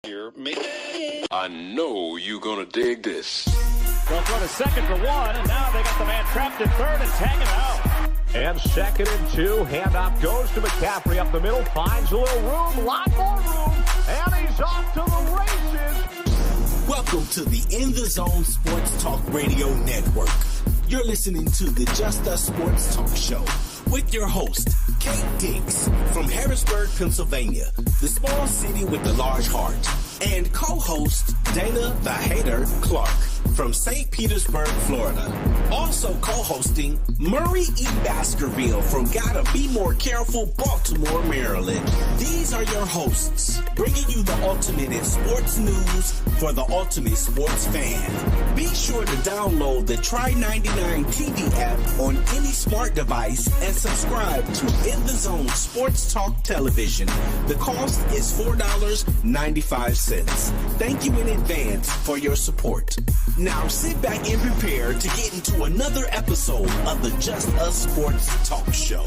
I know you're gonna dig this. They'll throw to second for one, and now they got the man trapped at third and tagging out. And 2nd and 2, handoff goes to McCaffrey up the middle, finds a little room, lot more room, and he's off to the races. Welcome to the In the Zone Sports Talk Radio Network. You're listening to the Just Us Sports Talk Show with your host, Kate Diggs from Harrisburg, Pennsylvania, the small city with the large heart, and co-host Dana the Hater Clark from St. Petersburg, Florida. Also co-hosting Murray E. Baskerville from Gotta Be More Careful, Baltimore, Maryland. These are your hosts, bringing you the ultimate in sports news for the ultimate sports fan. Be sure to download the Try99 TV app on any smart device and subscribe to In the Zone Sports Talk Television. The cost is $4.95. Thank you in advance for your support. Now sit back and prepare to get into another episode of the Just Us Sports Talk Show.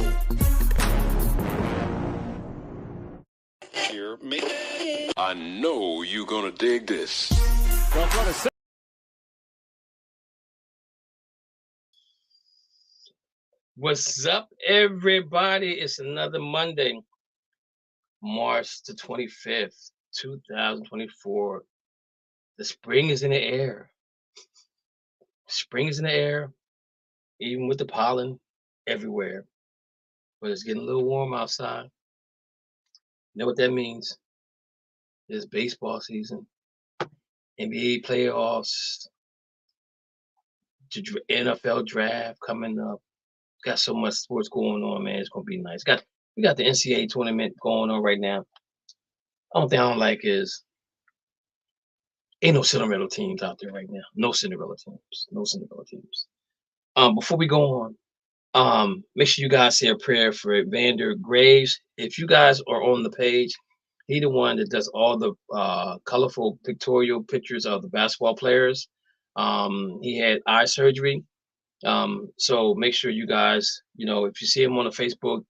I know you're gonna dig this. They'll throw to second. What's up, everybody? It's another Monday, March the 25th, 2024. The spring is in the air. Spring is in the air, even with the pollen everywhere. But it's getting a little warm outside. You know what that means? It's baseball season, NBA playoffs, NFL draft coming up. Got so much sports going on, man. It's gonna be nice. We got the NCAA tournament going on right now. Only thing I don't like is ain't no Cinderella teams out there right now. No Cinderella teams. No Cinderella teams. Before we go on, make sure you guys say a prayer for Vander Graves. If you guys are on the page, he's the one that does all the colorful pictorial pictures of the basketball players. He had eye surgery. So make sure you guys, if you see him on the Facebook,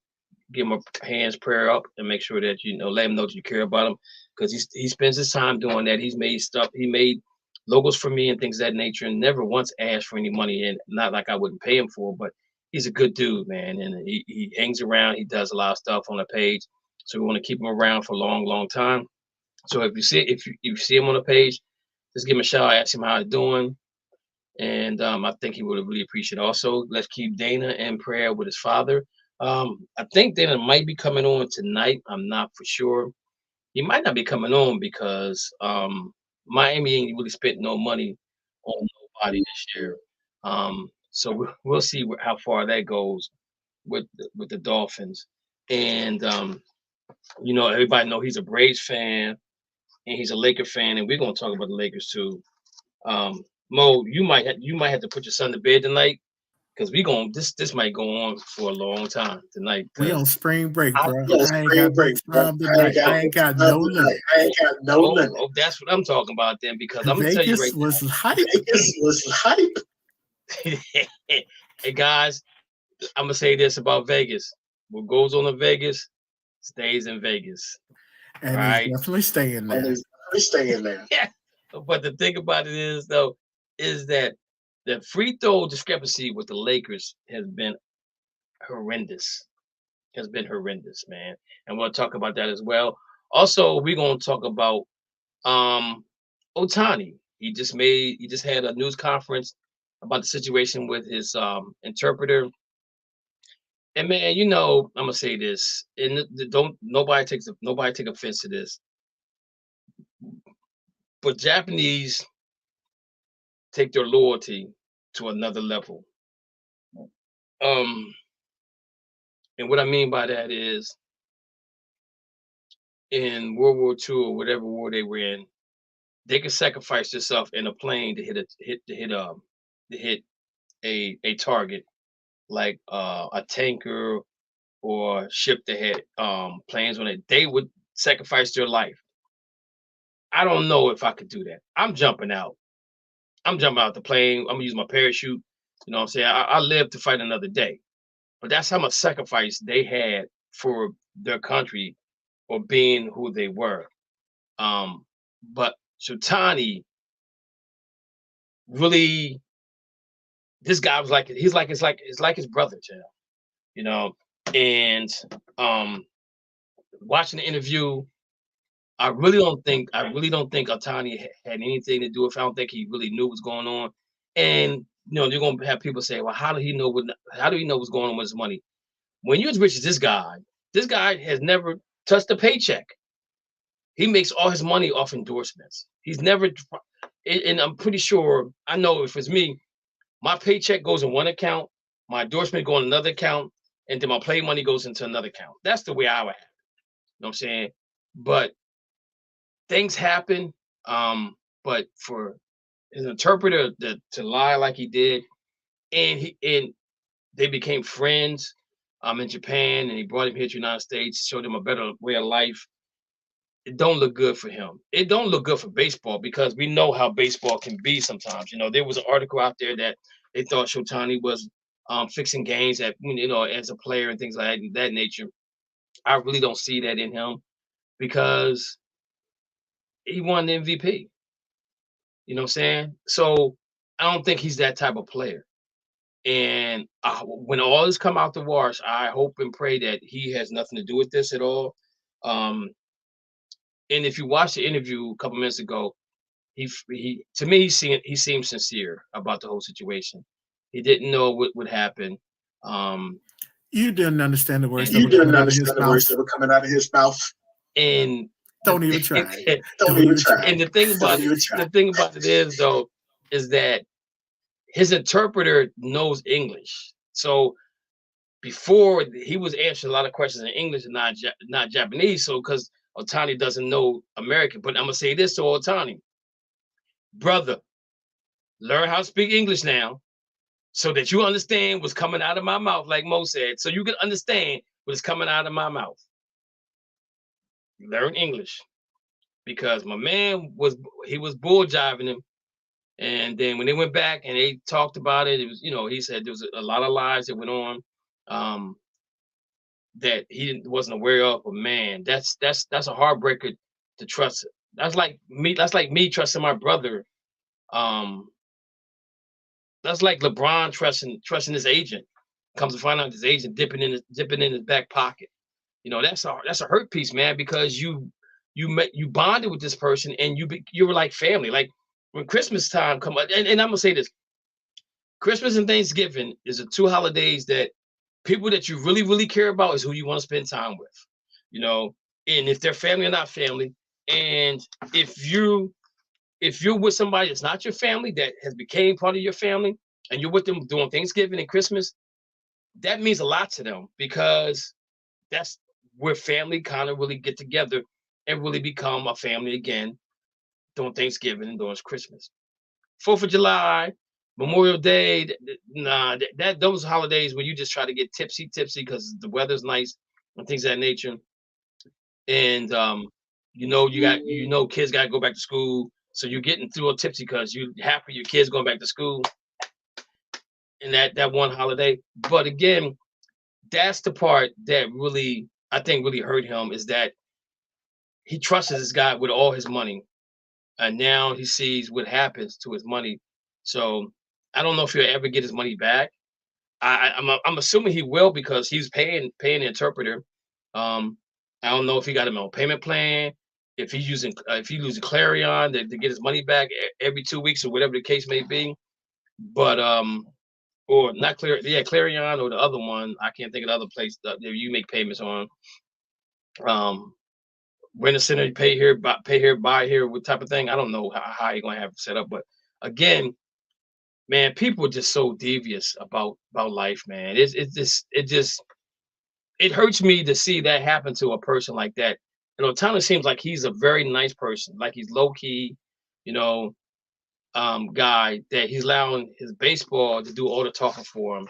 give him a hands prayer up and make sure that, let him know that you care about him, because he spends his time doing that. He's made stuff. He made logos for me and things of that nature and never once asked for any money, and not like I wouldn't pay him for, but he's a good dude, man. And he hangs around. He does a lot of stuff on the page. So we want to keep him around for a long, long time. So if you see him on the page, just give him a shout, ask him how he's doing. And I think he would really appreciate it. Also, let's keep Dana in prayer with his father. I think Dana might be coming on tonight. I'm not for sure. He might not be coming on because Miami ain't really spent no money on nobody this year. So we'll see how far that goes with the Dolphins. And everybody know he's a Braves fan and he's a Laker fan, and we're gonna talk about the Lakers too. Mo, you might have to put your son to bed tonight, because this might go on for a long time tonight. We on spring break, bro. I ain't got no limit. Oh, that's what I'm talking about then, because I'm gonna tell you right now. Vegas was hype. Hey guys, I'm gonna say this about Vegas. What goes on in Vegas stays in Vegas. And right? Definitely staying there. Yeah. But the thing about it is that the free throw discrepancy with the Lakers has been horrendous. Man. And we'll talk about that as well. Also, we're gonna talk about OHTANI. He just had a news conference about the situation with his interpreter. And man, I'm gonna say this, and nobody take offense to this, but Japanese take their loyalty to another level. And what I mean by that is, in World War II or whatever war they were in, they could sacrifice themselves in a plane to hit a target, like a tanker or a ship that had planes on it. They would sacrifice their life. I don't know if I could do that. I'm jumping out the plane. I'm gonna use my parachute. You know what I'm saying? I live to fight another day. But that's how much sacrifice they had for their country or being who they were. But SHOHEI really, this guy was like, it's like his brother to him, you know. And watching the interview, I really don't think OHTANI had anything to do with it. I don't think he really knew what's going on. And you're gonna have people say, well, how do he know what's going on with his money? When you're as rich as this guy has never touched a paycheck. He makes all his money off endorsements. He's never, and I'm pretty sure, I know if it's me, my paycheck goes in one account, my endorsement goes in another account, and then my play money goes into another account. That's the way I would have it. You know what I'm saying? But things happen. But for his interpreter to lie like he did, and they became friends in Japan, and he brought him here to the United States, showed him a better way of life. It don't look good for him. It don't look good for baseball, because we know how baseball can be sometimes. There was an article out there that they thought SHOHEI was fixing games as a player and things like that nature. I really don't see that in him, because he won the MVP. You know what I'm saying? So I don't think he's that type of player. And when all this come out the wash, I hope and pray that he has nothing to do with this at all. And if you watch the interview a couple minutes ago, he to me, he seemed sincere about the whole situation. He didn't know what would happen. You didn't understand the words. You didn't understand the words that were coming out of his mouth. And don't even try. Don't even try. And the thing about it is, though, is that his interpreter knows English. So before, he was answering a lot of questions in English and not Japanese. So because OHTANI doesn't know American, but I'm gonna say this to OHTANI, brother, learn how to speak English now, so that you understand what's coming out of my mouth, like Mo said, so you can understand what's coming out of my mouth. Learn English, because my man was bull jiving him, and then when they went back and they talked about it, it was, he said there was a lot of lies that went on that he wasn't aware of. But man, that's a heartbreaker to trust. That's like me trusting my brother. That's like LeBron trusting his agent. Comes to find out his agent dipping in his back pocket. That's a hurt piece, man, because you bonded with this person, and you were like family. Like when Christmas time come up, and I'm gonna say this: Christmas and Thanksgiving is the two holidays that people that you really, really care about is who you want to spend time with. And if they're family or not family, and if you're with somebody that's not your family, that has became part of your family, and you're with them during Thanksgiving and Christmas, that means a lot to them, because that's where family kind of really get together and really become a family again during Thanksgiving and during Christmas. 4th of July, Memorial Day, those holidays where you just try to get tipsy because the weather's nice and things of that nature. And kids got to go back to school, so you're getting through a tipsy because you're happy your kids going back to school in that one holiday. But again, that's the part that really, I think, really hurt him, is that he trusted this guy with all his money, and now he sees what happens to his money. So I don't know if he'll ever get his money back. I'm assuming he will, because he's paying the interpreter. I don't know if he got him on payment plan, if he's using Clarion to get his money back every 2 weeks or whatever the case may be. But or not Clarion, or the other one, I can't think of the other place that you make payments on. Rent a center, pay here, buy here, what type of thing. I don't know how you're gonna have it set up, but again, man, people are just so devious about life, man. It hurts me to see that happen to a person like that. OHTANI seems like he's a very nice person, like he's low key, guy, that he's allowing his baseball to do all the talking for him.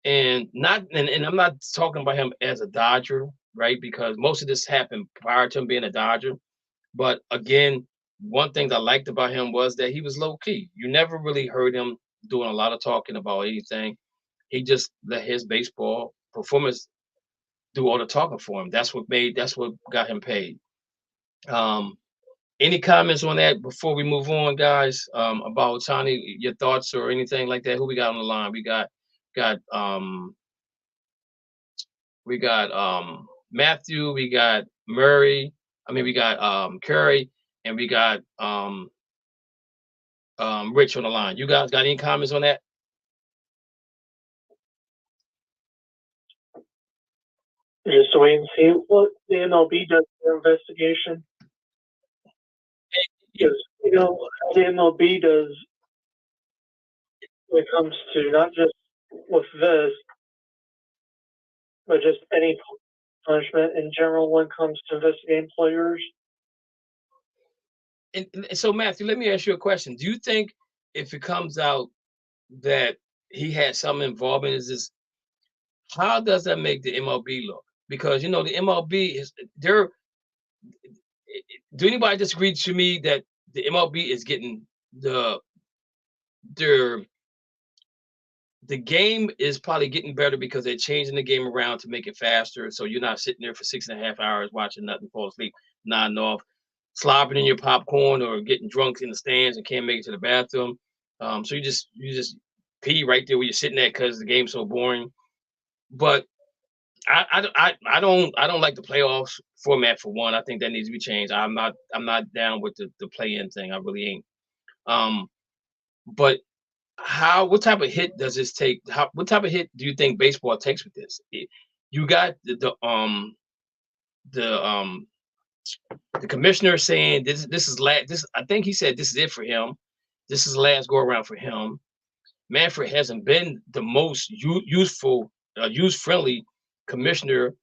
And I'm not talking about him as a Dodger, right? Because most of this happened prior to him being a Dodger. But again, one thing I liked about him was that he was low key. You never really heard him doing a lot of talking about anything. He just let his baseball performance do all the talking for him. That's what got him paid. Any comments on that before we move on, guys? About Ohtani, your thoughts or anything like that? Who we got on the line? We got Matthew, we got Murray. I mean, we got Curry, and we got Rich on the line. You guys got any comments on that? Just wait and see what the MLB does for investigation. Because how the MLB does when it comes to not just with this, but just any punishment in general when it comes to investigating players. And so, Matthew, let me ask you a question. Do you think if it comes out that he had some involvement in this, how does that make the MLB look? Because, the MLB is there. Do anybody disagree to me that the MLB is getting the game is probably getting better because they're changing the game around to make it faster. So you're not sitting there for 6.5 hours watching nothing, fall asleep, nodding off, slopping in your popcorn or getting drunk in the stands and can't make it to the bathroom. So you just pee right there where you're sitting at because the game's so boring. But I don't like the playoffs format for one. I think that needs to be changed. I'm not down with the play-in thing. I really ain't. But what type of hit does this take? What type of hit do you think baseball takes with this? You got the commissioner saying this is last. I think he said this is it for him. This is the last go around for him. Manfred hasn't been the most use-friendly commissioner.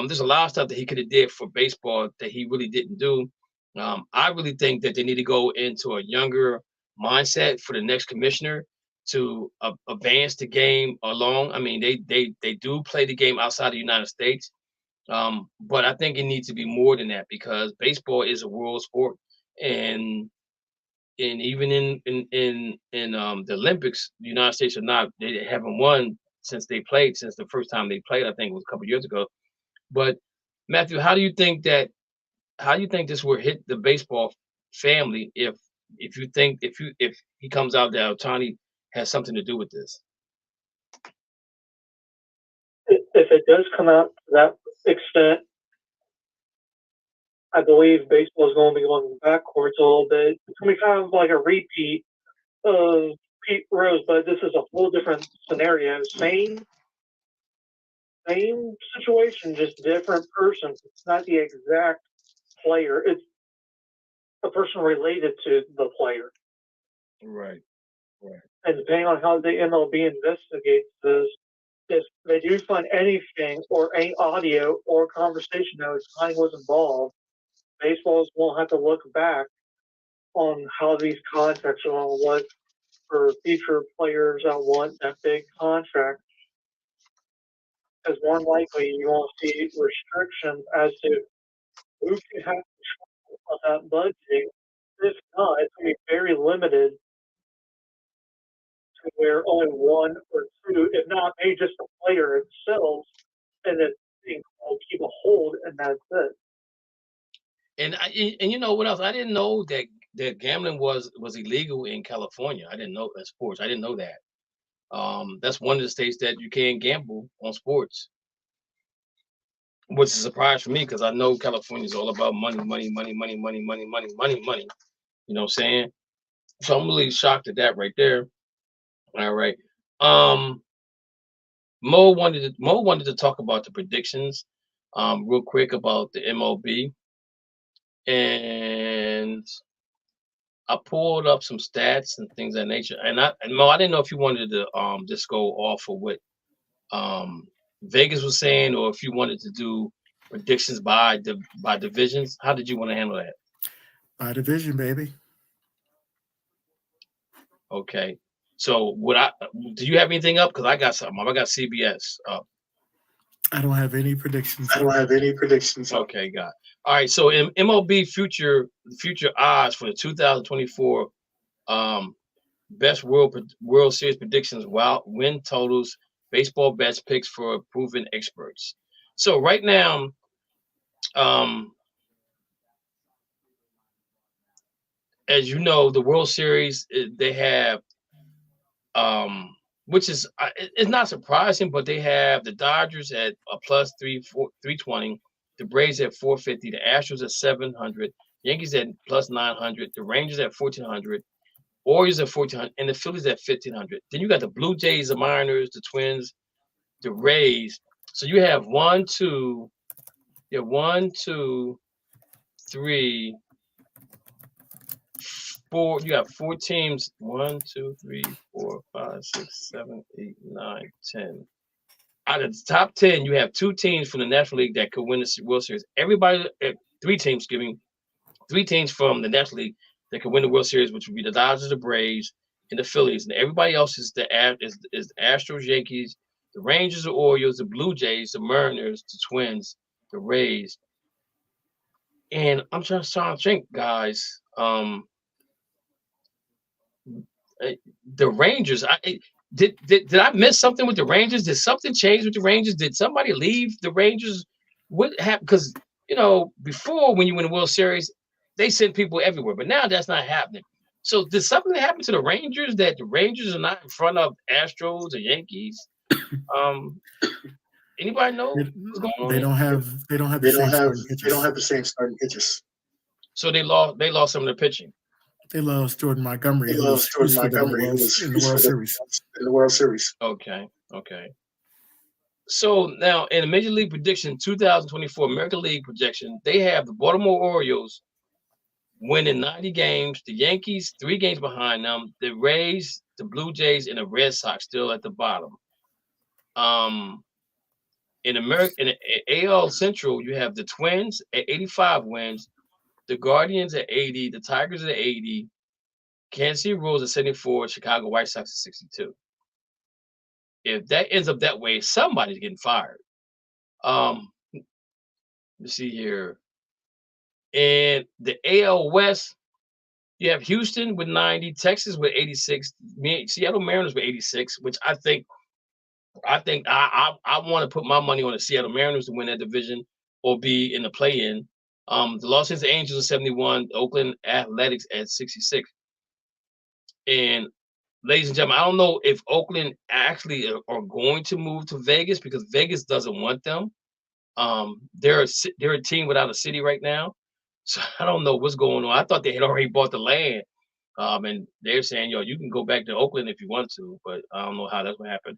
There's a lot of stuff that he could have did for baseball that he really didn't do. I really think that they need to go into a younger mindset for the next commissioner to advance the game along. I mean, they do play the game outside the United States, but I think it needs to be more than that because baseball is a world sport, and even in the Olympics, the United States they haven't won since the first time they played. I think it was a couple years ago. But Matthew, how do you think this will hit the baseball family if he comes out that Ohtani has something to do with this? If it does come out to that extent, I believe baseball is going to be going backwards a little bit. It's going to be kind of like a repeat of Pete Rose, but this is a whole different scenario. Same situation, just different person. It's not the exact player. It's a person related to the player. Right. And depending on how the MLB investigates this, if they do find anything or any audio or conversation that Ohtani was involved, baseballs won't have to look back on how these contracts are going to look for future players that want that big contract. Because more than likely, you won't see restrictions as to who can have control of that budget. If not, it's going to be very limited to where only one or two, if not maybe just the player itself, and then will keep a hold, and that's it. And you know what else? I didn't know that gambling was illegal in California. I didn't know that sports. I didn't know that. That's one of the states that you can't gamble on sports, which is a surprise for me because I know California is all about money. You know what I'm saying? So I'm really shocked at that right there. All right. Mo wanted to talk about the predictions, real quick about the MLB, and I pulled up some stats and things of that nature. And Mo, I didn't know if you wanted to just go off of what Vegas was saying, or if you wanted to do predictions by divisions. How did you want to handle that? By division, baby. Okay. So do you have anything up? Because I got something up. I got CBS up. I don't have any predictions. Okay, got it. All right. So in MLB future odds for the 2024 best World Series predictions, win totals, baseball bets picks for proven experts. So right now, as you know, the World Series, they have, which is it's not surprising, but they have the Dodgers at a plus 320, the Braves at 450, the Astros at 700, Yankees at plus 900, the Rangers at 1400, Orioles at 1400, and the Phillies at 1500. Then you got the Blue Jays, the Mariners, the Twins, the Rays. So you have 1, 2, 3, 4. You have 4 teams. 1, 2, 3, 4, 5, 6, 7, 8, 9, 10. Out of the top 10, you have 2 teams from the National League that could win the World Series. Everybody, 3 teams, 3 teams from the National League that could win the World Series, which would be the Dodgers, the Braves, and the Phillies. And everybody else is the Astros, Yankees, the Rangers, the Orioles, the Blue Jays, the Mariners, the Twins, the Rays. And I'm just trying to think, guys. The Rangers. Did I miss something with the Rangers? Did something change with the Rangers? Did somebody leave the Rangers? What happened? Because before, when you win the World Series, they sent people everywhere, but now that's not happening. So did something happen to the Rangers that the Rangers are not in front of Astros or Yankees? Anybody know what's going on? They don't have the same starting pitchers. So they lost some of their pitching. They lost Jordan Montgomery. They lost Jordan Montgomery in the World Series. Okay. So now in the Major League prediction 2024 American League projection, they have the Baltimore Orioles winning 90 games, the Yankees 3 games behind them, the Rays, the Blue Jays, and the Red Sox still at the bottom. In the AL Central, you have the Twins at 85 wins, the Guardians at 80, the Tigers at 80, Kansas City Royals at 74, Chicago White Sox at 62. If that ends up that way, somebody's getting fired. Let's see here. And the AL West, you have Houston with 90, Texas with 86, Seattle Mariners with 86, which I think I want to put my money on the Seattle Mariners to win that division or be in the play-in. The Los Angeles Angels at 71, Oakland Athletics at 66. And ladies and gentlemen, I don't know if Oakland actually are going to move to Vegas because Vegas doesn't want them. They're a team without a city right now. So I don't know what's going on. I thought they had already bought the land. And they're saying, you can go back to Oakland if you want to, but I don't know how that's going to happen.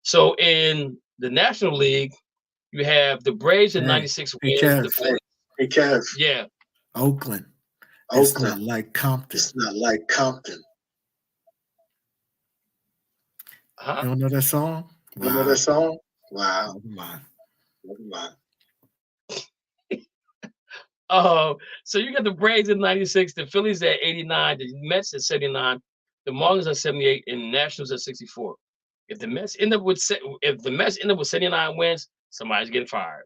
So in the National League, you have the Braves at 96 wins. Hey, Kev. Yeah. Oakland. It's not like Compton. It's not like Compton. You don't know that song? Wow. You know that song? Wow. Never mind. So you got the Braves at 96, the Phillies at 89, the Mets at 79, the Marlins at 78, and the Nationals at 64. If the Mets end up with 79 wins, somebody's getting fired.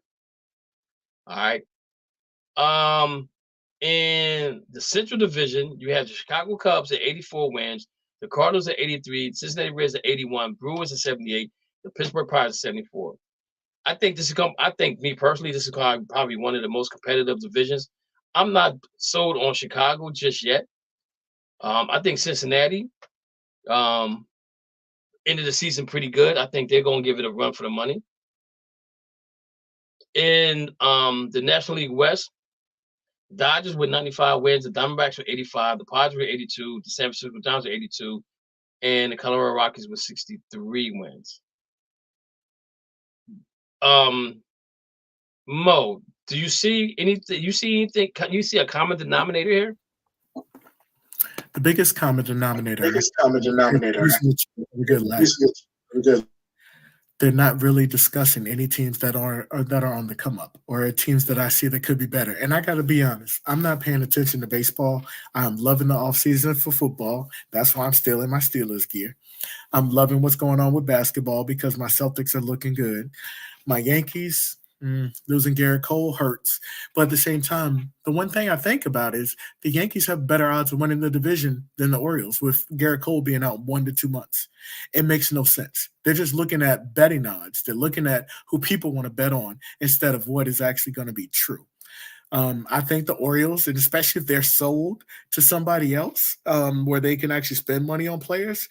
All right. In the Central Division, you have the Chicago Cubs at 84 wins, the Cardinals at 83, Cincinnati Reds at 81, Brewers at 78, the Pittsburgh Pirates at 74. I think me personally, this is probably one of the most competitive divisions. I'm not sold on Chicago just yet. I think Cincinnati ended the season pretty good. I think they're going to give it a run for the money. In the National League West, Dodgers with 95 wins, the Diamondbacks with 85, the Padres with 82, the San Francisco Giants with 82, and the Colorado Rockies with 63 wins. Mo, do you see anything? You see anything? You see a common denominator here? The biggest common denominator. They're not really discussing any teams that are on the come up or teams that I see that could be better. And I got to be honest, I'm not paying attention to baseball. I'm loving the offseason for football. That's why I'm still in my Steelers gear. I'm loving what's going on with basketball because my Celtics are looking good. My Yankees, losing Garrett Cole hurts. But at the same time, the one thing I think about is the Yankees have better odds of winning the division than the Orioles with Garrett Cole being out 1 to 2 months. It makes no sense. They're just looking at betting odds. They're looking at who people want to bet on instead of what is actually going to be true. I think the Orioles, and especially if they're sold to somebody else, where they can actually spend money on players,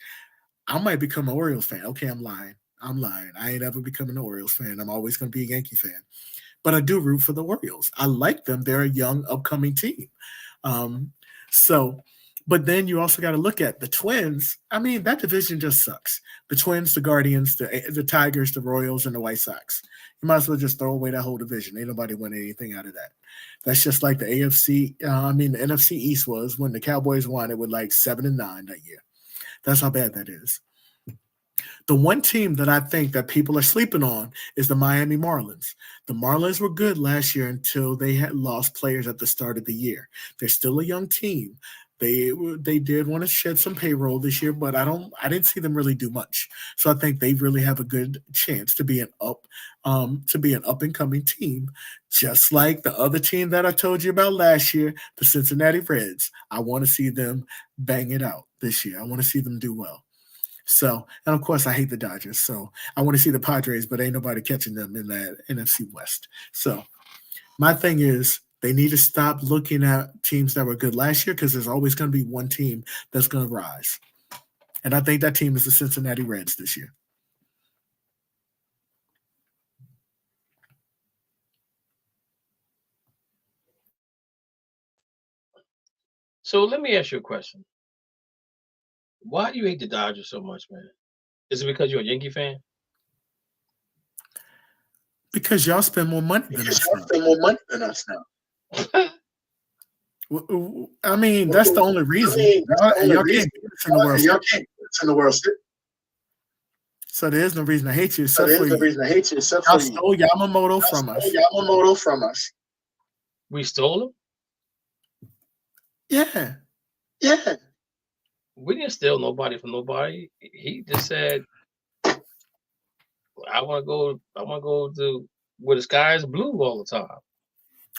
I might become an Orioles fan. Okay, I'm lying. I ain't ever becoming an Orioles fan. I'm always going to be a Yankee fan. But I do root for the Orioles. I like them. They're a young, upcoming team. But then you also got to look at the Twins. I mean, that division just sucks. The Twins, the Guardians, the Tigers, the Royals, and the White Sox. You might as well just throw away that whole division. Ain't nobody win anything out of that. That's just like the AFC. The NFC East was when the Cowboys won it with like 7-9 that year. That's how bad that is. The one team that I think that people are sleeping on is the Miami Marlins. The Marlins were good last year until they had lost players at the start of the year. They're still a young team. They did want to shed some payroll this year, but I didn't see them really do much. So I think they really have a good chance to be an up and coming team, just like the other team that I told you about last year, the Cincinnati Reds. I want to see them bang it out this year. I want to see them do well. So, and of course, I hate the Dodgers. So I want to see the Padres, but ain't nobody catching them in that NFC West. So my thing is, they need to stop looking at teams that were good last year because there's always going to be one team that's going to rise. And I think that team is the Cincinnati Reds this year. So let me ask you a question. Why do you hate the Dodgers so much, man? Is it because you're a Yankee fan? Because y'all spend more money than us now. I mean, that's the only reason. Y'all can't get us in the World Series. So there is no reason to hate you except for you. Y'all stole Yamamoto from us. We stole him? Yeah. We didn't steal nobody from nobody. He just said, I want to go to where the sky is blue all the time.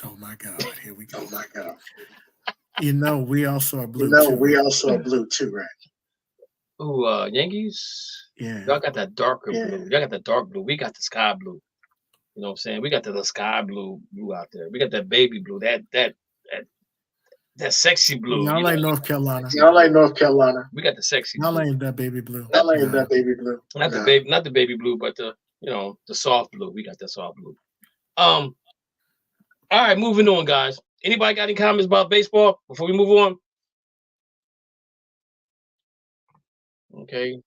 Oh my God! Here we go. Oh my God! We also are blue too, right? Ooh, Yankees. Yeah. Y'all got that darker blue. Y'all got that dark blue. We got the sky blue. You know what I'm saying? We got the sky blue out there. We got that baby blue. That sexy blue. Y'all like North Carolina. We got the sexy. Y'all ain't that baby blue. Not the baby blue, but the soft blue. We got that soft blue. All right, moving on, guys. Anybody got any comments about baseball before we move on? Okay.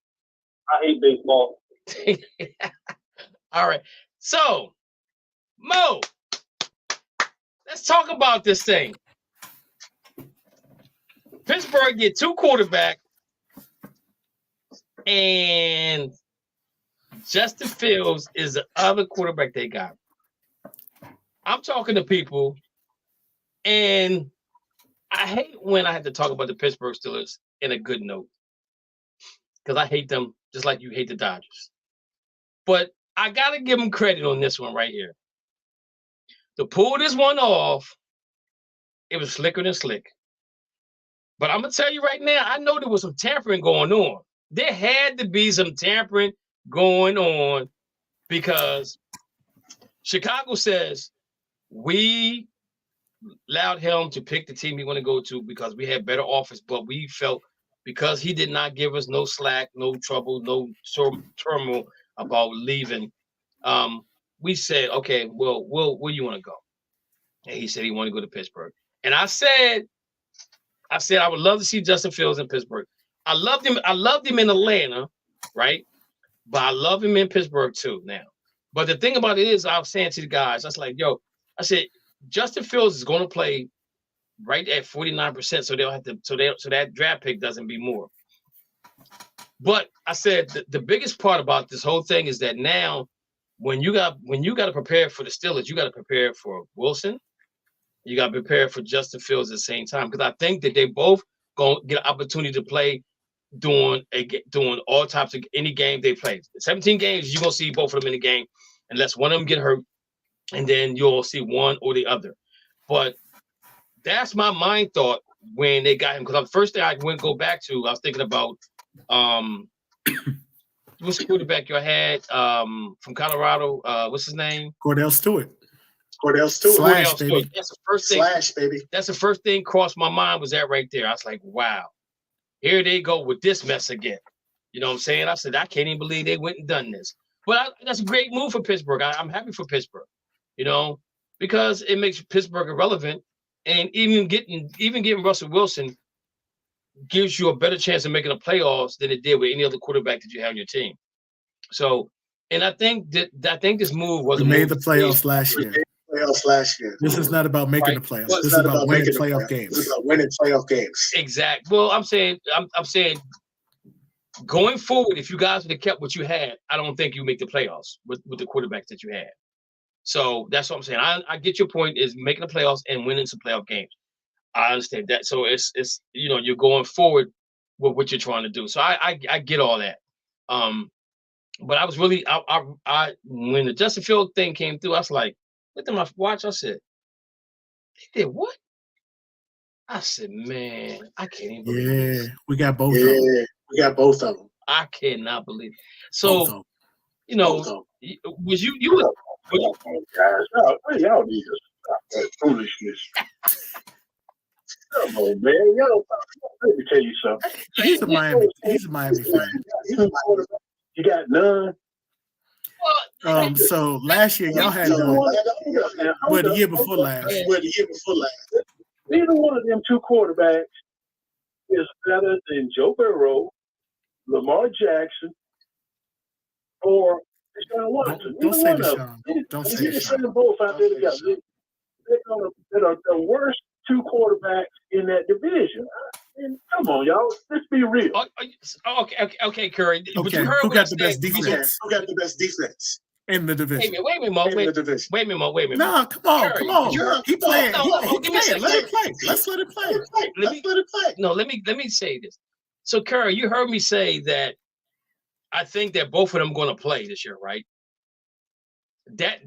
I hate baseball. All right. So, Mo, let's talk about this thing. Pittsburgh get 2 quarterbacks, and Justin Fields is the other quarterback they got. I'm talking to people, and I hate when I have to talk about the Pittsburgh Steelers in a good note, because I hate them just like you hate the Dodgers. But I got to give them credit on this one right here. To pull this one off, it was slicker than slick. But I'm going to tell you right now, I know there was some tampering going on. There had to be some tampering going on because Chicago says, we allowed him to pick the team he want to go to because we had better offers, but we felt because he did not give us no slack, no trouble, no turmoil about leaving, we said, okay, well, where you want to go? And he said he wanted to go to Pittsburgh. And I said I would love to see Justin Fields in Pittsburgh. I loved him in Atlanta, right? But I love him in Pittsburgh too now. But the thing about it is, I was saying to the guys, I was like, yo, I said, Justin Fields is going to play right at 49%, so they'll have to, so that draft pick doesn't be more. But I said the biggest part about this whole thing is that now, when you got to prepare for the Steelers, you got to prepare for Wilson. You got to prepare for Justin Fields at the same time, because I think that they both going to get an opportunity to play doing all types of any game they play. 17 games, you're going to see both of them in the game, unless one of them get hurt, and then you'll see one or the other. But that's my mind thought when they got him, because the first thing I went go back to, I was thinking about what's the quarterback you had from Colorado? What's his name? Cordell Stewart. Cordell Stewart. Slash, baby. That's the first thing. Slash, baby. That's the first thing crossed my mind was that right there. I was like, wow, here they go with this mess again. You know what I'm saying? I said, I can't even believe they went and done this. But that's a great move for Pittsburgh. I'm happy for Pittsburgh, because it makes Pittsburgh irrelevant. And even getting Russell Wilson gives you a better chance of making the playoffs than it did with any other quarterback that you have on your team. So, and I think this move was made the playoffs last year. This is not about making the playoffs. This is about winning playoff games. This is about winning playoff games. Exactly. Well, I'm saying going forward, if you guys would have kept what you had, I don't think you make the playoffs with the quarterbacks that you had. So that's what I'm saying. I get your point is making the playoffs and winning some playoff games. I understand that. So it's you're going forward with what you're trying to do. So I get all that. But I was really I when the Justin Field thing came through, I was like, looked at my watch. I said, they did what? I said, man, I can't even believe this. We got both of them. We got both of them. I cannot believe it. So, was you guys, y'all need to stop that foolishness. Come on, man. Let me tell you something. He's a Miami fan. You got none. So last year y'all had the year before last. Neither one of them two quarterbacks is better than Joe Burrow, Lamar Jackson, or Deshaun Watson. Don't say Deshaun. Don't say Deshaun. Send them both out there together. They're the worst two quarterbacks in that division. Come on, y'all. Let's be real. Okay, Curry. Okay, who got the best defense? Who got the best defense in the division? Wait a minute, Mo. No, come on. He playing. Let it play. Let's let it play. No, let me say this. So, Curry, you heard me say that I think that both of them going to play this year, right? That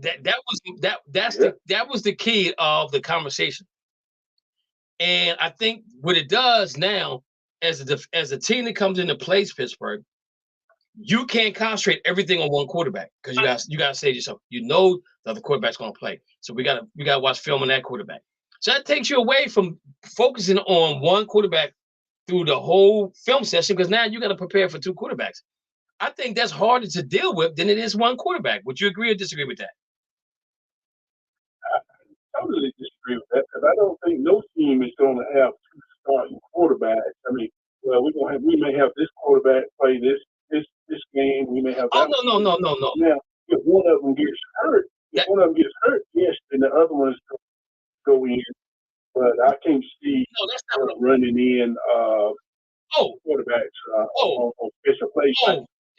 was the key of the conversation. And I think what it does now, as a team that comes into plays Pittsburgh, you can't concentrate everything on one quarterback because you got to say to yourself, the other quarterback's going to play. So we got to watch film on that quarterback. So that takes you away from focusing on one quarterback through the whole film session because now you got to prepare for two quarterbacks. I think that's harder to deal with than it is one quarterback. Would you agree or disagree with that? I totally disagree with that because I don't think no team is going to have two starting quarterbacks. I mean, well, we may have this quarterback play this game. We may have. No. Now, if one of them gets hurt, yes, then the other one's going to go in. But I can't see running in quarterbacks on special plays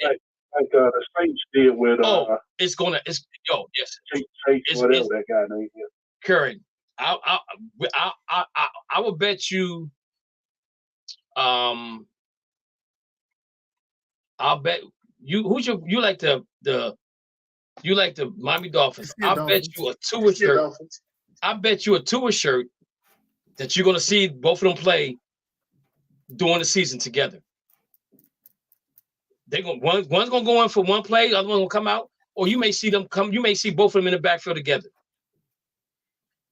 like the Saints did with yes. Whatever that guy name is. Curry, I will bet you. I'll bet you. You like the Miami Dolphins? I'll bet you a Tua shirt. I bet you a Tua shirt that you're gonna see both of them play during the season together. One's gonna go in for one play, the other one will come out, or you may see them come. You may see both of them in the backfield together.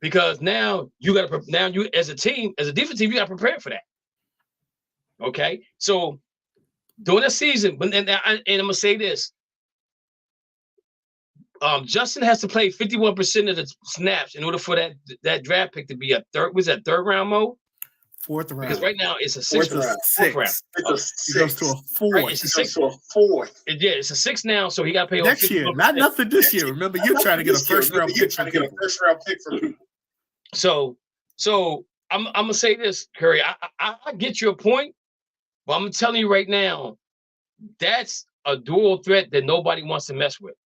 Because now you as a team, as a defense team, you got to prepare for that. Okay, so during the season, and I'm gonna say this: Justin has to play 51% of the snaps in order for that draft pick to be a third. Was that third round mode? Fourth round. Because right now it's a fourth round. It goes to a fourth. Right, it's a fourth. It's a six now, so he got to pay next year. Not nothing this year. Remember, you're trying to get a first round pick from people. So I'm gonna say this, Curry. I get your point, but I'm telling you right now, that's a dual threat that nobody wants to mess with.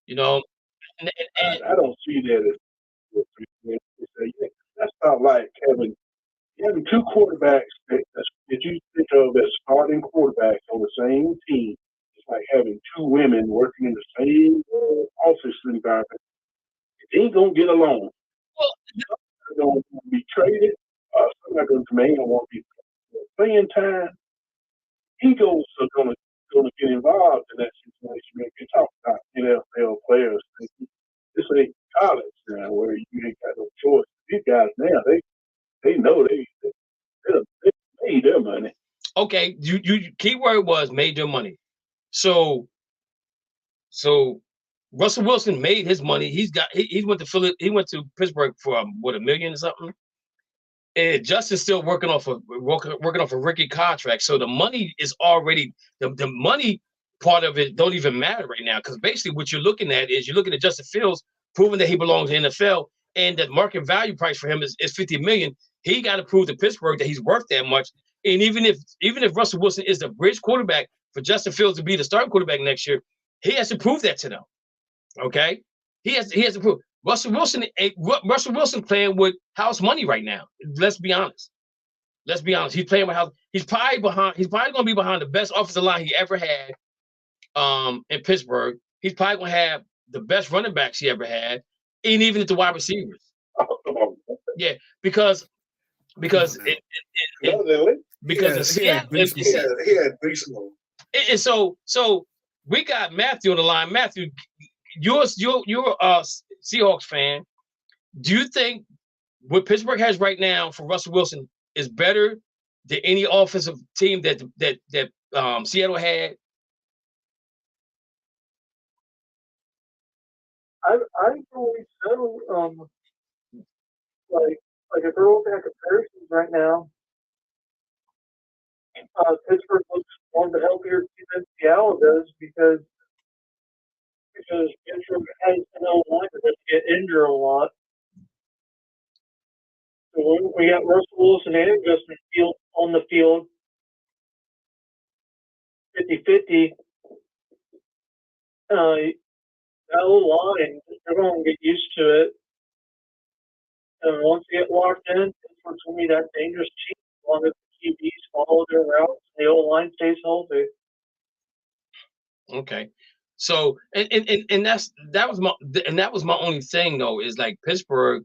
And I don't see that as that's not like having two quarterbacks that you think of as starting quarterbacks on the same team. It's like having two women working in the same office environment. They ain't gonna get along. Well, they're going to be traded. Some are going to want to be playing time. Egos are going to get involved in that situation. We can talk about NFL players. this ain't college now where you ain't got no choice. These guys now, they know they made their money. Okay, you key word was made their money. So Russell Wilson made his money. He went to Pittsburgh for $1 million or something. And Justin's still working off a rookie contract. So the money is already the money part of it don't even matter right now, because basically what you're looking at is you're looking at Justin Fields proving that he belongs in the NFL, and that market value price for him is $50 million. He got to prove to Pittsburgh that he's worth that much. And even if Russell Wilson is the bridge quarterback for Justin Fields to be the starting quarterback next year, he has to prove that to them. Okay, he has to prove. Russell Wilson playing with house money right now. Let's be honest. He's playing with house. He's probably going to be behind the best offensive line he ever had in Pittsburgh. He's probably going to have the best running backs he ever had, and even at the wide receivers. Yeah, because he had baseball. And so we got Matthew on the line. Matthew, you're a Seahawks fan. Do you think what Pittsburgh has right now for Russell Wilson is better than any offensive team that Seattle had? I believe so. Like if we're looking at comparisons right now, Pittsburgh looks one of the healthier teams than Seattle does because Pittsburgh has an O-line that get injured a lot. So we got Russell Wilson and Justin Fields on the field 50-50. That O-line, they're going to get used to it. And once they get locked in, Pittsburgh's going to be that dangerous team as long as the QBs follow their routes and the O-line stays healthy. Okay. So and that was my only thing though, is like Pittsburgh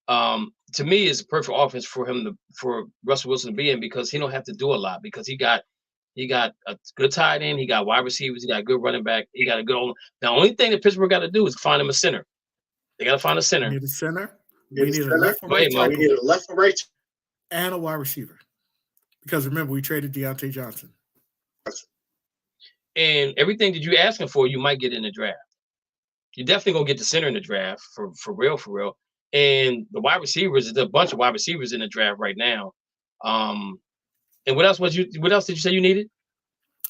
to me is a perfect offense for Russell Wilson to be in, because he don't have to do a lot, because he got a good tight end, he got wide receivers, he got a good running back, he got a good. The only thing that Pittsburgh got to do is find him a center. They got to find a center. We need a center. We need a left and right tackle. We need a left and right and a wide receiver. Because remember, we traded Deontay Johnson. And everything that you're asking for, you might get in the draft. You're definitely gonna get the center in the draft for real. And the wide receivers, there's a bunch of wide receivers in the draft right now. And what else did you say you needed?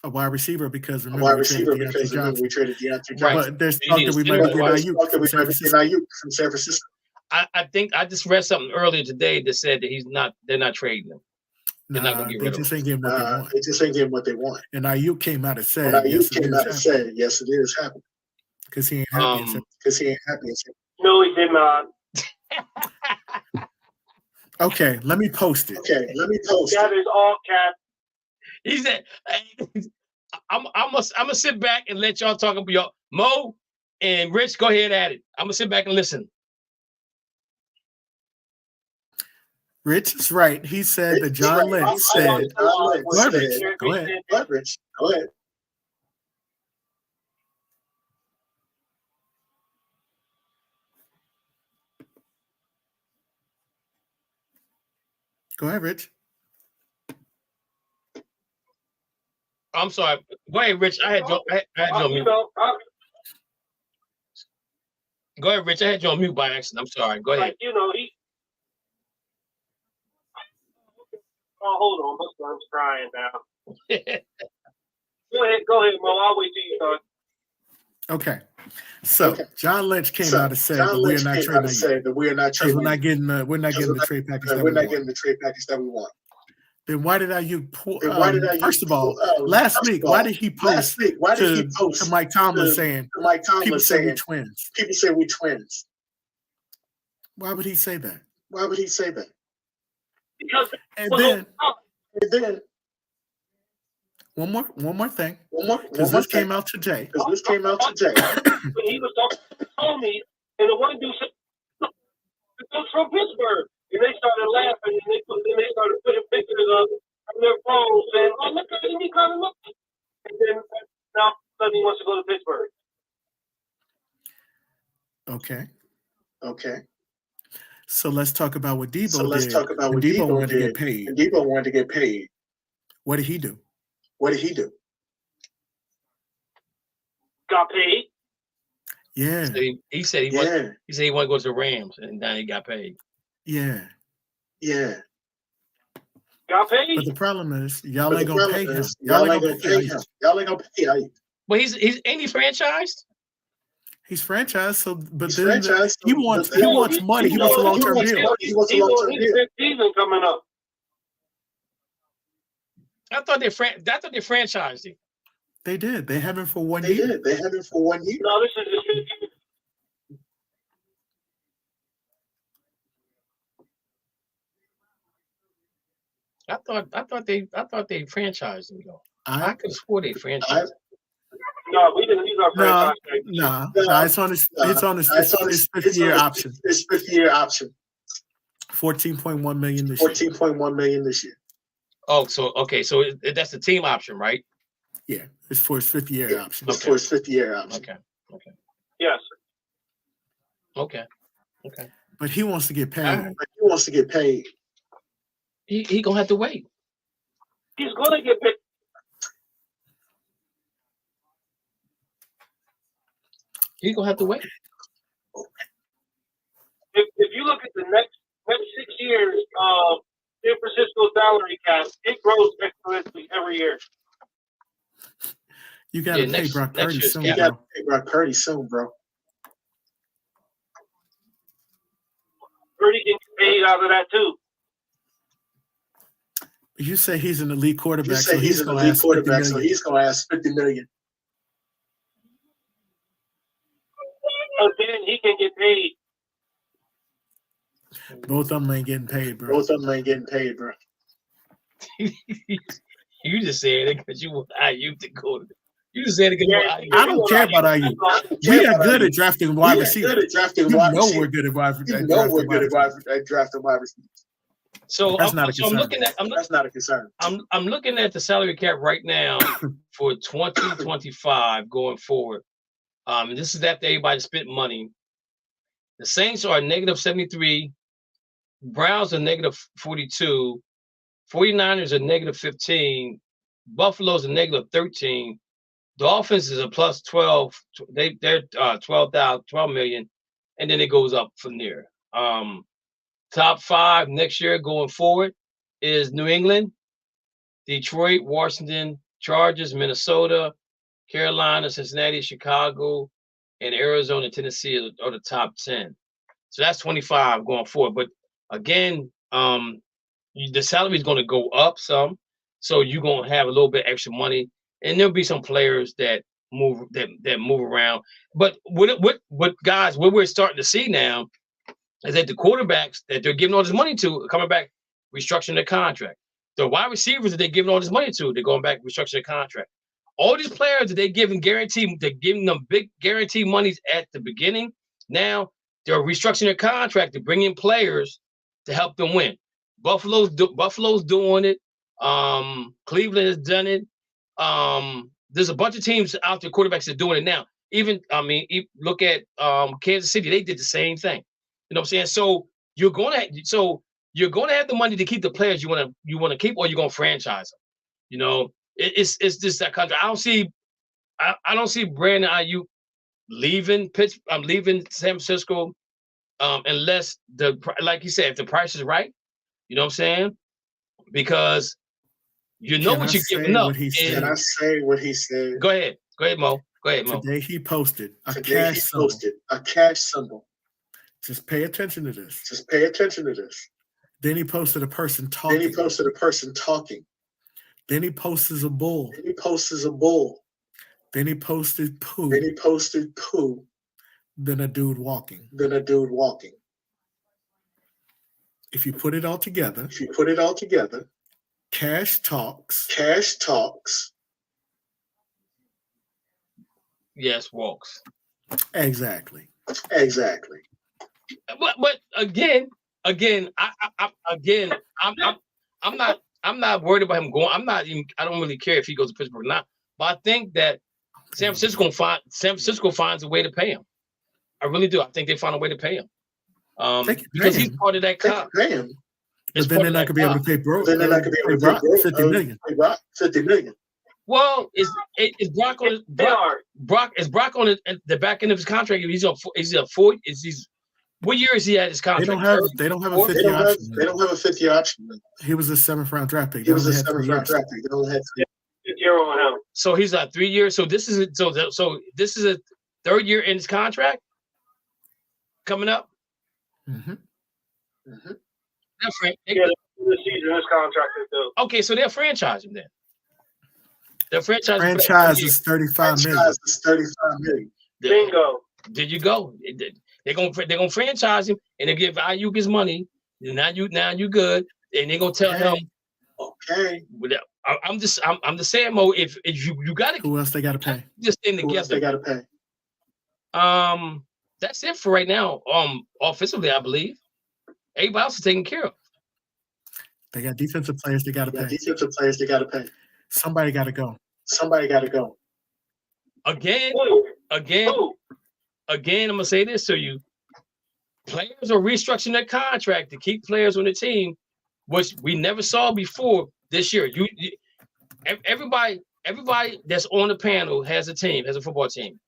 A wide receiver, because remember we traded Deontay Johnson. Right. But there's talk that we might get Ayuk from San Francisco. I think I just read something earlier today that said that they're not trading him. They're not going to get rid of him. They just ain't getting what they want. They just ain't getting what they want. And Ayuk came out and said, yes, it is happening. Because he ain't happy. No, he did not. Okay, let me post it. That is all cap. He said, I'm gonna sit back and let y'all talk about y'all. Mo and Rich, go ahead at it. I'm gonna sit back and listen. Rich is right. He said that John Lynch said. Go ahead, Rich. Go ahead. Go ahead, Rich. I'm sorry. Go ahead, Rich. I had you on mute. Go ahead, Rich. I had you on mute by accident. I'm sorry. Go ahead. Oh, hold on. My son's crying now. Go ahead, Mo. I'll wait till you start. Okay. So John Lynch came out and said that we're not trading. We're not getting the trade package that we want. Then why did Ayuk pull? First of all, last week, why did he post to Mike Tomlin saying people say we're twins? People say we're twins. Why would he say that? Because and then one more thing. Because this came out today. When he was talking to Tony, and the one dude said, "It's from Pittsburgh," and they started laughing, and they started putting pictures of their phones, saying, "Oh, look at him, he kind of looks." And then now suddenly he wants to go to Pittsburgh. Okay. Okay. So let's talk about what Debo So let's did. talk about when what Debo Debo wanted to did. get paid. And Debo wanted to get paid. What did he do? What did he do? Got paid. Yeah. So he said he wanted to go to the Rams, and now he got paid. Yeah. Yeah. Got paid. But the problem is, y'all ain't gonna pay him. Y'all ain't gonna pay him. Y'all ain't gonna pay him. But ain't he franchised? He's franchised, so but He's then franchised, he wants money. He wants a long-term deal. He wants a long-term deal. Season coming up. I thought they franchised him. They did. They have him for 1 They year. did. They had him for 1 year. No, this is his fifth year. I thought they franchised him though. I could have swore they franchised. No, we didn't. He's our franchise. No, it's on his fifth year option. His 5th year option. 14.1 million this year. 14.1 million this year. Oh, so that's the team option, right? Yeah, it's for his 5th year option. It's for his 5th year option. Okay. Yes. Okay. But he wants to get paid. Right. But he wants to get paid. He gonna have to wait. He's gonna get paid. He's gonna have to wait. If you look at the next 6 years of San Francisco salary cap, it grows exponentially every year. You gotta pay Brock Purdy soon, bro. You gotta pay Brock Purdy soon, bro. Purdy can get paid out of that too. You say he's an elite quarterback, so he's an elite quarterback, so he's gonna ask $50 million. But then he can get paid. Both of them ain't getting paid, bro. Both of them ain't getting paid, bro. You just said it because you want IU to go. You just said it because you want IU. I don't care about IU. We are good at drafting wide receivers. You know we're good at drafting wide receivers. So that's I'm looking at. That's not a concern. I'm looking at the salary cap right now for 2025 going forward. And this is after everybody spent money. The Saints are negative 73. Browns are negative 42. 49ers are negative 15. Buffalo's a negative 13. Dolphins is a plus 12. They're 12 million, and then it goes up from there. Top 5 next year going forward is New England, Detroit, Washington, Chargers, Minnesota, Carolina, Cincinnati, Chicago, and Arizona, Tennessee are the top 10. So that's 25 going forward. But again, the salary is going to go up some, so you're going to have a little bit extra money, and there'll be some players that move around. But what guys, what we're starting to see now is that the quarterbacks that they're giving all this money to are coming back, restructuring their contract. The wide receivers that they're giving all this money to, they're going back, restructuring their contract. All these players that they're giving them big guarantee monies at the beginning. Now they're restructuring their contract to bring in players to help them win. Buffalo's doing it. Cleveland has done it. There's a bunch of teams out there, quarterbacks that are doing it now. Look at Kansas City. They did the same thing. You know what I'm saying? So you're gonna have the money to keep the players you wanna keep, or you're gonna franchise them. You know, it's just that country. I don't see Brandon Ayuk leaving leaving San Francisco, unless like you said, if the price is right. You know what I'm saying? Because you know what you're giving up. Can I say what he said? Go ahead, Mo. Today he posted a cash symbol. Just pay attention to this. Then he posted a person talking. Then he posted a bull. Then he posted poo. Then a dude walking. If you put it all together, cash talks. Yes, walks. Exactly. But again, I'm not worried about him going. I don't really care if he goes to Pittsburgh or not. But I think that San Francisco finds a way to pay him. I really do. I think they found a way to pay him. They can Because pay he's him. part of that cop. Pay him. But then they're not going to be able to pay Brock. Then they're not going to be able to Brock pay 50 million. Brock $50 million. Well, is Brock on Brock on the back end of his contract? What year is he at his contract? They don't have a 50 option. They don't have a 50 option. He was a 7th round draft pick. He was a 7th round draft pick. They only had 3 year on him. So he's at 3 years. So this is this is a 3rd year in his contract coming up. The season his contract is due. Okay, so they'll franchise him then. The franchise is $35 million. Bingo. There you go. They're gonna franchise him and they give Ayuk his money. Now you good, and they're gonna tell him. Okay. I'm just saying, Mo. If you got to, who else they got to pay? Just in together. Who else they got to pay? That's it for right now. Offensively, I believe everybody else is taken care of. They got defensive players they got to pay. Somebody got to go. Again, I'm gonna say this to you: players are restructuring their contract to keep players on the team, which we never saw before this year. Everybody that's on the panel has a football team,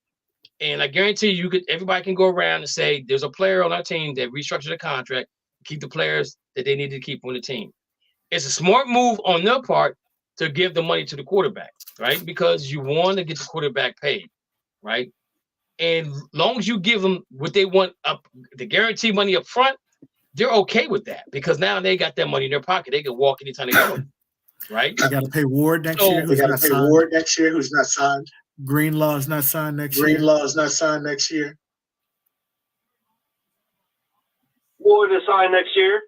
and I guarantee you, everybody can go around and say there's a player on our team that restructured the contract to keep the players that they need to keep on the team. It's a smart move on their part to give the money to the quarterback, right? Because you want to get the quarterback paid, right? And long as you give them what they want up, the guarantee money up front, they're okay with that because now they got that money in their pocket. They can walk anytime they go, right? They got to pay Ward next year. They got to pay Ward next year, who's not signed. Greenlaw is not signed next year. Ward is signed next year.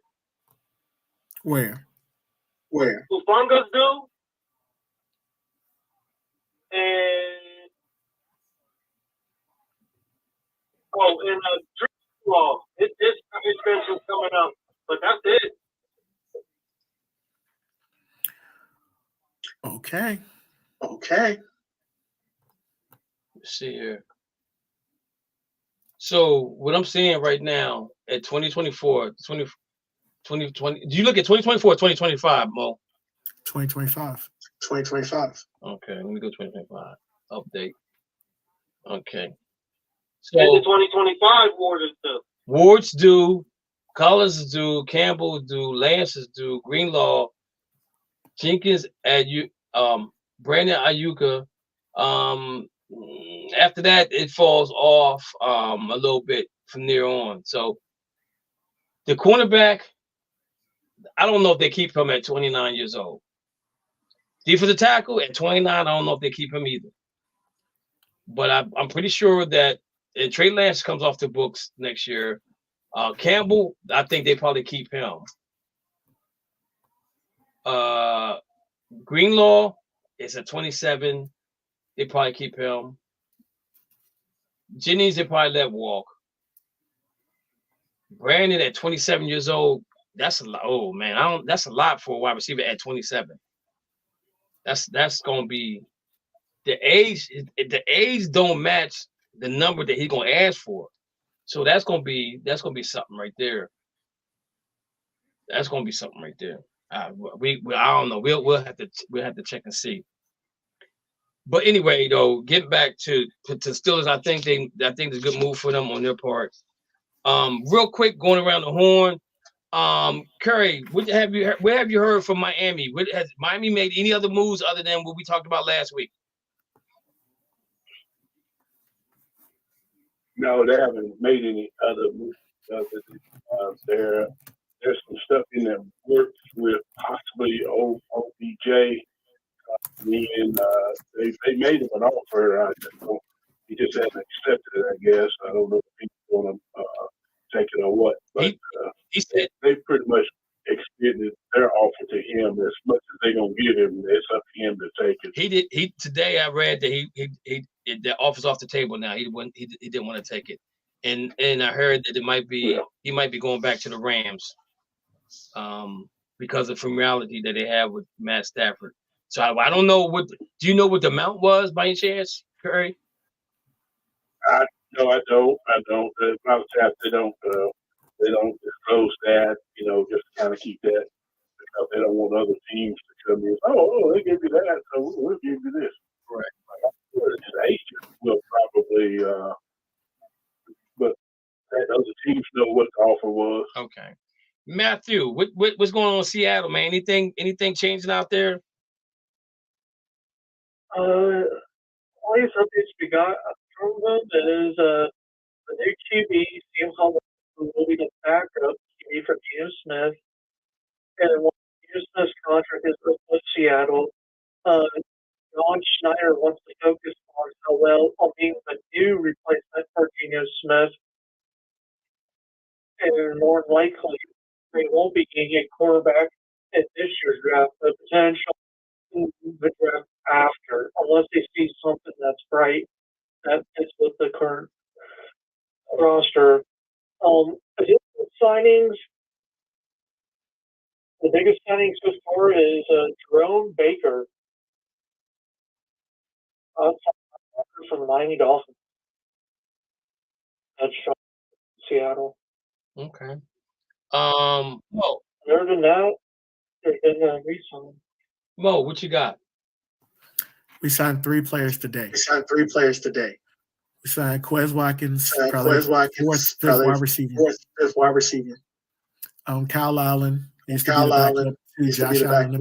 Where? Ufanga's due. And Greenlaw, his extension's coming up, but that's it. Okay. Let's see here. So what I'm seeing right now at 2024, 2020, do you look at 2024 or 2025, Mo? 2025. Okay, let me go 2025. Update. Okay. So in the 2025, Ward is due. Ward's due, Collins is due, Campbell is due, Lance is due, Greenlaw, Jenkins, Brandon Ayuka. After that, it falls off a little bit from there on. So the cornerback, I don't know if they keep him at 29 years old. Defensive tackle at 29, I don't know if they keep him either. But I'm pretty sure that Trey Lance comes off the books next year. Campbell, I think they probably keep him. Greenlaw is at 27. They probably keep him. Jennings, they probably let walk. Brandon at 27 years old, that's a lot. Oh man, that's a lot for a wide receiver at 27. That's gonna be the age. The age don't match the number that he's gonna ask for. So that's gonna be something right there. I don't know. We'll have to check and see. But anyway, though, get back to Steelers. I think it's a good move for them on their part. Real quick, going around the horn. Curry, what have you heard from Miami? Has Miami made any other moves other than what we talked about last week? No, they haven't made any other moves. There's some stuff in the works with possibly OBJ. And they made him an offer. He just hasn't accepted it, I guess. I don't know if he's going to take it or what. But he said they pretty much extended their offer to him as much as they're going to give him. It's up to him to take it. Today I read that the offer's off the table now. He didn't want to take it, and I heard that he might be going back to the Rams, because of familiarity that they have with Matt Stafford. So I don't know do you know what the amount was by any chance, Curry? No, I don't. A lot of times they don't disclose that. Just to kind of keep that because they don't want other teams to come in. Oh, they give you that, so we'll give you this. Right. Like, I'm sure his agent will probably, but other teams know what the offer was. Okay. Matthew, what's going on in Seattle, man? Anything changing out there? Latest updates we got from them is the new QB seems like will be the backup QB for DeIon Smith, and when DeIon Smith's contract is with Seattle, John Schneider wants to focus on being the new replacement for DeIon Smith, and more likely they won't be getting a quarterback in this year's draft, but potentially in the draft after, unless they see something that's bright that fits with the current roster. Additional signings, the biggest signing so far is Jerome Baker from the Miami Dolphins. That's from Seattle. Okay. Mo, Other than that, there's been a re-sign. Mo, what you got? We signed 3 players today. We signed 3 players today. We signed Quez Watkins, Fourth fifth wide receiver. Kyle Allen. Kyle Allen. Josh Allen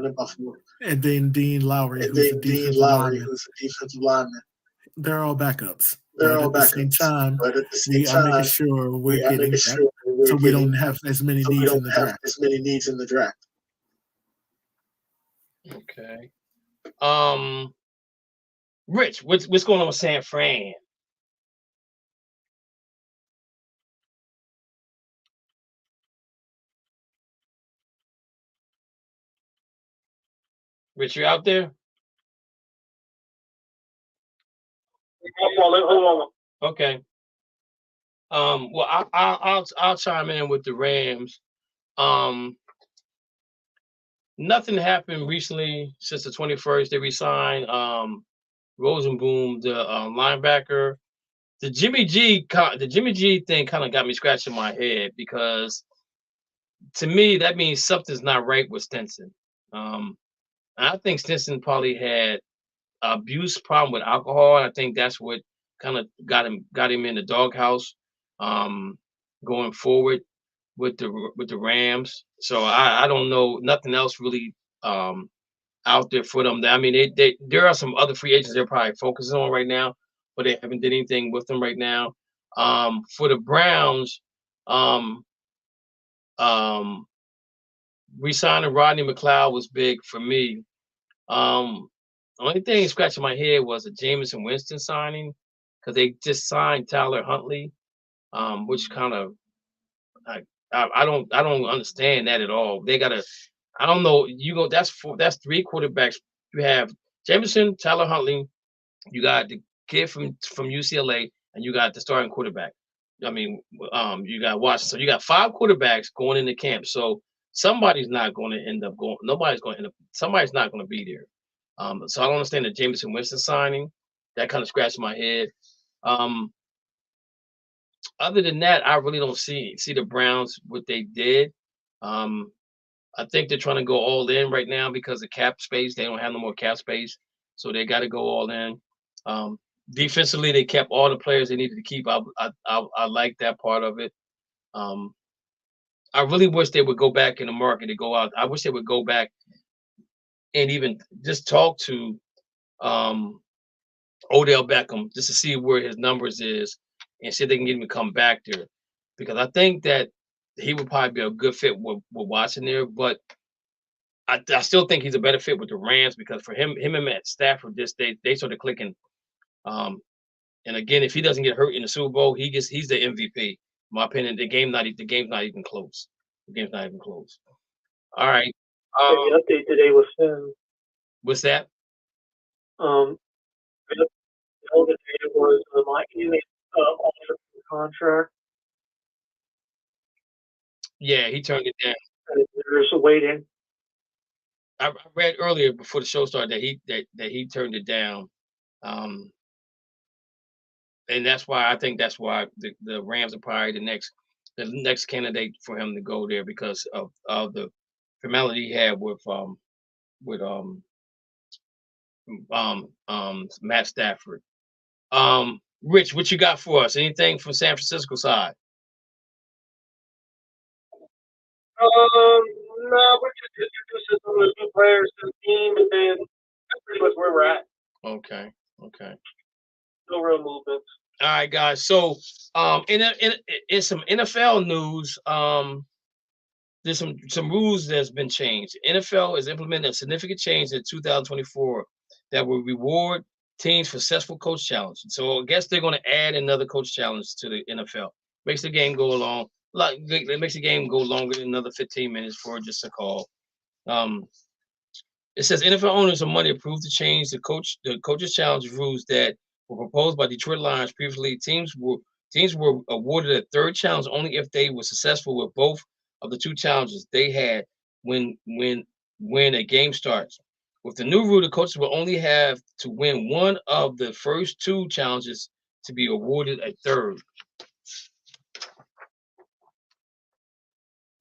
in Buffalo. And then Dean Lowry, who's a defensive lineman. They're all backups. But at the same time, we are making sure we're getting that, so we don't have as many needs in the draft. Okay. Rich, what's going on with San Fran? Rich, you out there? Hold on. Okay. Well, I'll chime in with the Rams. Nothing happened recently since the 21st. They re-signed Rosenboom, the linebacker. The Jimmy G thing kind of got me scratching my head because to me that means something's not right with Stinson. I think Stinson probably had abuse problem with alcohol. I think that's what kind of got him in the doghouse going forward with the Rams. So I don't know, nothing else really out there for them. I mean, there are some other free agents they're probably focusing on right now, but they haven't did anything with them right now. For the Browns, re-signing Rodney McLeod was big for me. The only thing scratching my head was a Jameson Winston signing because they just signed Tyler Huntley, which kind of I don't understand that at all. They gotta, I don't know. That's 3 quarterbacks. You have Jameson, Tyler Huntley, you got the kid from UCLA, and you got the starting quarterback. I mean, you got Washington. So you got 5 quarterbacks going into camp. So somebody's not going to end up going. Nobody's going to end up. Somebody's not going to be there. So I don't understand the Jameson Winston signing. That kind of scratched my head. Other than that, I really don't see the Browns what they did. I think they're trying to go all in right now because of cap space. They don't have no more cap space, so they got to go all in. Defensively, they kept all the players they needed to keep. I like that part of it. I really wish they would go back in the market to go out. I wish they would go back and even just talk to Odell Beckham just to see where his numbers is and see if they can get him to come back there. Because I think that he would probably be a good fit with Watson there, but I still think he's a better fit with the Rams because for him and Matt Stafford, they started clicking. And again, if he doesn't get hurt in the Super Bowl, he's the MVP. In my opinion, the game's not even close. The game's not even close. All right. The update today was soon. What's that? The today was the Miami offer contract. Yeah, he turned it down. They're just waiting. I read earlier before the show started that he turned it down. and that's why I think that's why the Rams are probably the next candidate for him to go there because of the formality he had with Matt Stafford. Rich, what you got for us? Anything from San Francisco side? No, we're just introducing some of the new players to the team, and then that's pretty much where we're at. Okay. No real movements. All right, guys. So, in some NFL news, there's some rules that's been changed. NFL is implementing a significant change in 2024 that will reward teams for successful coach challenge. So, I guess they're going to add another coach challenge to the NFL. Makes the game go along. It makes the game go longer than another 15 minutes for just a call. It says NFL owners on Monday approved to change the coaches challenge rules that were proposed by Detroit Lions. Previously, teams were awarded a third challenge only if they were successful with both of the two challenges they had when a game starts. With the new rule, the coaches will only have to win one of the first two challenges to be awarded a third.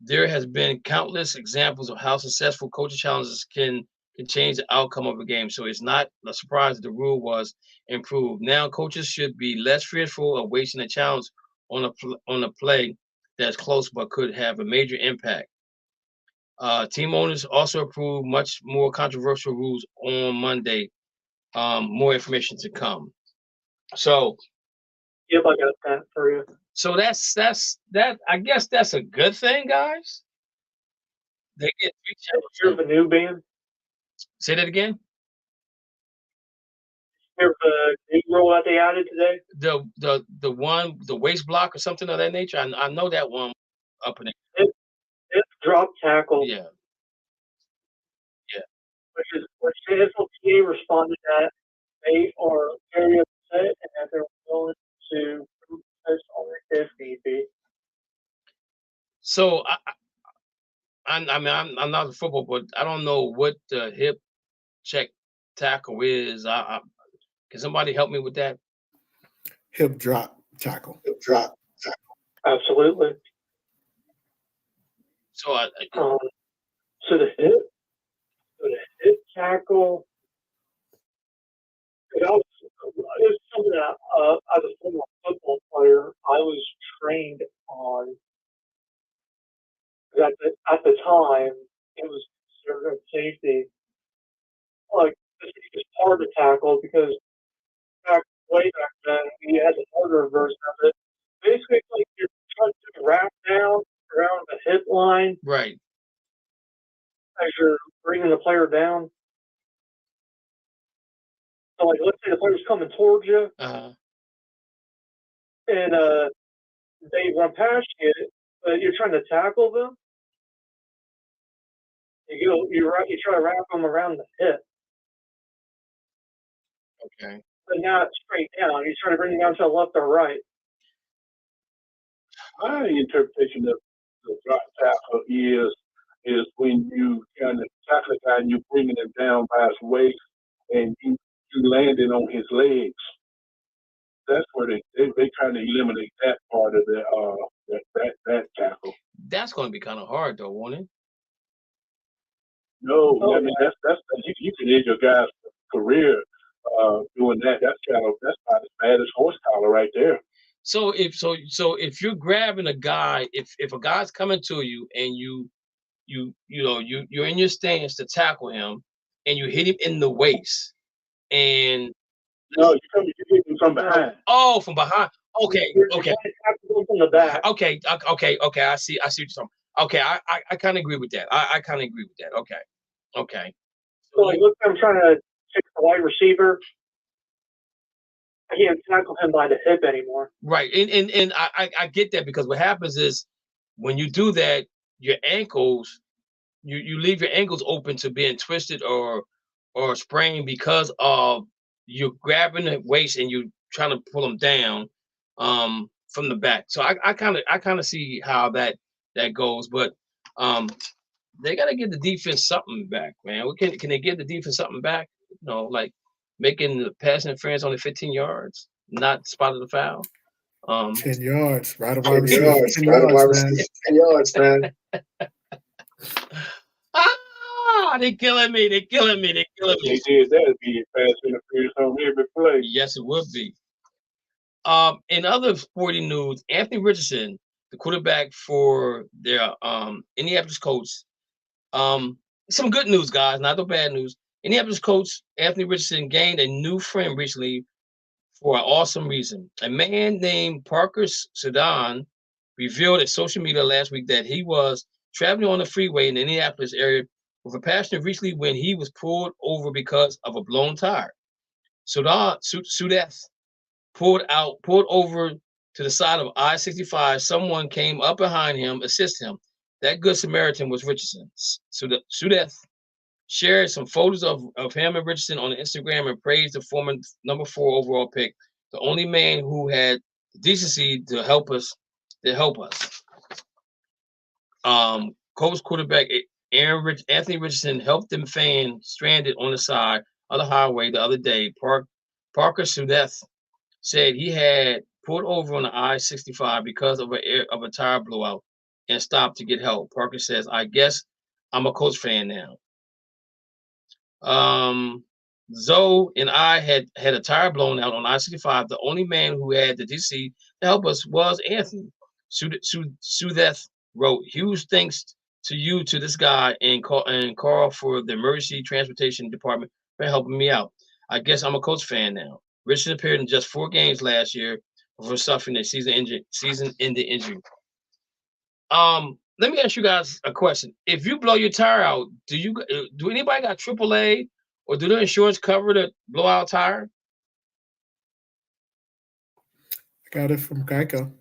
There has been countless examples of how successful coaching challenges can change the outcome of a game. So it's not a surprise that the rule was improved. Now coaches should be less fearful of wasting a challenge on a play that's close but could have a major impact. Team owners also approved much more controversial rules on Monday. More information to come. So, yep, I got that for you. So that's that. I guess that's a good thing, guys. They get 3 challenges. Here's the new band. Say that again. Here's the new rule that they added today. The one, the waist block or something of that nature. I know that one up in there. It's drop tackle. Yeah. Which SLTA responded that they are very upset and that they're willing to prove this on it if need be. So I mean I'm not a football, but I don't know what the hip check tackle is. Can somebody help me with that? Hip drop tackle. Absolutely. So so the hip tackle. It was something that as a former football player I was trained on. At the time, it was considered a safety. Like, it's hard to tackle because way back then, you had the harder version of it. Basically, like you're trying to wrap down around the hip line. Right. As you're bringing the player down. So, like, let's say the player's coming towards you. Uh-huh. And they run past you, but you're trying to tackle them. You try to wrap them around the hip. Okay. But not straight down. You try to bring them down to the left or right. My interpretation of the drop tackle is when you kind of tackle a guy and you're bringing him down by his waist and you landing on his legs. That's where they trying to eliminate that part of that tackle. That's going to be kind of hard, though, won't it? No, I mean that's you can end your guy's career doing that. That's about as bad as horse collar right there. So if you're grabbing a guy, if a guy's coming to you and you're in your stance to tackle him and you hit him in the waist and no, you hit him from behind. Oh, from behind. Okay. From the back. Okay. I see what you're talking. Okay, I kind of agree with that. I kind of agree with that. Okay. So like, look, I'm trying to take the wide receiver. I can't tackle him by the hip anymore. Right, and I get that because what happens is when you do that, your ankles, you leave your ankles open to being twisted or sprained because of you grabbing the waist and you trying to pull them down from the back. So I kind of see how that goes, but they got to give the defense something back, man. Can they give the defense something back? Like making the pass interference only 15 yards. not spotted the foul. 10 yards, right of 10 wide receiver. yards, 10 right of wide yards, man. receiver. 10 yards, man. They're killing me. They're killing me. They're killing If me. they did that, it'd be pass interference on every play. Yes, it would be. In other sporting news, Anthony Richardson, the quarterback for their Indianapolis Colts. Some good news, guys, not the bad news. Indianapolis coach Anthony Richardson gained a new friend recently for an awesome reason. A man named Parker Sedan revealed at social media last week that he was traveling on the freeway in the Indianapolis area with a passenger recently when he was pulled over because of a blown tire. Sudeth pulled over to the side of I-65. Someone came up behind him, assist him. That good Samaritan was Richardson. Sudeth shared some photos of him and Richardson on Instagram and praised the former number 4 overall pick, the only man who had the decency to help us. Colts quarterback Anthony Richardson helped them fan stranded on the side of the highway the other day. Parker Sudeth said he had pulled over on the I-65 because of a tire blowout and stopped to get help. Parker says, "I guess I'm a Colts fan now. Zoe and I had a tire blown out on I-65. The only man who had the DC to help us was Anthony." Sudeth wrote, "Huge thanks to this guy and Carl for the emergency transportation department for helping me out. I guess I'm a Colts fan now." Richardson appeared in just 4 games last year before suffering a season-ending injury. Let me ask you guys a question. If you blow your tire out, do anybody got AAA or do the insurance cover the blowout tire? I got it from Geico.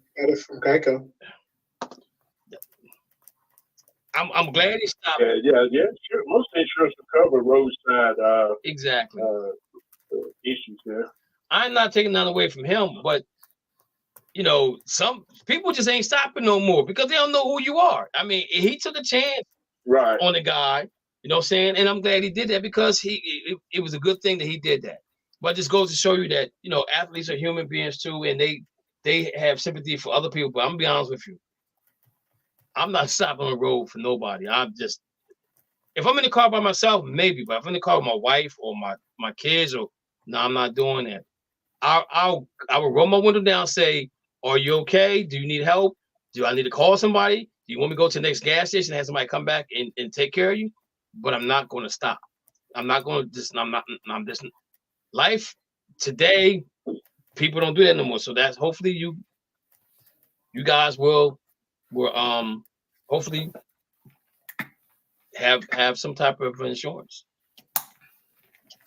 I'm glad he stopped. Yeah. Sure. Most insurance will cover roadside exactly issues there. I'm not taking that away from him, but some people just ain't stopping no more because they don't know who you are. I mean, he took a chance on the guy, you know what I'm saying? And I'm glad he did that because it was a good thing that he did that. But it just goes to show you that, athletes are human beings too, and they have sympathy for other people. But I'm gonna be honest with you. I'm not stopping on the road for nobody. If I'm in the car by myself, maybe, but if I'm in the car with my wife or my kids, no, I'm not doing that. I will roll my window down, say, "Are you okay? Do you need help? Do I need to call somebody? Do you want me to go to the next gas station and have somebody come back and take care of you?" But I'm not going to stop. I'm not going to I'm just life today. People don't do that no more. So that's hopefully you guys will hopefully have some type of insurance.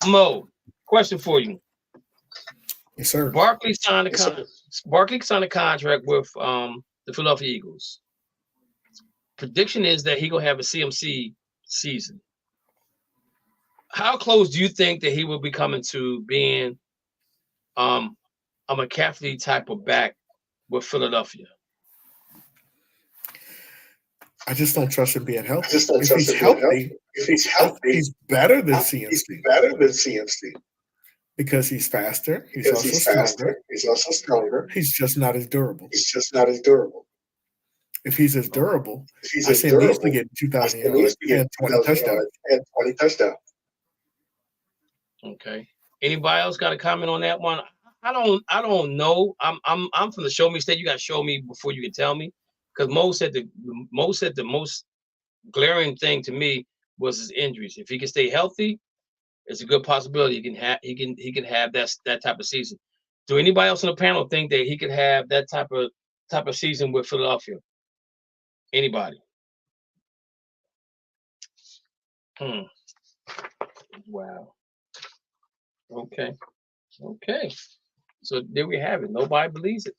Mo, question for you. Yes, sir. Barkley signed a contract with the Philadelphia Eagles. Prediction is that he gonna have a CMC season. How close do you think that he will be coming to being a McCaffrey type of back with Philadelphia? I just don't trust him being healthy. If he's healthy, he's better than CMC. Because he's faster. He's also stronger. He's just not as durable. If he's as durable, I see him easily getting 2,000 yards and 20 touchdowns. Okay. Anybody else got a comment on that one? I don't know. I'm from the show me state. You got to show me before you can tell me. Because Mo said the most glaring thing to me was his injuries. If he can stay healthy, it's a good possibility he can have that type of season. Do anybody else on the panel think that he could have that type of season with Philadelphia? Anybody? Wow. Okay. So there we have it. Nobody believes it.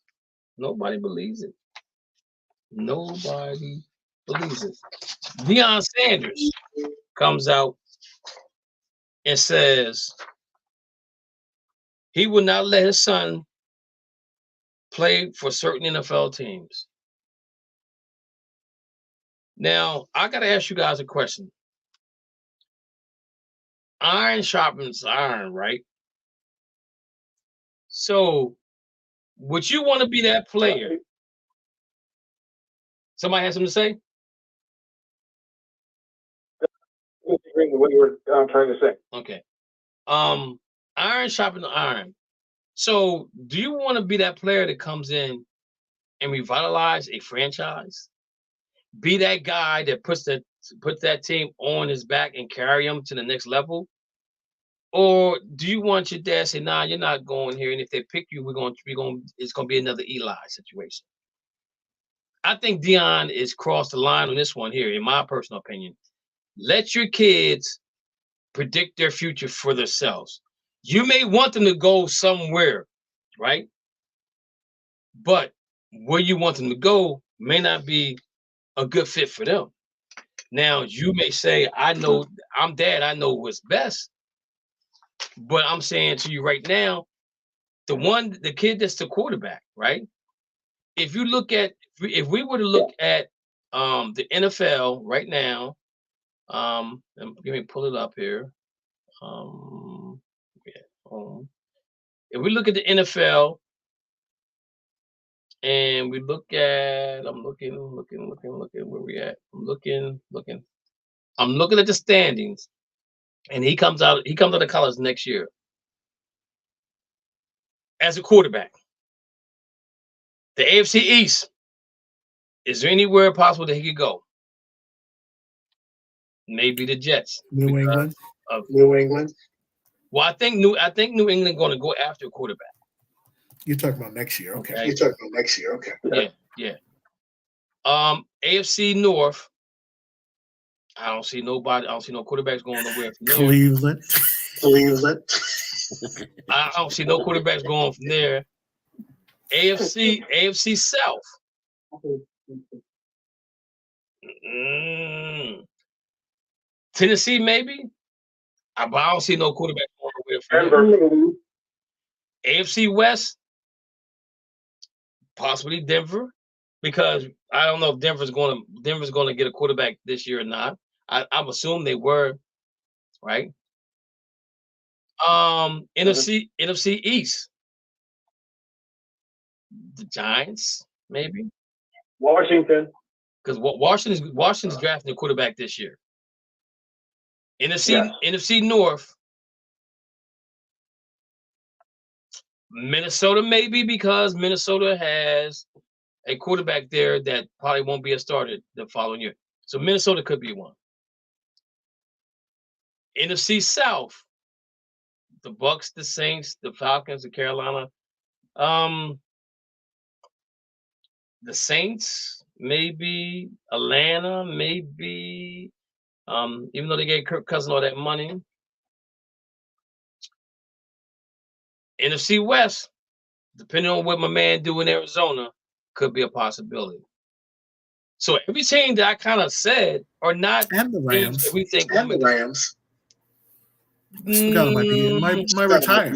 Deion Sanders comes out and says he will not let his son play for certain NFL teams. Now, I got to ask you guys a question. Iron sharpens iron, right? So would you want to be that player? Somebody has something to say? What you were trying to say. Okay. Iron sharpens iron. So do you want to be that player that comes in and revitalize a franchise? Be that guy that puts that team on his back and carry them to the next level? Or do you want your dad to say, nah, you're not going here, and if they pick you, it's gonna be another Eli situation? I think Deion is crossed the line on this one here, in my personal opinion. Let your kids predict their future for themselves. You may want them to go somewhere, right? But where you want them to go may not be a good fit for them. Now, you may say, I know, I'm dad, I know what's best. But I'm saying to you right now, the kid that's the quarterback, right? If we were to look at the NFL right now, let me pull it up here. If we look at the NFL and we look at, I'm looking where we at. I'm looking at the standings, and he comes out of college next year as a quarterback. The AFC East, is there anywhere possible that he could go? Maybe the Jets. New England. Well, I think New England going to go after a quarterback. You're talking about next year, okay? Yeah. AFC North. I don't see nobody. I don't see no quarterbacks going nowhere from there. Cleveland. I don't see no quarterbacks going from there. AFC South. Tennessee, maybe. But I don't see no quarterback going nowhere from there. AFC West, possibly Denver, because I don't know if Denver's going to get a quarterback this year or not. I'm assuming they were, right? NFC East, the Giants, maybe. Washington, because Washington's drafting a quarterback this year. NFC North, Minnesota, maybe, because Minnesota has a quarterback there that probably won't be a starter the following year. So Minnesota could be one. NFC South, the Bucks, the Saints, the Falcons, the Carolina. The Saints, maybe. Atlanta, maybe. Even though they gave Kirk Cousins all that money. NFC West, depending on what my man do in Arizona, could be a possibility. So every team that I kind of said are not, and the Rams. We think And the Rams. Might retire.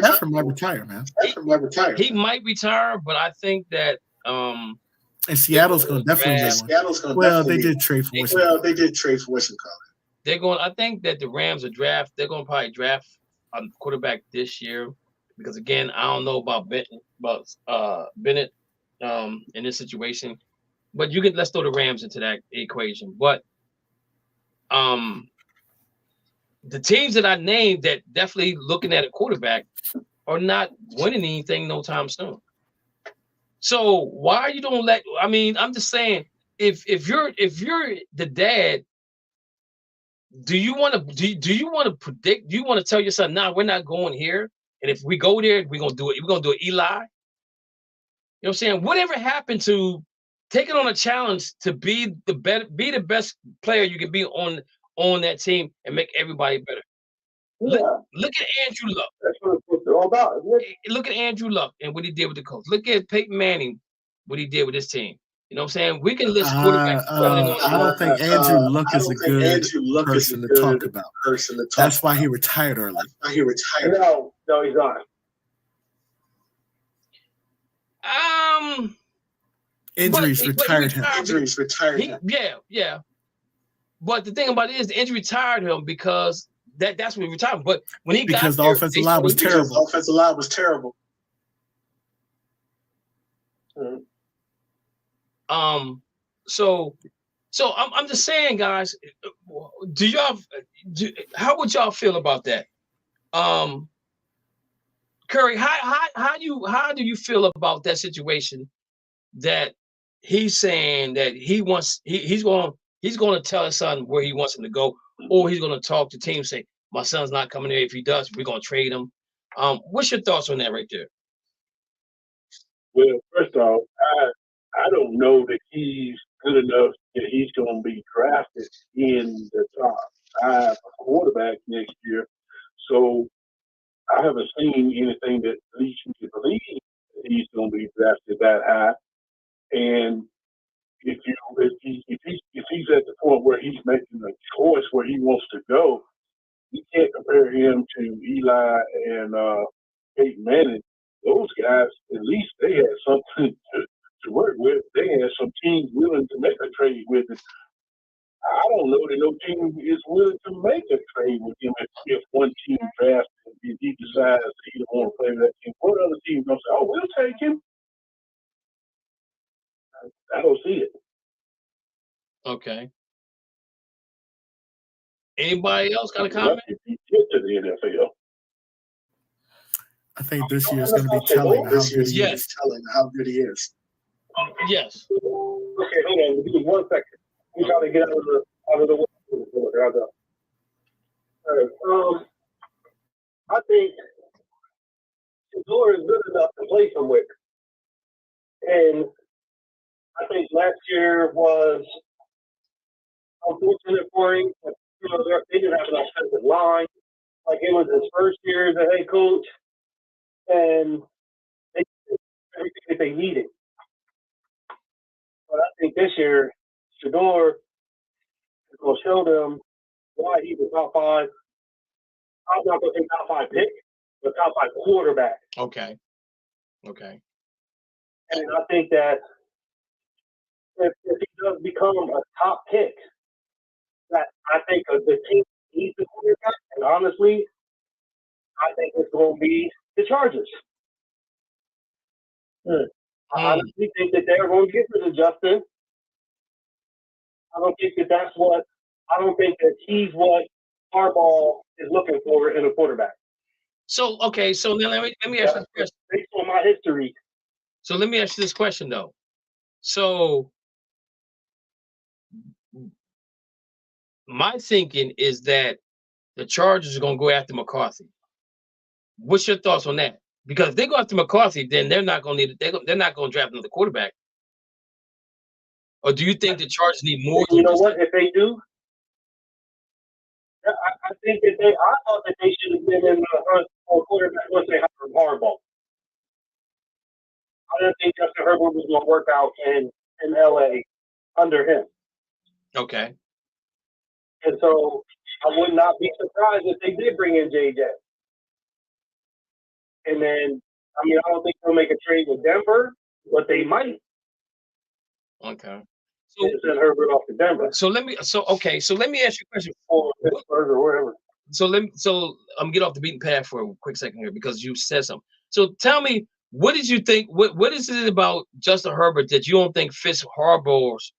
Stafford might retire, man. He might retire, but I think that and Seattle's going to definitely. Well, they did trade for Washington. They're going. I think that the Rams are draft. They're going to probably draft a quarterback this year, because again, I don't know about Bennett in this situation, but let's throw the Rams into that equation. But the teams that I named that definitely looking at a quarterback are not winning anything no time soon. So why you don't let? I mean, I'm just saying, if you're the dad, do you want to predict? Do you want to tell your son, nah, we're not going here, and if we go there, we're gonna do it. We're gonna do it, Eli. You know what I'm saying? Whatever happened to taking on a challenge to be the best player you can be on that team and make everybody better? Yeah. Look at Andrew Luck. That's what it's all about, isn't it? Look at Andrew Luck and what he did with the coach. Look at Peyton Manning, what he did with his team. You know what I'm saying? We can list quarterbacks. I don't think Andrew Luck is a good person to talk about. That's why he retired early. No, he's not. Injuries retired him. Yeah. But the thing about it is, the injury retired him because that's when he retired. But when he the offensive line was terrible. The offensive line was terrible. So I'm just saying, guys, how would y'all feel about that? Curry, how do you feel about that situation that he's saying that he's going to tell his son where he wants him to go, or he's going to talk to teams, say, my son's not coming here. If he does, we're going to trade him. What's your thoughts on that right there? Well, first off, I don't know that he's good enough that he's going to be drafted in the top 5 quarterbacks next year. So I haven't seen anything that leads me to believe that he's going to be drafted that high. And if he's at the point where he's making a choice where he wants to go, you can't compare him to Eli and Peyton Manning. Those guys, at least they had something to work with. They had some teams willing to make a trade with him. I don't know that no team is willing to make a trade with him if one team drafts him and he decides that he don't want to play with that team. What other team going to say, oh, we'll take him? I don't see it. Okay. Anybody else got a comment? If he get to the NFL. I think this year is going to be telling how good he is. Telling how good he is. Yes. Okay, hold on. Give me 1 second. I'm trying to get out of the way. I think Shador is good enough to play somewhere. And I think last year was unfortunate for him. You know, they didn't have an offensive line. Like, it was his first year as a head coach, and they did everything that they needed. But I think this year, Shador is going to show them why he's a top 5. I'm not going to say top 5 pick, but top 5 quarterback. Okay. And I think that if he does become a top pick, that I think the team needs a quarterback. And honestly, I think it's going to be the Chargers. I honestly think that they're going to get rid of Justin. I don't think that he's what Harbaugh is looking for in a quarterback. So now let me ask you this question. Based on my history. So let me ask you this question though. So my thinking is that the Chargers are going to go after McCarthy. What's your thoughts on that? Because if they go after McCarthy, then they're not going to they're not going to draft another quarterback. Or do you think the Chargers need more? You know what? If they do, I think that I thought that they should have been in the hunt for quarterback once they hired Harbaugh. I didn't think Justin Herbert was going to work out in LA under him. Okay. And so I would not be surprised if they did bring in JJ. And then, I don't think they'll make a trade with Denver, but they might. Okay. So send Herbert off to Denver. So let me ask you a question. Or Pittsburgh or wherever. So I'm get off the beaten path for a quick second here because you said something. So tell me, what did you think? What is it about Justin Herbert that you don't think fits Harbaugh's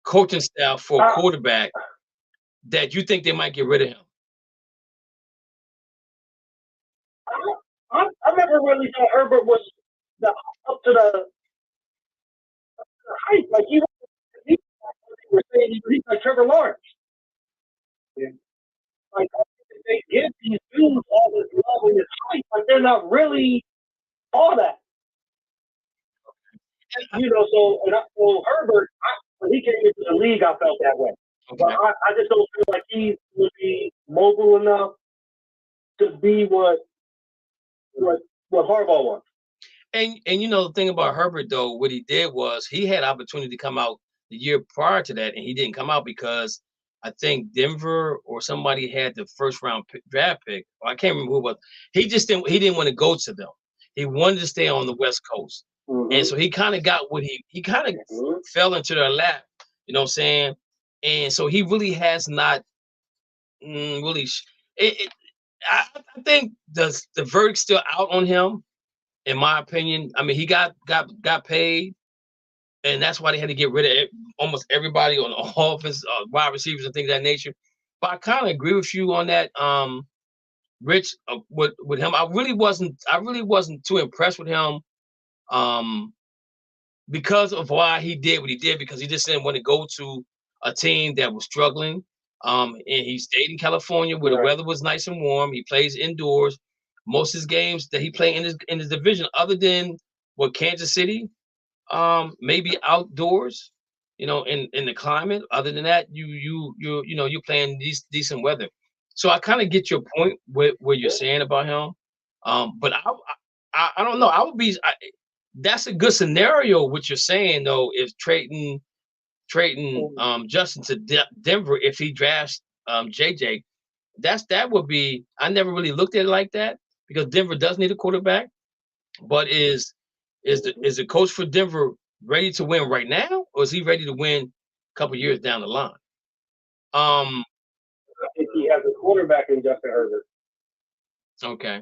coaching style for a quarterback that you think they might get rid of him? I never really thought Herbert was up to the height. Like he was saying he's like Trevor Lawrence. Yeah. Like they give these dudes all this love and this hype, but they're not really all that. So Herbert, when he came into the league, I felt that way. Okay. But I just don't feel like he would be mobile enough to be what Harbaugh wants. And the thing about Herbert though, what he did was he had opportunity to come out the year prior to that, and he didn't come out because I think Denver or somebody had the first round draft pick. I can't remember who it was. He didn't want to go to them. He wanted to stay on the West Coast. Mm-hmm. And so he kind of got what he kind of fell into their lap, you know what I'm saying? And so he really has not really. I think the verdict's still out on him. in my opinion. I mean, he got paid, and that's why they had to get rid of almost everybody on the offense, wide receivers and things of that nature. But I kind of agree with you on that, Rich. With him, I really wasn't too impressed with him, because of why he did what he did, because he just didn't want to go to a team that was struggling. And he stayed in California where the weather was nice and warm. He plays indoors. Most of his games that he played in his division, other than Kansas City, maybe outdoors, in the climate. Other than that, you're playing decent weather. So I kind of get your point with what you're saying about him. But I don't know. I would be. That's a good scenario. What you're saying though is trading Justin to Denver if he drafts JJ. That would be. I never really looked at it like that, because Denver does need a quarterback. But is the coach for Denver ready to win right now, or is he ready to win a couple years down the line? I think he has a quarterback in Justin Herbert. Okay.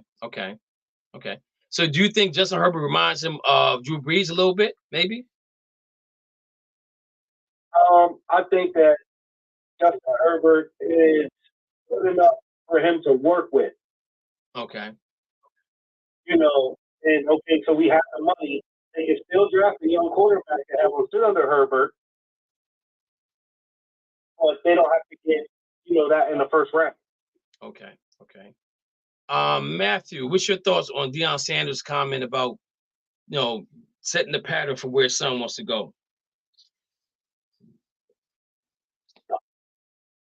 So do you think Justin Herbert reminds him of Drew Brees a little bit, maybe? I think that Justin Herbert is good enough for him to work with. Okay. And okay, so we have the money. They can still draft a young quarterback and have him sit under Herbert, but they don't have to get, that in the first round. Okay. Matthew, what's your thoughts on Deion Sanders' comment about, setting the pattern for where his son wants to go?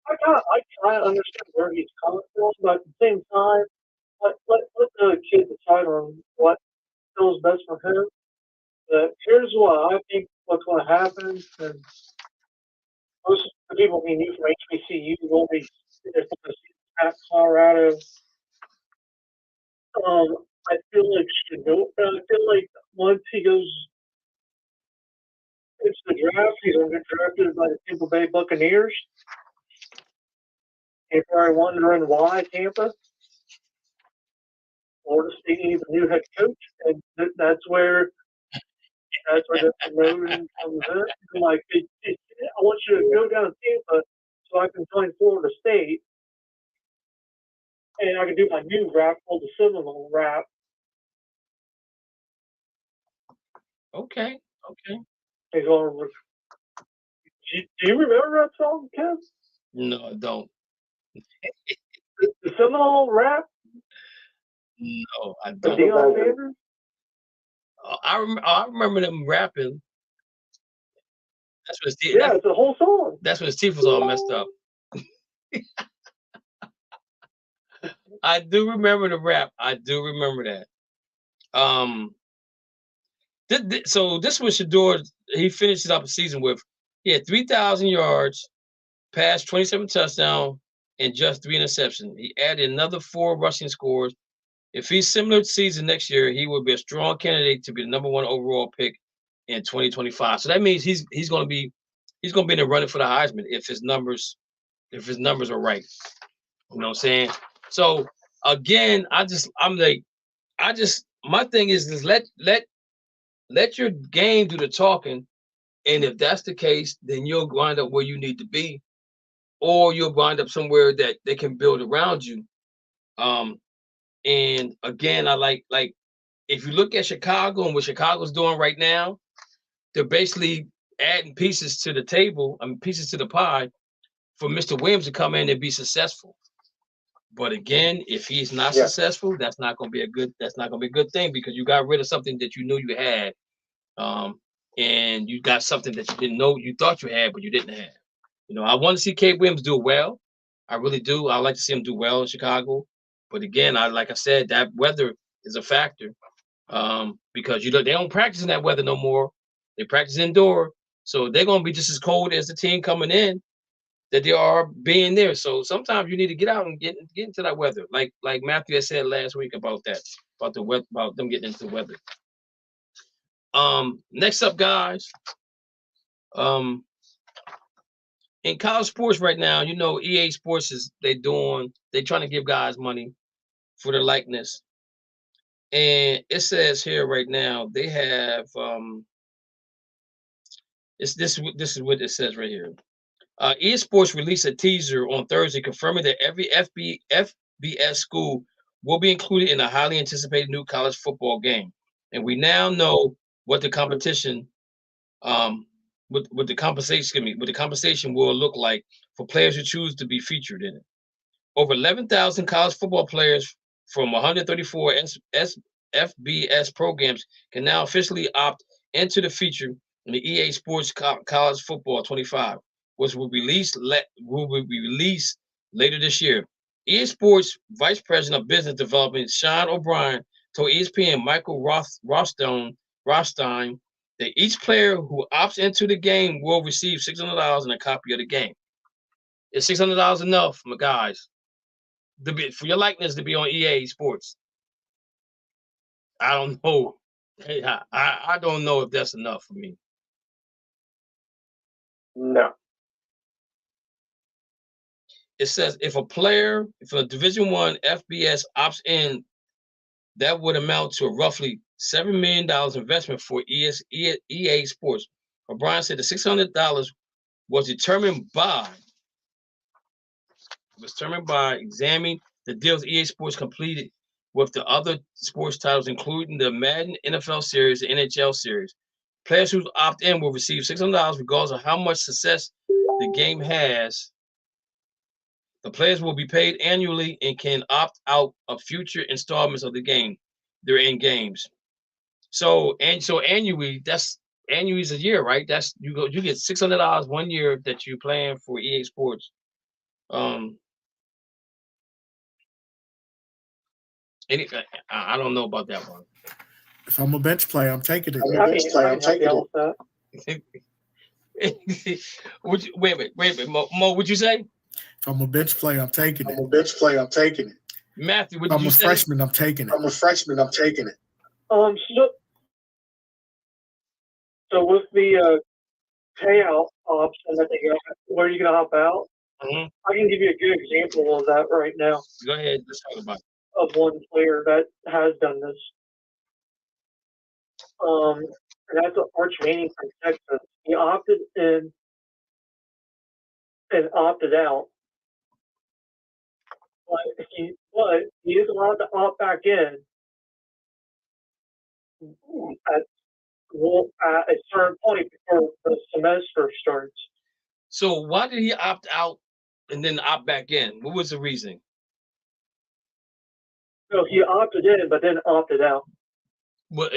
I kind of understand where he's coming from, but at the same time, let the kid decide on what feels best for him. Here's what I think what's going to happen, and most of the people we knew from HBCU will be at Colorado. I feel like once he goes into the draft, he's going to get drafted by the Tampa Bay Buccaneers. You're probably wondering why Tampa. Florida State needs a new head coach, and that's where the promotion comes in. I'm like, I want you to go down to Tampa so I can join Florida State, and I can do my new rap called the Seminole rap. Okay. Do you remember that song, Kev? No, I don't. The Seminole rap? No, I The don't. Deion Sanders? I remember them rapping. That's when Steve. Yeah, it's a whole song. That's when his teeth was all messed up. I do remember the rap. I do remember that. So this was Shador. He finishes up a season with, he had 3,000 yards, passed 27 touchdowns, and just 3 interceptions. He added another 4 rushing scores. If he's similar to season next year, he will be a strong candidate to be the number 1 overall pick in 2025. So that means he's going to be in the running for the Heisman if his numbers are right. You know what I'm saying? So again, my thing is let your game do the talking, and if that's the case, then you'll wind up where you need to be, or you'll wind up somewhere that they can build around you. And again, I like if you look at Chicago and what Chicago's doing right now, they're basically adding pieces to the table, pieces to the pie for Mr. Williams to come in and be successful. But again, if he's not successful, that's not going to be a good thing, because you got rid of something that you knew you had, and you got something that you didn't know you thought you had, but you didn't have. I want to see Cade Williams do well. I really do. I like to see him do well in Chicago. But again, like I said, that weather is a factor, because they don't practice in that weather no more. They practice indoor, so they're going to be just as cold as the team coming in that they are being there. So sometimes you need to get out and get into that weather, like Matthew had said last week about that, about the weather, about them getting into the weather. Next up, guys. In college sports right now, EA Sports they're trying to give guys money for their likeness. And it says here right now they have this is what it says right here. EA Sports released a teaser on Thursday confirming that every FBS school will be included in a highly anticipated new college football game. And we now know what the competition what the compensation will look like for players who choose to be featured in it. Over 11,000 college football players from 134 FBS programs can now officially opt into the feature in the EA Sports College Football 25, which will be released later this year. EA Sports Vice President of Business Development Sean O'Brien told ESPN Michael Rothstein that each player who opts into the game will receive $600 and a copy of the game. Is $600 enough, my guys? For your likeness to be on EA Sports? I don't know. I don't know if that's enough for me. No. It says if a player from a Division I FBS opts in, that would amount to a roughly $7 million investment for EA Sports. O'Brien said the $600 was determined by examining the deals EA Sports completed with the other sports titles, including the Madden NFL series, the NHL series. Players who opt in will receive $600 regardless of how much success the game has. The players will be paid annually and can opt out of future installments of the game. They're in games. So annually, annually is a year, right? That's you get $600 one year that you're playing for EA Sports. I don't know about that one. If I'm a bench player, I'm taking it. I'm taking it. Wait a minute, Mo, what'd you say? If I'm a bench player, I'm taking it. Matthew, what did I'm you a say? freshman, I'm taking it. So with the payout option that they got, where are you going to hop out? Mm-hmm. I can give you a good example of that right now. Go ahead. Let's talk about it. Of one player that has done this. And that's Arch Manning from Texas. He opted in and opted out. But he is allowed to opt back in at a certain point before the semester starts. So why did he opt out and then opt back in? What was the reasoning? So he opted in, but then opted out. Well,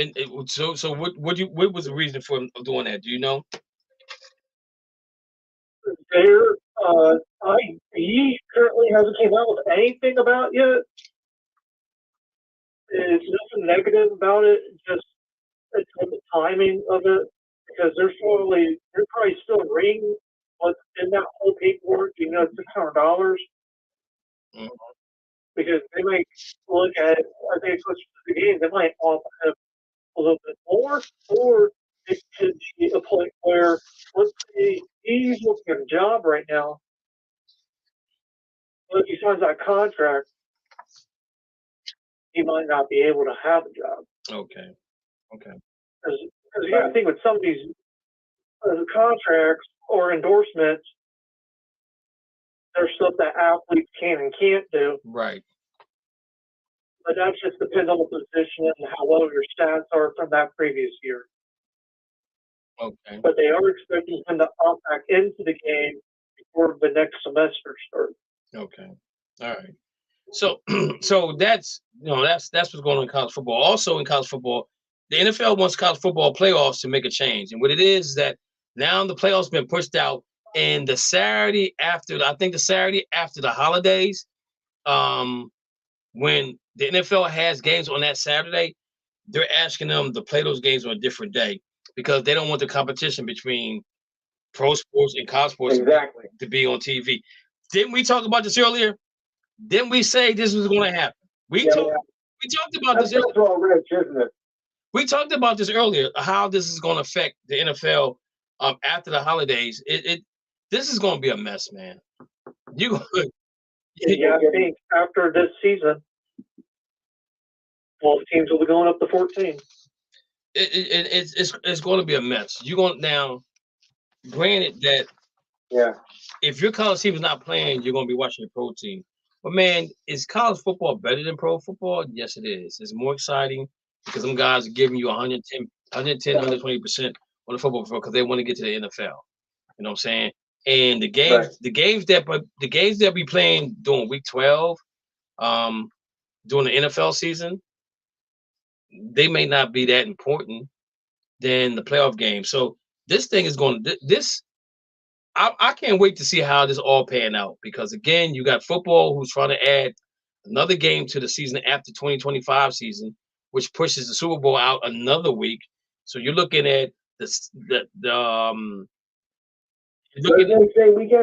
so what was the reason for him doing that? Do you know? He currently hasn't came out with anything about yet. It's nothing negative about it. Just it's the timing of it, because they're probably still reading what's in that whole paperwork. $600. Mm-hmm. Because they might look at it as they switch to the game, they might offer him a little bit more, or it could be a point where, let's say, he's looking at a job right now, but if he signs that contract, he might not be able to have a job. Okay. Because you got to think with some of these contracts or endorsements, there's stuff that athletes can and can't do. Right. But that just depends on the position and how well your stats are from that previous year. Okay. But they are expecting him to opt back into the game before the next semester starts. Okay. All right. So that's what's going on in college football. Also in college football, the NFL wants college football playoffs to make a change. And what it is that now the playoffs been pushed out, and the Saturday after the holidays, when the NFL has games on that Saturday, they're asking them to play those games on a different day because they don't want the competition between pro sports and college sports to be on TV. Didn't we talk about this earlier? Didn't we say this was going to happen? We talked about this earlier. We talked about this earlier, how this is going to affect the NFL after the holidays. This is going to be a mess, man. I think after this season, 12 teams will be going up to 14. It's going to be a mess. You're going now. Granted that Yeah. if your college team is not playing, you're going to be watching your pro team. But man, is college football better than pro football? Yes, it is. It's more exciting because them guys are giving you 110, 120% on the football field because they want to get to the NFL. You know what I'm saying? And the games that we playing during week 12, during the NFL season, they may not be that important than the playoff game. So this thing is going to this. I can't wait to see how this all pan out because again, you got football who's trying to add another game to the season after 2025 season, which pushes the Super Bowl out another week. So you're looking at Weekend.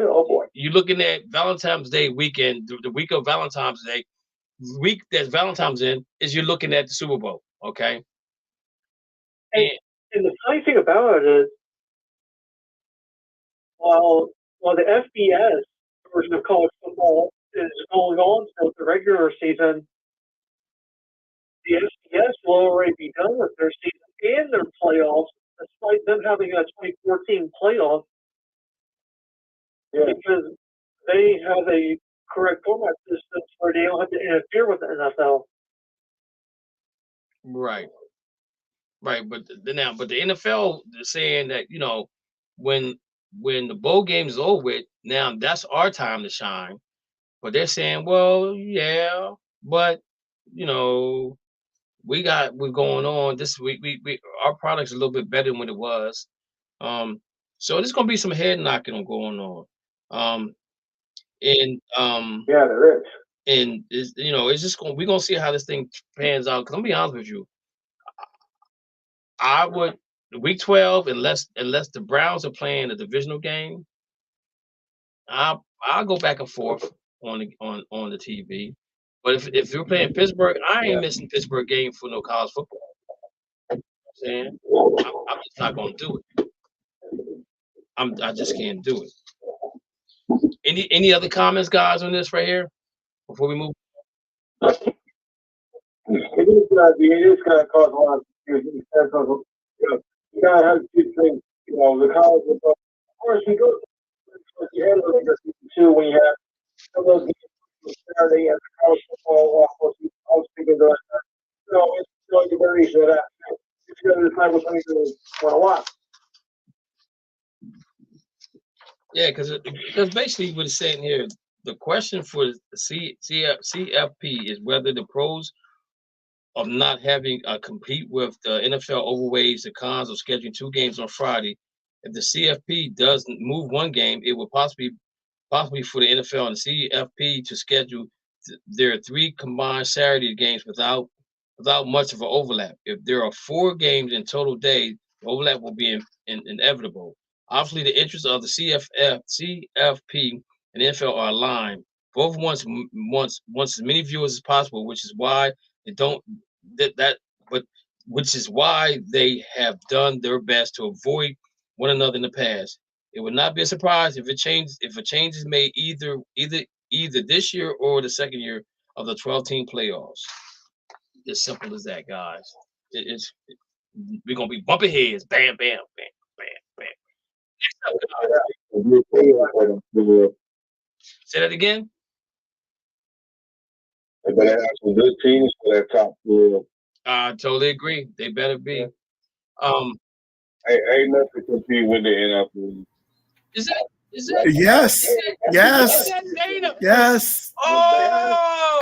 Oh boy, you're looking at Valentine's Day weekend, the week of Valentine's Day, week that Valentine's in is you're looking at the Super Bowl. Okay. And the funny thing about it is, while the FBS version of college football is going on throughout the regular season, the FBS will already be done with their season and their playoffs, despite them having a 2014 playoff, because they have a correct format system where they don't have to interfere with the NFL. Right. But the NFL is saying that when the bowl game is over with, now that's our time to shine. But they're saying, well, yeah, but we're going on this week. We our product's a little bit better than what it was. So there's gonna be some head knocking going on. there is. And it's just we're gonna see how this thing pans out. 'Cause I'm gonna be honest with you, I would week 12 unless the Browns are playing a divisional game. I'll go back and forth on the TV. But if you're playing Pittsburgh, I ain't missing Pittsburgh game for no college football. You know what I'm saying? I'm just not gonna do it. I just can't do it. Any other comments, guys, on this right here before we move? It is going to cause a lot of confusion. You got to have two things. The college football. Of course, you go. You have too when you have some of those games Saturday and college football. Of course, I was thinking that. It's going to be very easy that it's going to decide which one you want to watch. Yeah, because basically what it's saying here, the question for the CFP is whether the pros of not having compete with the NFL overweighs the cons of scheduling 2 games on Friday. If the CFP doesn't move 1 game, it will possibly for the NFL and the CFP to schedule their 3 combined Saturday games without much of an overlap. If there are 4 games in total day, the overlap will be inevitable. Obviously, the interests of the CFP and the NFL are aligned. Both wants as many viewers as possible, which is why they don't which is why they have done their best to avoid one another in the past. It would not be a surprise if a change is made either this year or the second year of the 12-team playoffs. As simple as that, guys. We're gonna be bumping heads. Bam, bam, bam, bam, bam. Say that again. They better have some good teams for that top 12. I totally agree. They better be. Ain't nothing to compete with the NFL. Is that yes. Oh.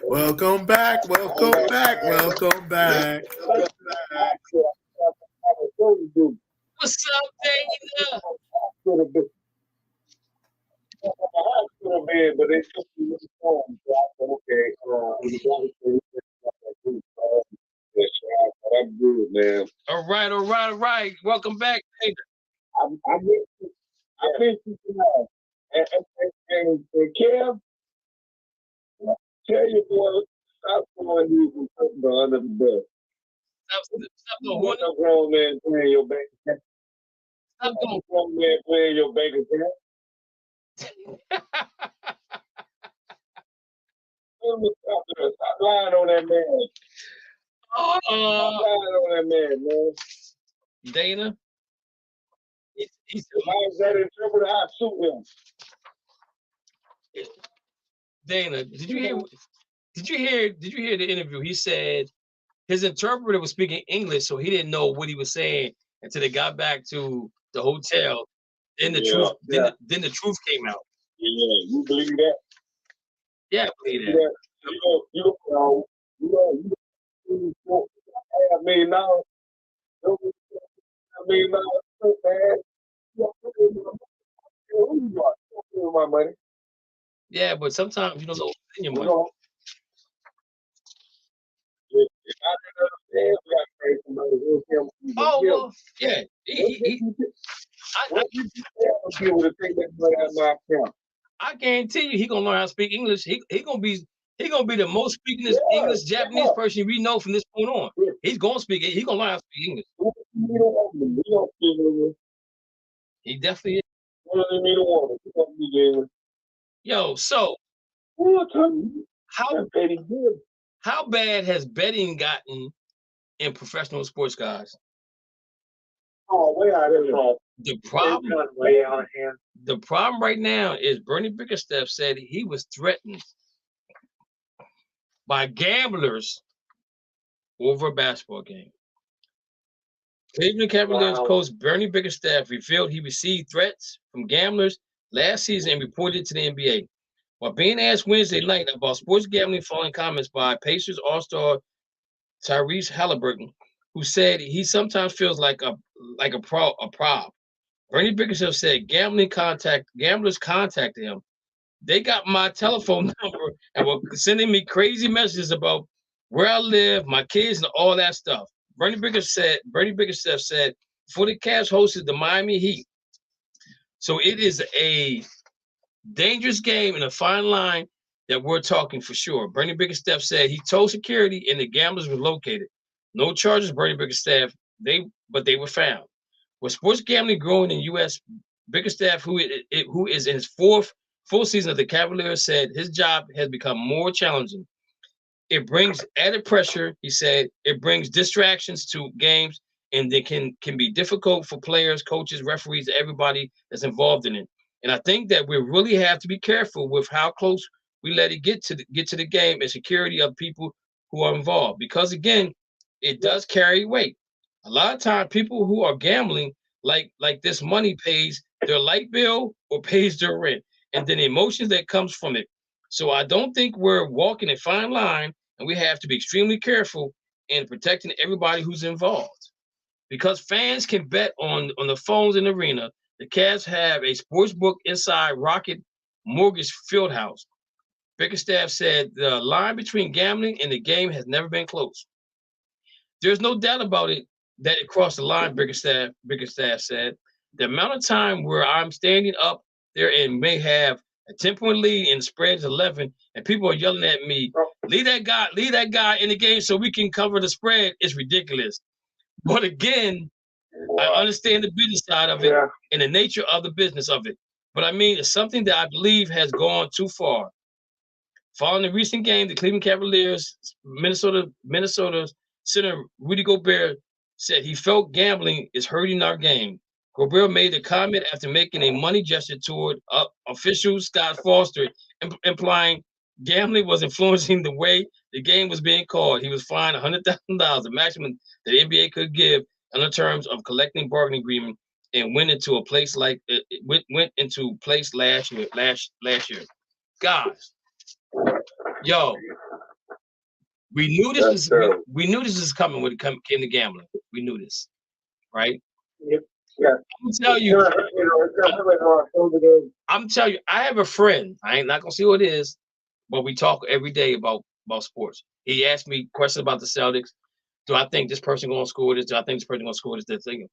Welcome back. What's up, Dana? But they took me okay. I'm good, man. All right. Welcome back, Dana. I miss you tonight. And Kev, tell your boy, stop throwing these under the bus. Stop doing what? No grown man playing your bank account. Stop doing grown man playing your bank account. Stop Stop lying on that man. Oh, Stop lying on that man. Dana. He's that interpreter. I shoot him. Dana, did you hear the interview? He said his interpreter was speaking English, so he didn't know what he was saying until they got back to the hotel. Then the truth, then the truth came out. Yeah, you believe that? Yeah, I believe that. You $1 million. $1 million, man. My money. Yeah, but sometimes you don't know what's in your money. Oh well, yeah. I guarantee you, he gonna learn how to speak English. He gonna be the most speaking English Japanese person we know from this point on. He's gonna speak it. He gonna learn how to speak English. He definitely is. Yo, so how bad has betting gotten in professional sports, guys? Oh, way out of here. The problem way out of hand. The problem right now is Bernie Bickerstaff said he was threatened by gamblers over a basketball game. Cleveland Cavaliers coach Bernie Bickerstaff revealed he received threats from gamblers last season and reported it to the NBA. While being asked Wednesday night about sports gambling following comments by Pacers All-Star Tyrese Halliburton, who said he sometimes feels like a prop. Bernie Bickerstaff said gamblers contacted him. They got my telephone number and were sending me crazy messages about where I live, my kids, and all that stuff. Bernie Bickerstaff said before the Cavs hosted the Miami Heat. So it is a dangerous game and a fine line that we're talking for sure. Bernie Bickerstaff said he told security and the gamblers were located. No charges, Bernie Bickerstaff, but they were found. With sports gambling growing in U.S., Bickerstaff, who is in his fourth full season of the Cavaliers, said his job has become more challenging. It brings added pressure, he said. It brings distractions to games, and they can be difficult for players, coaches, referees, everybody that's involved in it. And I think that we really have to be careful with how close we let it get to the game and security of people who are involved, because again, it does carry weight. A lot of times, people who are gambling, like this money pays their light bill or pays their rent, and then the emotions that comes from it. So I don't think we're walking a fine line, and we have to be extremely careful in protecting everybody who's involved. Because fans can bet on the phones in the arena. The Cavs have a sports book inside Rocket Mortgage Fieldhouse. Bickerstaff said the line between gambling and the game has never been close. There's no doubt about it that it crossed the line, Bickerstaff said. The amount of time where I'm standing up there and may have a 10-point lead and the spread's 11, and people are yelling at me, leave that guy in the game so we can cover the spread, is ridiculous. But again, I understand the business side of it and the nature of the business of it. But I mean, it's something that I believe has gone too far. Following the recent game, the Cleveland Cavaliers, Minnesota center Rudy Gobert said he felt gambling is hurting our game. Gobert made the comment after making a money gesture toward official Scott Foster, implying gambling was influencing the way the game was being called. He was fined $100,000, the maximum that the NBA could give under terms of collective bargaining agreement, and went into place last year. Guys, yo, we knew this was coming when it came to gambling. We knew this, right? Yep. Yeah. I'm telling you, I have a friend. I ain't not gonna see who it is, but we talk every day about sports. He asked me questions about the Celtics. Do I think this person gonna score this? Do I think this person gonna score this? Thing?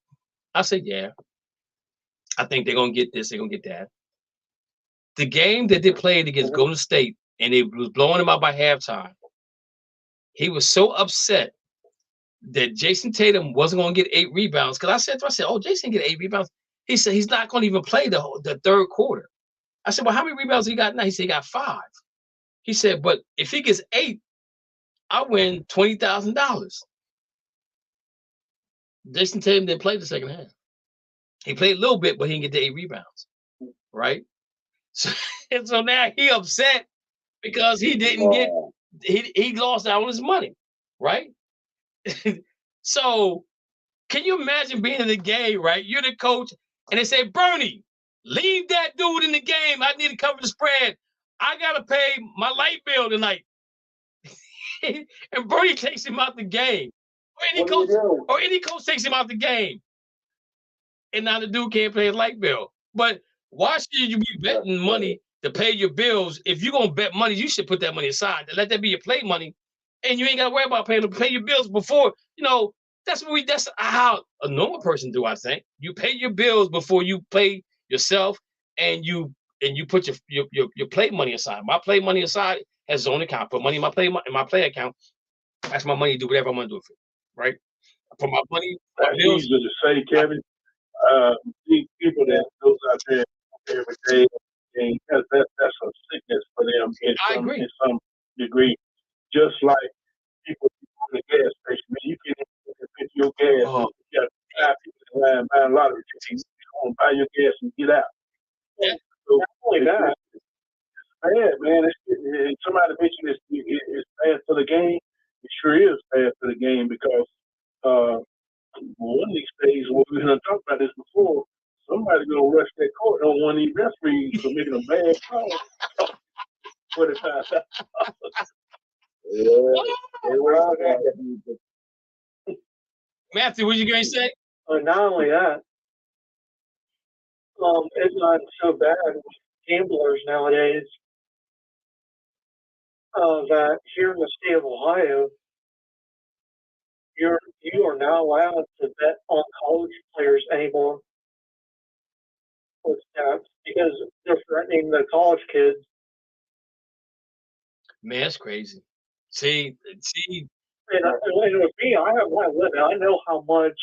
I said, yeah. I think they're gonna get this. They're gonna get that. The game that they played against Golden State, and it was blowing him out by halftime. He was so upset that Jason Tatum wasn't going to get 8 rebounds. Because I said, oh, Jason get 8 rebounds. He said he's not going to even play the third quarter. I said, well, how many rebounds he got now? He said he got 5. He said, but if he gets 8, I win $20,000. Jason Tatum didn't play the second half. He played a little bit, but he didn't get the 8 rebounds. Right? So, and so now he upset because he didn't get he lost out on his money, right? So can you imagine being in the game, right? You're the coach, and they say, Bernie, leave that dude in the game. I need to cover the spread. I gotta pay my light bill tonight. And Bernie takes him out the game. Or any coach takes him out the game. And now the dude can't pay his light bill. But why should you be betting money to pay your bills? If you're gonna bet money, you should put that money aside. Let that be your play money, and you ain't gotta worry about pay your bills before. That's how a normal person do. I think you pay your bills before you pay yourself, and you put your play money aside. My play money aside has its own account. Put money in my play account. That's my money. Do whatever I want to do with it. Right? For my money, that's easy to say, Kevin. These people that goes out there every day, and that's a sickness for them in some degree. Just like people in the gas station, man, you can fit your gas. You got 5 people in line buying lottery tickets. You want to buy your gas and get out. Yeah. So not only that, it's bad, man. Somebody mentioned it's bad for the game. It sure is bad for the game because one of these days, we're going to talk about this before, somebody's going to rush that court on one of these referees for making a bad call. $45,000. Matthew, what you going to say? Not only that, it's not so bad with gamblers nowadays that here in the state of Ohio, you are not allowed to bet on college players anymore with stats because they're threatening the college kids. Man, that's crazy. See. And with me, I have my limit. I know how much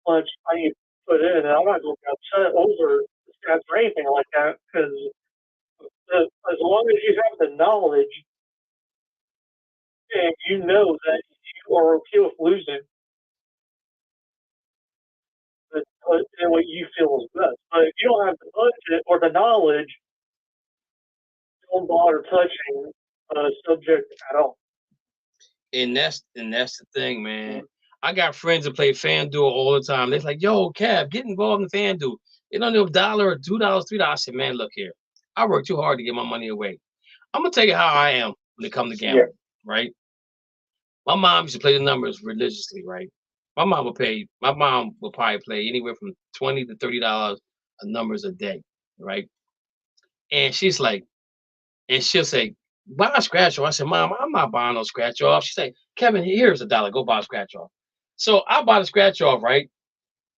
I need to put in, and I'm not going to get upset over the stats or anything like that because as long as you have the knowledge and you know that you are okay with losing, and what you feel is best. But if you don't have the budget or the knowledge, don't bother touching a subject at all. And that's the thing, man. I got friends that play FanDuel all the time. They're like, yo, Kev, get involved in FanDuel. It don't know $1 or $2, $3. I said, man, look here. I work too hard to get my money away. I'm gonna tell you how I am when it comes to gambling, right? My mom used to play the numbers religiously, right? My mom would probably play anywhere from $20 to $30 of numbers a day, right? And she's like, and she'll say, buy a scratch off. I said, Mom, I'm not buying no scratch off. She said, Kevin, here's $1. Go buy a scratch off. So I bought a scratch off, right?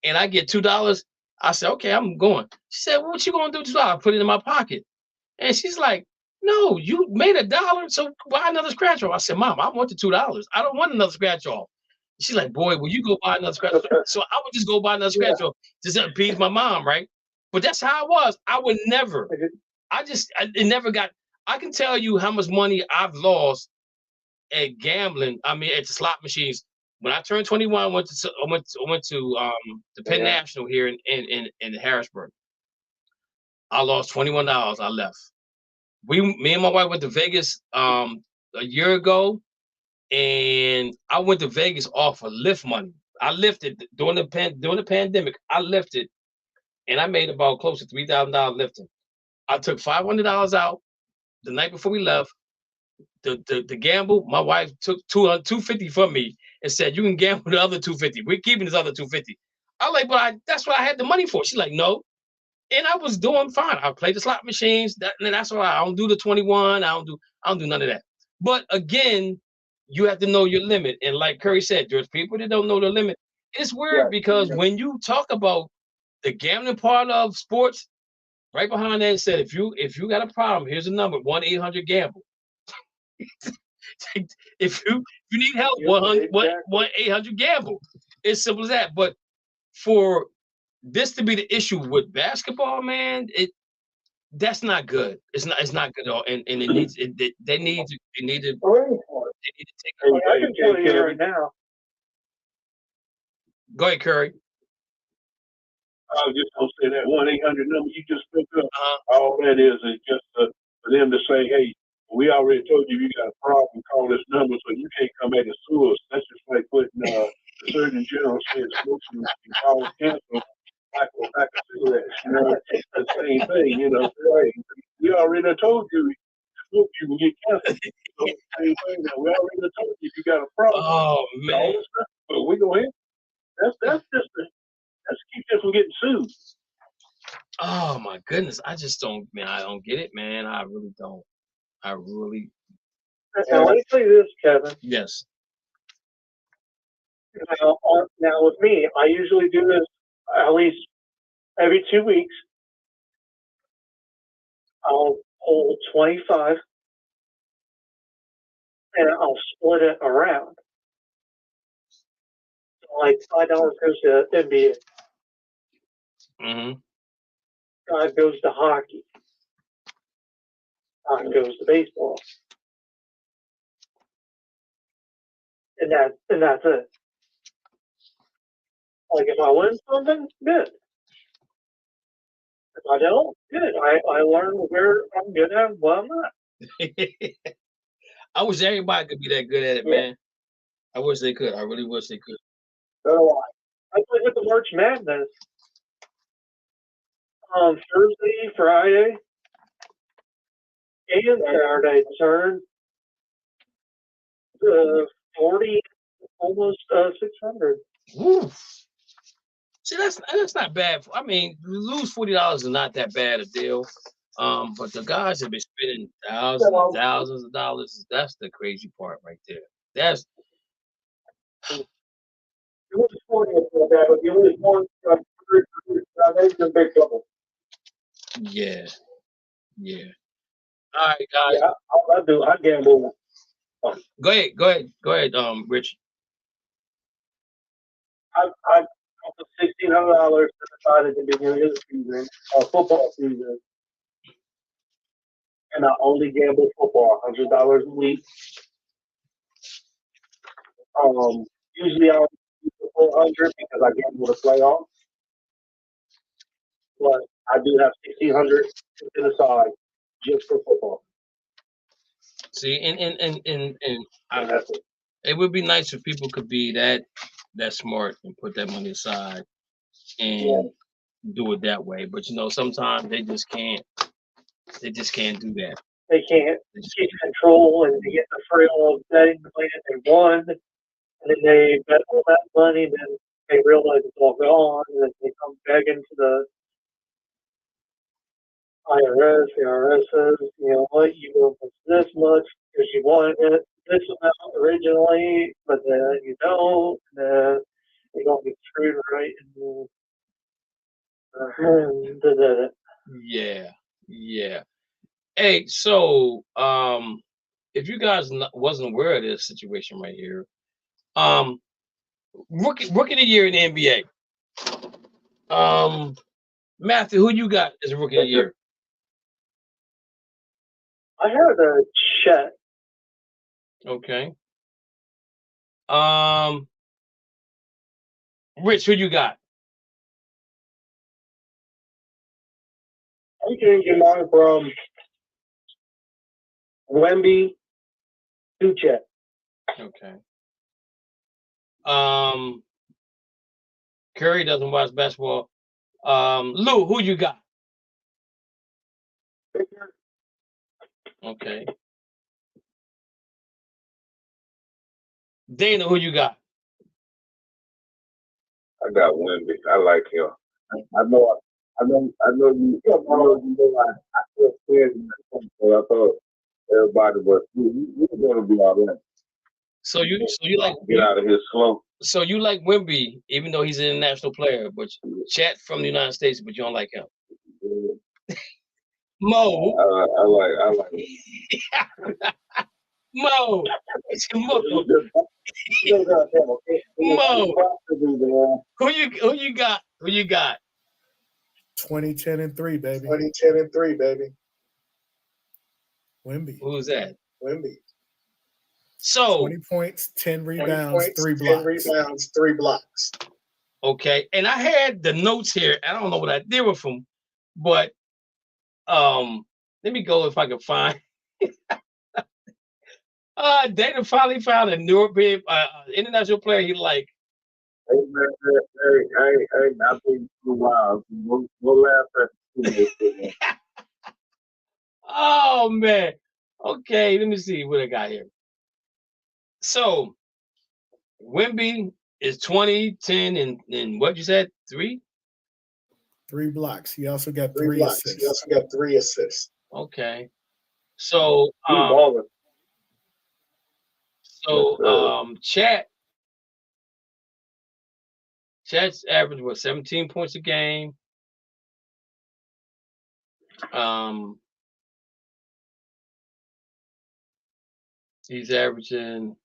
And I get $2. I said, okay, I'm going. She said, what you gonna do with $2? I put it in my pocket. And she's like, no, you made $1, so buy another scratch off. I said, Mom, I want the $2. I don't want another scratch off. She's like, boy, will you go buy another scratch off? So I would just go buy another scratch off just to appease my mom, right? But that's how I was. I would never. It never got. I can tell you how much money I've lost at gambling. I mean, at the slot machines. When I turned 21, I went to the Penn National here in Harrisburg. I lost $21. I left. Me and my wife went to Vegas a year ago, and I went to Vegas off of lift money. I lifted during the pandemic. I lifted, and I made about close to $3,000 lifting. I took $500 out the night before we left. The gamble, my wife took $250 from me and said, you can gamble the other $250. We're keeping this other $250. I like, but that's what I had the money for. She's like, no. And I was doing fine. I played the slot machines. That's why I don't do the 21. I don't do none of that. But again, you have to know your limit. And like Curry said, there's people that don't know the limit. It's weird because when you talk about the gambling part of sports, right behind that it said, if you got a problem, here's a number, 1-800-GAMBLE. If you need help, 1-800-GAMBLE. It's simple as that. But for this to be the issue with basketball, man, that's not good. It's not good at all. And they need to need to take I can tell you right now. Go ahead, Curry. I was just gonna say that 1-800 number you just picked up. All that is just for them to say, "Hey, we already told you got a problem. Call this number, so you can't come back and sue us." That's just like putting the Surgeon General said, "Smoking can cause cancer." Back to cigarettes, you know, it's the same thing. You know, right? We already told you smoke, you can get cancer. So same thing. Now we already told you got a problem. Oh man! But we go ahead. That's keep them from getting sued. Oh my goodness! I just don't, man. I don't get it, man. I really don't. I really. Now let me tell you this, Kevin. Yes. Now with me, I usually do this at least every 2 weeks. I'll pull 25 and I'll split it around. Like $5 goes to NBA. Mm-hmm. $5 goes to hockey. $5 goes to baseball. And that's it. Like if I win something, good. If I don't, good. I learn where I'm good at and what I'm not. I wish everybody could be that good at it, man. I wish they could. I really wish they could. So I played with the March Madness on Thursday, Friday, and Saturday. Turned 40, almost 600. Woo. See, that's not bad. I mean, lose $40 is not that bad a deal. But the guys have been spending thousands and thousands of dollars. That's the crazy part right there. That's it was 40 for that, but you only won that's a big trouble. yeah. All right, guys. Yeah, I gamble. Go ahead, Rich. I put $1,600 to the side at the beginning of the season, football season, and I only gamble football, $100 a week. Usually I'll use the 400 because I gamble the playoffs, but I do have $1,600 to the side just for football. See, and it would be nice if people could be that smart and put that money aside and do it that way. But sometimes they just can't. They just can't do that. They can't keep control and they get the thrill of betting the way that they won, and then they bet all that money, and then they realize it's all gone, and then they come back into the IRS. The IRS says, you know what, you owe us this much because you wanted it this amount originally, but then you don't, and then you don't get screwed right in Yeah. Hey, so if you guys wasn't aware of this situation right here, rookie of the year in the NBA. Matthew, who you got as a rookie of the year? I had a Chet. Okay. Rich, who you got? I'm changing mine from Wemby to Chet. Okay. Curry doesn't watch basketball. Lou, who you got? Okay. Dana, who you got? I got Wemby. I like him. I know you. I feel scared. So I thought everybody was. We're gonna be all right. So you like get out of his slump. So you like Wemby, even though he's an international player, but Chet from the United States, but you don't like him. Mo. I like Mo. Mo. Who you got? 20-10-3, baby. 20-10-3, baby. Wemby. Who's that? Wemby. So 20 points, 10 rebounds, 3 blocks. 10 rebounds, 3 blocks. Okay, and I had the notes here. I don't know what I did with them, but let me go if I can find. Dana finally found a European international player he liked. Hey, I've been too wild. We'll laugh at it. Oh man. Okay, let me see what I got here. So Wemby is 20, 10, and what you said? 3? 3 blocks. He also got 3 3 blocks. assists. He also got 3 assists. Okay. So Chat's average was 17 points a game. He's averaging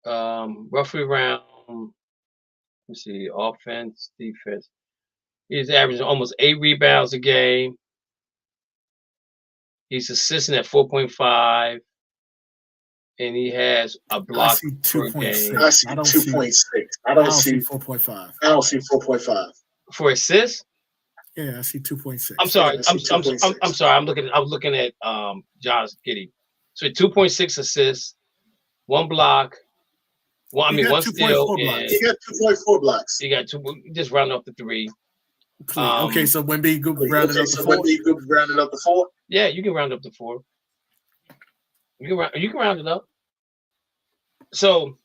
roughly around, let's see, offense, defense. He's averaging almost 8 rebounds a game. He's assisting at 4.5. And he has a block. I see 2.6. I see 2.6. I don't see 4.5. I don't see 4.5 for assists. Yeah, I see 2.6. I'm sorry. I'm sorry. I'm looking at Josh Giddey. So 2.6 assists, 1 block. Well, I mean 1 steal. He got 2.4 blocks. He got 2. Just round up to 3. Okay, so Wemby rounded up to 4. Wemby rounded up to 4. Yeah, you can round up to 4. You can round it up. So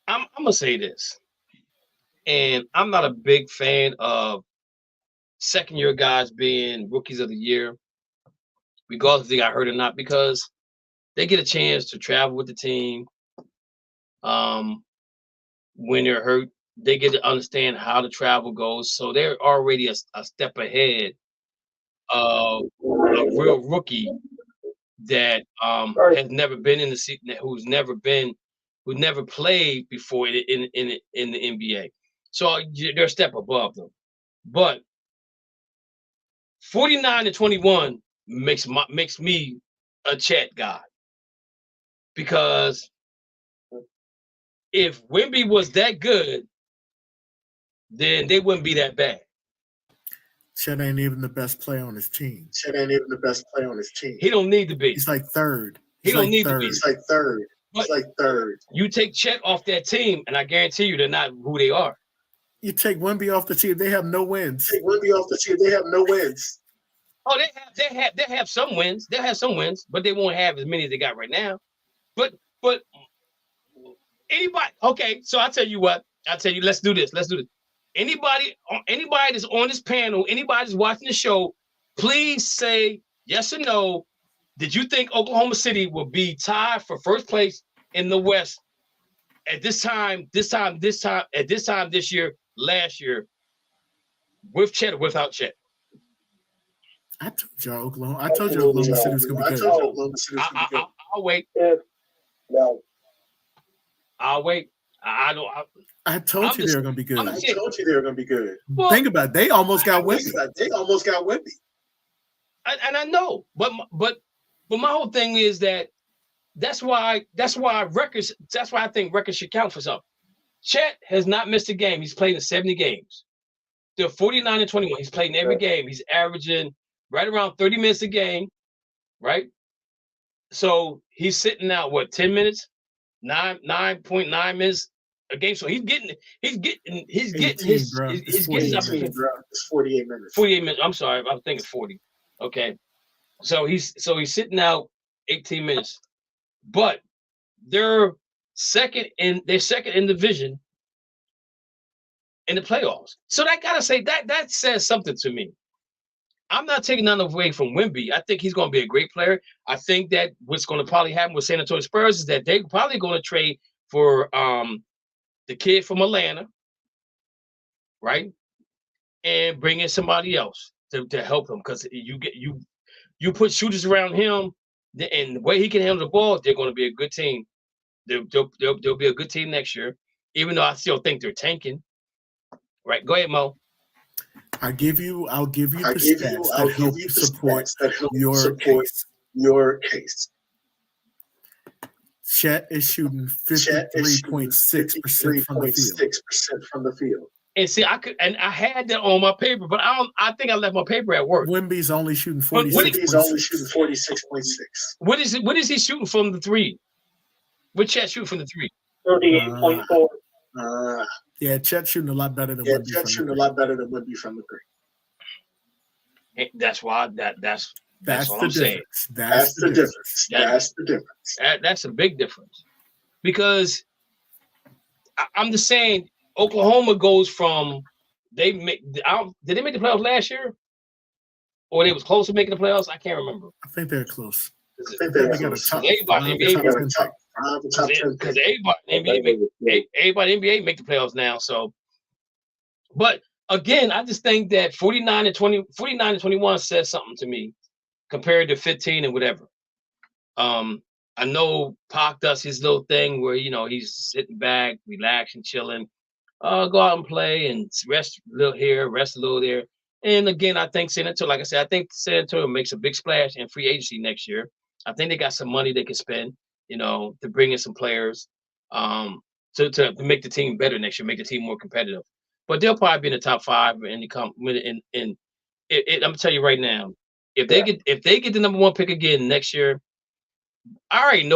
I'm gonna say this, and I'm not a big fan of second-year guys being rookies of the year, regardless if they got hurt or not, because they get a chance to travel with the team. When they're hurt, they get to understand how the travel goes, so they're already a step ahead of a real rookie that has never been in the season, who's never played before in the NBA. So they're a step above them. But 49-21 makes me a Chet guy, because if Wemby was that good, then they wouldn't be that bad. Chet ain't even the best player on his team. He don't need to be. He's like third. He don't need to be. He's like third. You take Chet off that team, and I guarantee you they're not who they are. You take Wemby off the team, they have no wins. Oh, they have some wins. They have some wins, but they won't have as many as they got right now. But anybody, okay, so I'll tell you what. Let's do this. Anybody that's on this panel, anybody that's watching the show, please say yes or no. Did you think Oklahoma City will be tied for first place in the West at this time this year, last year, with Chet or without Chet? I told you Oklahoma City was going to be good. I'll wait. No. I'll wait. I told you they were going to be good. Well, think about it. They almost got Wemby. And I know, but my whole thing is that's why I think records should count for something. Chet has not missed a game. He's played in 70 games. They're 49-21. He's played in every game. He's averaging right around 30 minutes a game, right? So he's sitting out 10 minutes, 9.9 minutes a game. So he's getting his it's 48 minutes. 48 minutes. I'm sorry, I was thinking 40. Okay. So he's sitting out 18 minutes. But they're second in division in the playoffs. So that gotta say that says something to me. I'm not taking none away from Wemby. I think he's going to be a great player. I think that what's going to probably happen with San Antonio Spurs is that they're probably going to trade for the kid from Atlanta, right? And bring in somebody else to help him, because you put shooters around him, and the way he can handle the ball, they're going to be a good team. They'll be a good team next year, even though I still think they're tanking. Right? Go ahead, Mo. I'll give you the stats that help support your case. Chet is shooting 53.6% from the field. 53.6% from the field. And see, I had that on my paper, but I think I left my paper at work. Wemby's only shooting 46.6. Wemby's only shooting 46.6. What is he shooting from the three? What Chet shooting from the three? 38.4. Yeah, Chet's shooting a lot better than Wemby. Chet's shooting a lot better than Wemby from the three. And that's why that's what I'm saying. That's the difference. That's the difference. That's a big difference, because I'm just saying Oklahoma goes from did they make the playoffs last year, or they was close to making the playoffs? I can't remember. I think they're close. I think they got a top. Everybody in NBA make the playoffs now. So, but again, I just think that 49 and 21 says something to me compared to 15 and whatever. I know Pac does his little thing where, he's sitting back, relaxing, chilling, go out and play and rest a little here, rest a little there. And again, I think San Antonio makes a big splash in free agency next year. I think they got some money they can spend, to bring in some players, to make the team better next year, make the team more competitive. But they'll probably be in the top 5 I'm gonna tell you right now, if they get the number 1 pick again next year, I already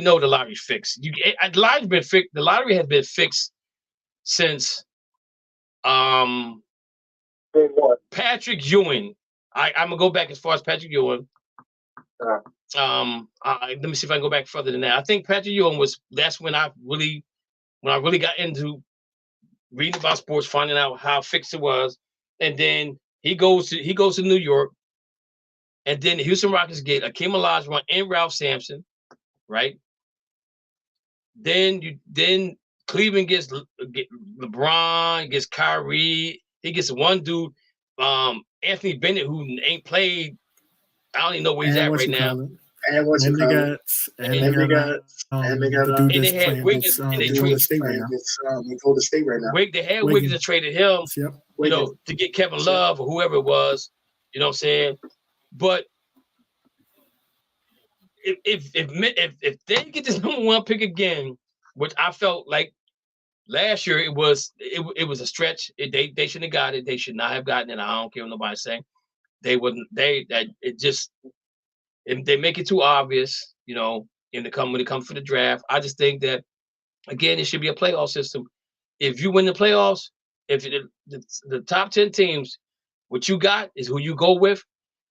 know the lottery's fixed. The lottery's been fixed. The lottery has been fixed since Patrick Ewing. I'm gonna go back as far as Patrick Ewing. Let me see if I can go back further than that. I think Patrick Ewing that's when I really got into reading about sports, finding out how fixed it was. And then he goes to New York, and then the Houston Rockets get Akeem Olajuwon and Ralph Sampson, right? Then Cleveland gets LeBron, gets Kyrie, he gets one dude, Anthony Bennett, who ain't played. I don't even know where he's at right now. And they had Wiggins, and they traded State right now. They go to State right now. They had Wiggins and traded him, to get Kevin Love or whoever it was. You know what I'm saying? But if they get this number 1 pick again, which I felt like last year it was a stretch. They shouldn't have got it. They should not have gotten it. I don't care what nobody's saying. They wouldn't. If they make it too obvious, when it comes for the draft. I just think that, again, it should be a playoff system. If you win the playoffs, if the top 10 teams, what you got is who you go with,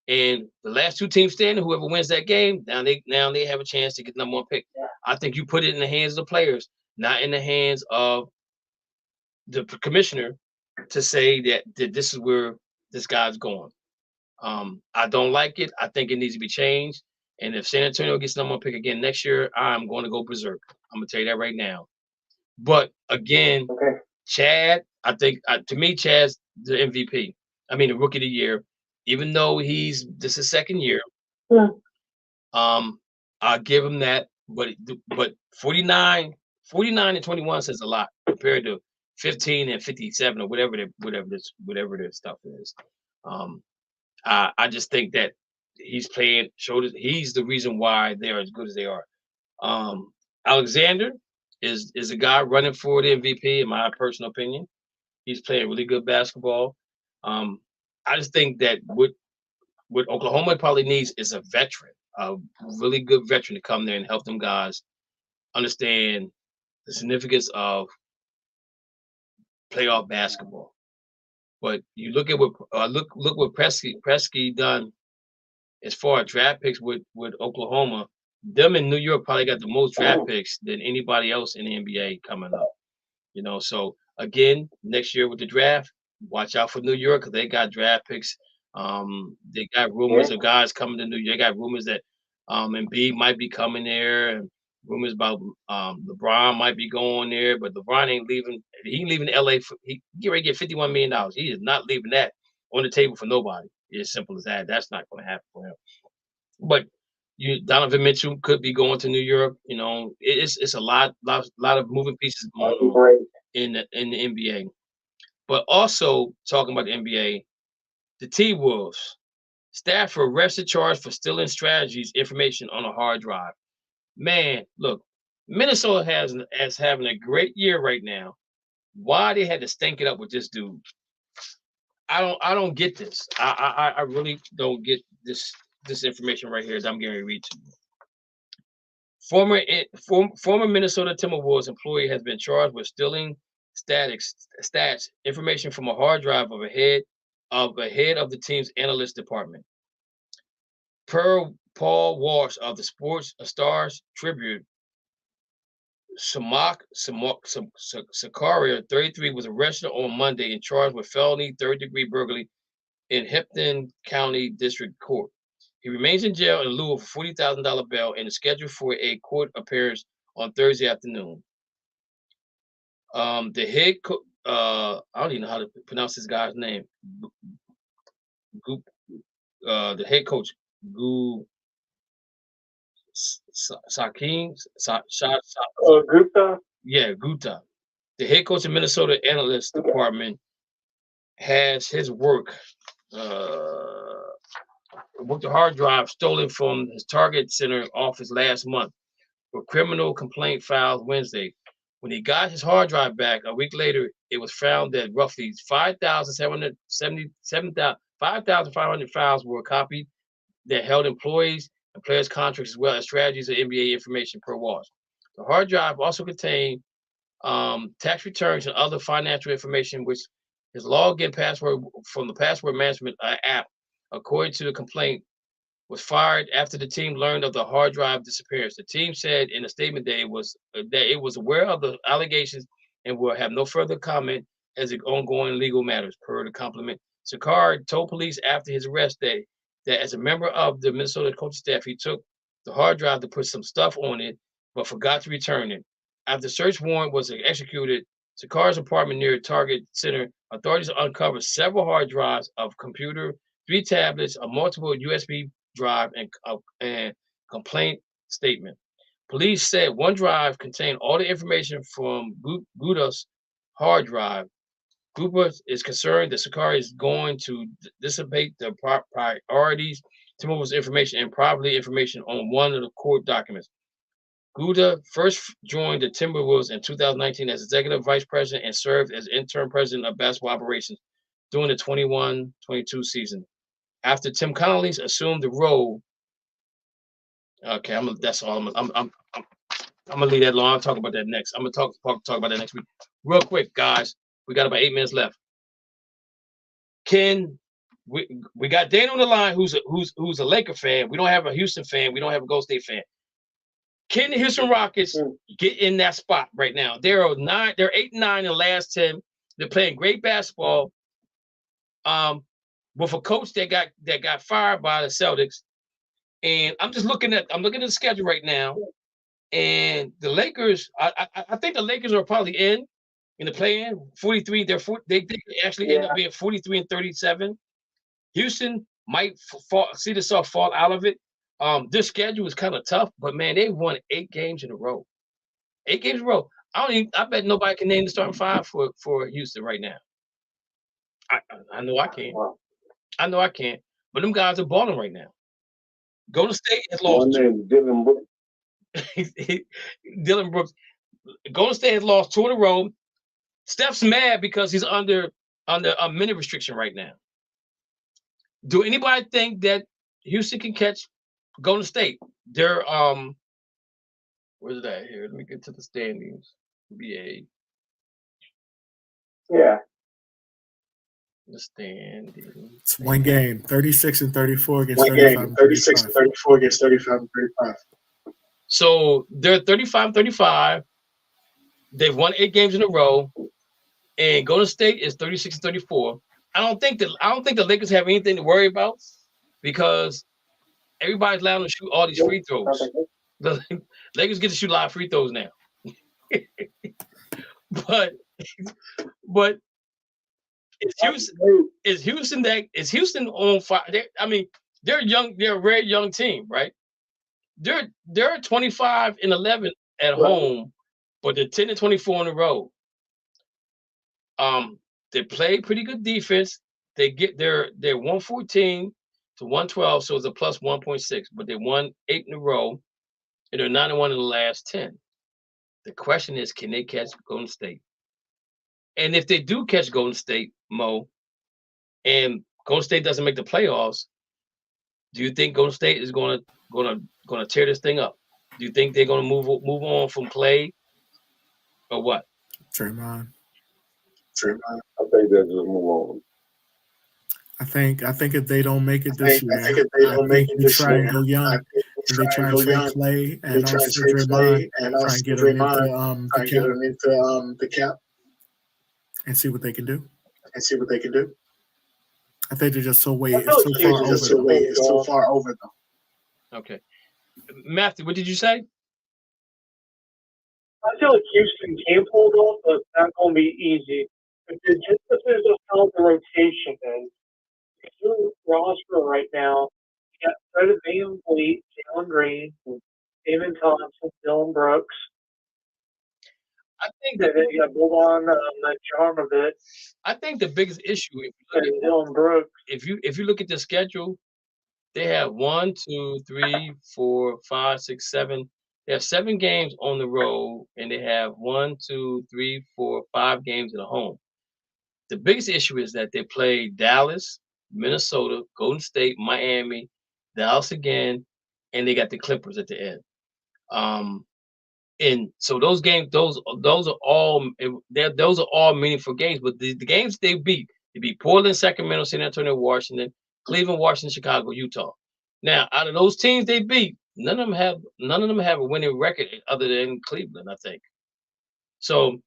and the last 2 teams standing, whoever wins that game, now they have a chance to get the number 1 pick. I think you put it in the hands of the players, not in the hands of the commissioner, to say that this is where this guy's going. I don't like it. I think it needs to be changed. And if San Antonio gets number 1 pick again next year, I'm going to go berserk. I'm going to tell you that right now. But again, Chad, I think to me, Chad's the MVP. I mean, the rookie of the year, even though this is his second year. I'll give him that. But 49 and 21 says a lot compared to 15 and 57 or whatever their stuff is. I just think that he's he's the reason why they're as good as they are. Alexander is a guy running for the MVP, in my personal opinion. He's playing really good basketball. I just think that what Oklahoma probably needs is a veteran, a really good veteran to come there and help them guys understand the significance of playoff basketball. But you look at what Presky done as far as draft picks with Oklahoma. Them in New York probably got the most draft picks than anybody else in the NBA coming up. So again, next year with the draft, watch out for New York because they got draft picks. They got rumors of guys coming to New York. They got rumors that Embiid might be coming there, and rumors about LeBron might be going there, but LeBron ain't leaving. He leaving LA he get ready to get $51 million. He is not leaving that on the table for nobody. It's as simple as that. That's not going to happen for him. But Donovan Mitchell could be going to New York. It's a lot of moving pieces going on in the NBA. But also talking about the NBA, the T-Wolves, Stafford arrested, charged for stealing strategies information on a hard drive. Man, look, Minnesota has having a great year right now. Why they had to stink it up with this dude? I don't get this. I really don't get this information right here that I'm going to read to you. Former Minnesota Timberwolves employee has been charged with stealing stats information from a hard drive of a head of the team's analyst department. Per Paul Walsh of the Sports Stars Tribune, Samak Sakaria, 33, was arrested on Monday and charged with felony third-degree burglary in Hampton County District Court. He remains in jail in lieu of a $40,000 bail and is scheduled for a court appearance on Thursday afternoon. The head coach, I don't even know how to pronounce this guy's name. The head coach, Gupta? Yeah, Gupta. The head coach of Minnesota Analyst Department has his worked a hard drive stolen from his Target Center office last month for criminal complaint filed Wednesday. When he got his hard drive back a week later, it was found that roughly 5,500 files were copied that held employees and players' contracts as well as strategies of NBA information per Walsh. The hard drive also contained tax returns and other financial information, which his login password from the password management app, according to the complaint, was fired after the team learned of the hard drive disappearance. The team said in a statement that it was aware of the allegations and will have no further comment as the ongoing legal matters, per the compliment. Sakar told police after his arrest that as a member of the Minnesota coaching staff, he took the hard drive to put some stuff on it, but forgot to return it. After the search warrant was executed, Sakar's apartment near Target Center, authorities uncovered several hard drives of computer, 3 tablets, a multiple USB drive, and complaint statement. Police said one drive contained all the information from Gupta's hard drive. Gupta is concerned that Sakari is going to dissipate the priorities Timberwolves information and probably information on one of the court documents. Gupta first joined the Timberwolves in 2019 as executive vice president and served as interim president of basketball operations during the 21-22 season. After Tim Connolly assumed the role, okay, that's all. I'm gonna leave that alone. I'll talk about that next. I'm gonna talk about that next week. Real quick, guys. We got about 8 minutes left. We got Dane on the line, who's a Laker fan. We don't have a Houston fan. We don't have a Golden State fan. Can the Houston Rockets get in that spot right now? They're 8-9 in the last 10. They're playing great basketball. With a coach that got fired by the Celtics, and I'm looking at the schedule right now, and the Lakers. I think the Lakers are probably in the play-in 43. They actually end up being 43-37. Houston might see themselves fall out of it. Their schedule is kind of tough, but man, they've won 8 games in a row. 8 games in a row. I bet nobody can name the starting 5 for Houston right now. I know I can't. I know I can't, but them guys are balling right now. Golden State has lost. Dylan Brooks. Dylan Brooks. Golden State has lost 2 in a row. Steph's mad because he's under a minute restriction right now. Do anybody think that Houston can catch Golden State? They're where's that here? Let me get to the standings. NBA. Yeah. The standings. It's one game, 36-34 against 35-35. So they're 35-35. They've won 8 games in a row, and Golden State is 36-34. I don't think the Lakers have anything to worry about because everybody's allowed to shoot all these free throws. The Lakers get to shoot a lot of free throws now. but is Houston on fire? They're young. They're a very young team, right? They're 25-11 at home, but they're 10-24 on the road. They play pretty good defense. They're 114-112, so it's a plus 1.6. But they won 8 in a row, and they're 9-1 in the last 10. The question is, can they catch Golden State? And if they do catch Golden State, Mo, and Golden State doesn't make the playoffs, do you think Golden State is gonna tear this thing up? Do you think they're gonna move on from Clay, or what? Draymond. I think they'll just move on. I think if they don't make it this year, I think if they don't make it this try year, and go young, I think and they try and trade Clay They and try and also trade Draymond, Clay and try also and get him Draymond, try and get him into the cap and see what they can do. I think they're just so It's so far over though. Okay, Matthew, what did you say? I feel like Houston can pull it off, but it's not going to be easy. But just as how the rotation is, if your roster right now, you got Fred VanVleet, Jalen Green, Damon Thompson, Dylan Brooks. I think that they got to build on that charm of it. I think the biggest issue, Dylan Brooks. If you look at the schedule, they have 1, 2, 3, 4, 5, 6, 7. They have 7 games on the road, and they have 1, 2, 3, 4, 5 games at home. The biggest issue is that they play Dallas, Minnesota, Golden State, Miami, Dallas again, and they got the Clippers at the end. And so those games, those are all meaningful games. But the games they beat Portland, Sacramento, San Antonio, Washington, Cleveland, Washington, Chicago, Utah. Now, out of those teams they beat, none of them have a winning record other than Cleveland, I think. So,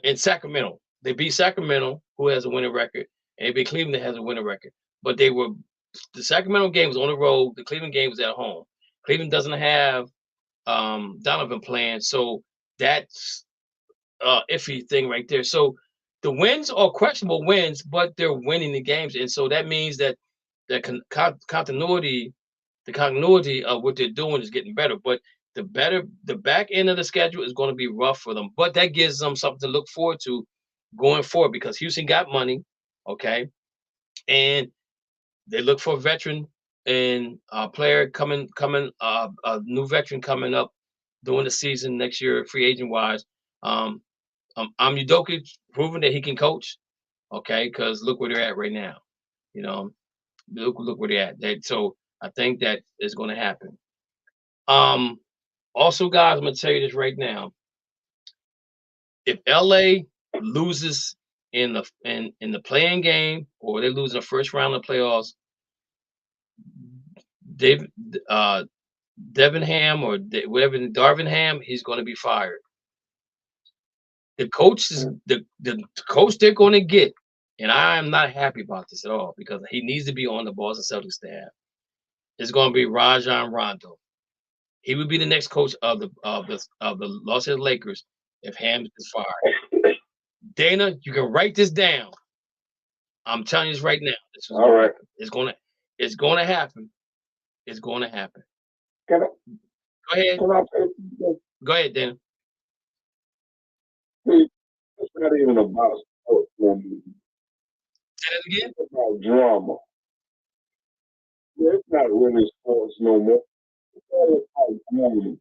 in Sacramento, they beat Sacramento, who has a winning record, and they beat Cleveland, that has a winning record. But the Sacramento game was on the road. The Cleveland game was at home. Cleveland doesn't have Donovan playing, so that's iffy thing right there. So the wins are questionable wins, but they're winning the games, and so that means that the continuity of what they're doing is getting better. But the back end of the schedule is going to be rough for them, but that gives them something to look forward to going forward because Houston got money, okay, and they look for a veteran and a player coming, a new veteran coming up during the season next year, free agent wise. Udoka proving that he can coach, okay, because look where they're at right now. You know, look where they're at. So I think that is going to happen. Also, guys, I'm going to tell you this right now. If LA loses in the playing game or they lose in the first round of the playoffs, Devin or whatever, Darvin Ham, he's going to be fired. The coach they're going to get, and I am not happy about this at all because he needs to be on the Boston Celtics staff. It's going to be Rajon Rondo. He would be the next coach of the Los Angeles Lakers if Ham is fired. Dana, you can write this down. I'm telling you this right now. This is all right. It's going to happen. It's going to happen. Go ahead. Go ahead, Dana. It's not even about sports no more. Say that again? It's about drama. Yeah, it's not really sports no more. It's all about drama.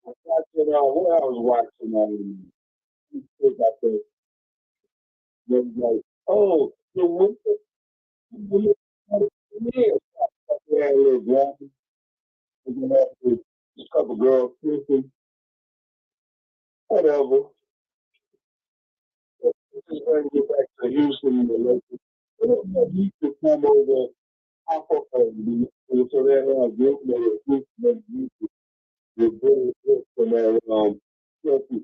What I was watching, they was like, oh, the women they had a little drama. And then after a couple girls kissing, whatever. Just trying to get back to Houston and the Lakers. He could come over, hop up over me, and so they have group that Houston is very good from that Chelsea.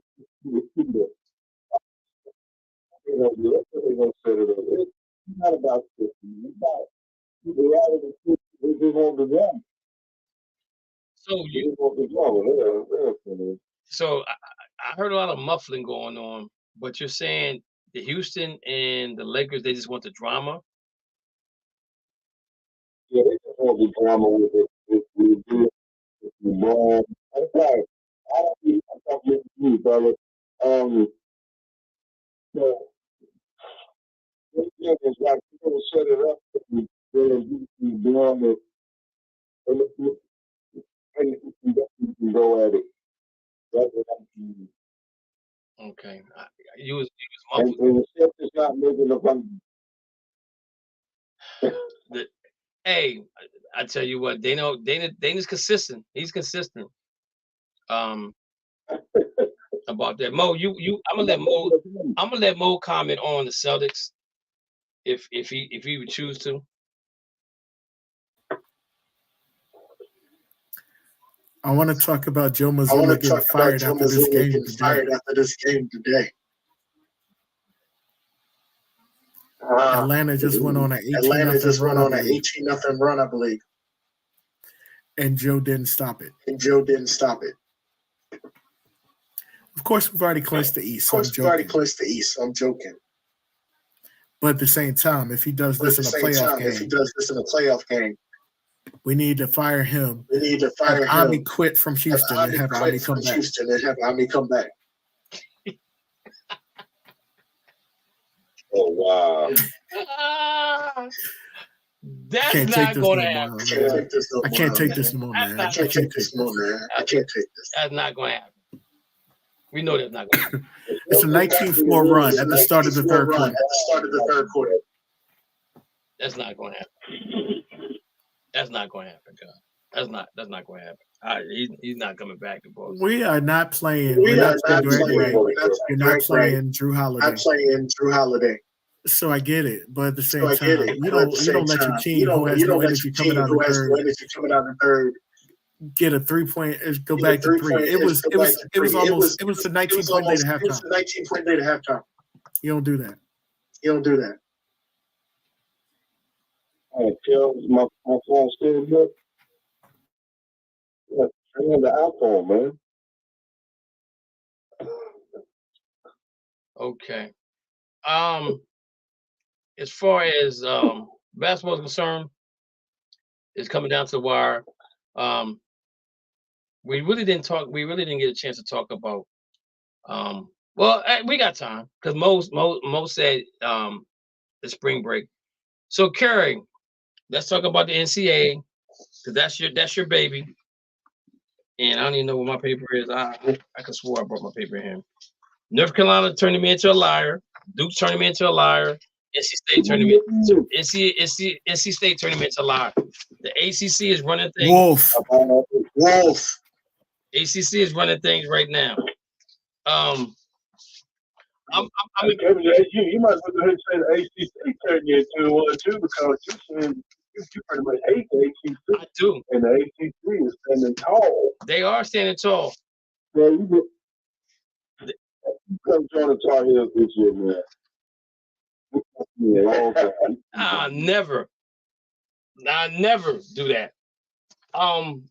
That's what they're going to set it up. It's not about this. It's about the reality of the they just want the drama. So I heard a lot of muffling going on, but you're saying the Houston and the Lakers, they just want the drama? Yeah, they just want the drama with it. With LeBron. I'm sorry. I'm talking to you, brother. So, it's like people set it up and doing it, and you can go at it. Okay. You was And muffled. the ship is not moving along. Hey, I tell you what, Dana's consistent. He's consistent. About that. Mo, I'm gonna let Mo comment on the Celtics if he would choose to. I want to talk about Joe Mazzulla getting fired after this game today. Atlanta just went on an 18-0 run, I believe. And Joe didn't stop it. Of course, we've already clinched the East. So I'm joking. But at the same time, if he does this in a playoff game, we need to fire him. Have Ami quit from Houston and have Ami come back. Oh wow! That's not going to happen. I can't take this no more, man. I can't take this. That's not going to happen. We know that's not going to happen. It's a 19-4 run at the start of the third quarter. That's not going to happen. That's not going to happen, God. That's not going to happen. He's not coming back to Boston. We are not playing. We're not playing You're not playing Drew Holiday. So I get it, but at the same time, you don't let your team who has no energy coming out of the third get a 3-point, go back to 3. It was the 19-point lead at halftime. You don't do that. Hey, Phil, my phone still good? Yeah, turn on the iPhone, man. Okay. As far as basketball is concerned, it's coming down to the wire. We really didn't get a chance to talk about. Well, we got time because Mo said the spring break. So Kerry, let's talk about the NCAA because that's your baby. And I don't even know what my paper is. I could swear I brought my paper in. North Carolina turning me into a liar. Duke turning me into a liar. NC State turning me into a liar. The ACC is running things. Wolf. ACC is running things right now. You might as well go ahead and say the ACC turned you into one too, because you pretty much hate the ACC. I do. And the ACC is standing tall. They are standing tall. Yeah, you come join the Tar Heels this year, man. I never do that.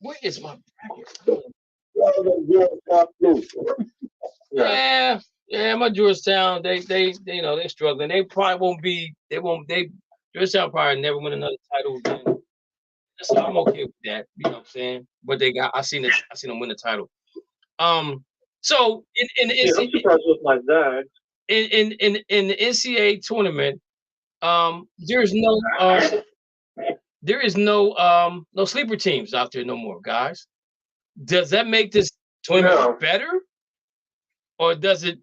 Where is my bracket? Yeah, my Georgetown, they they're struggling. They probably Georgetown probably never win another title again. So I'm okay with that, you know what I'm saying? But I seen them win the title. So in the I'm surprised with my dad. In the NCAA tournament, there is no sleeper teams out there no more, guys. Does that make this tournament better, or does it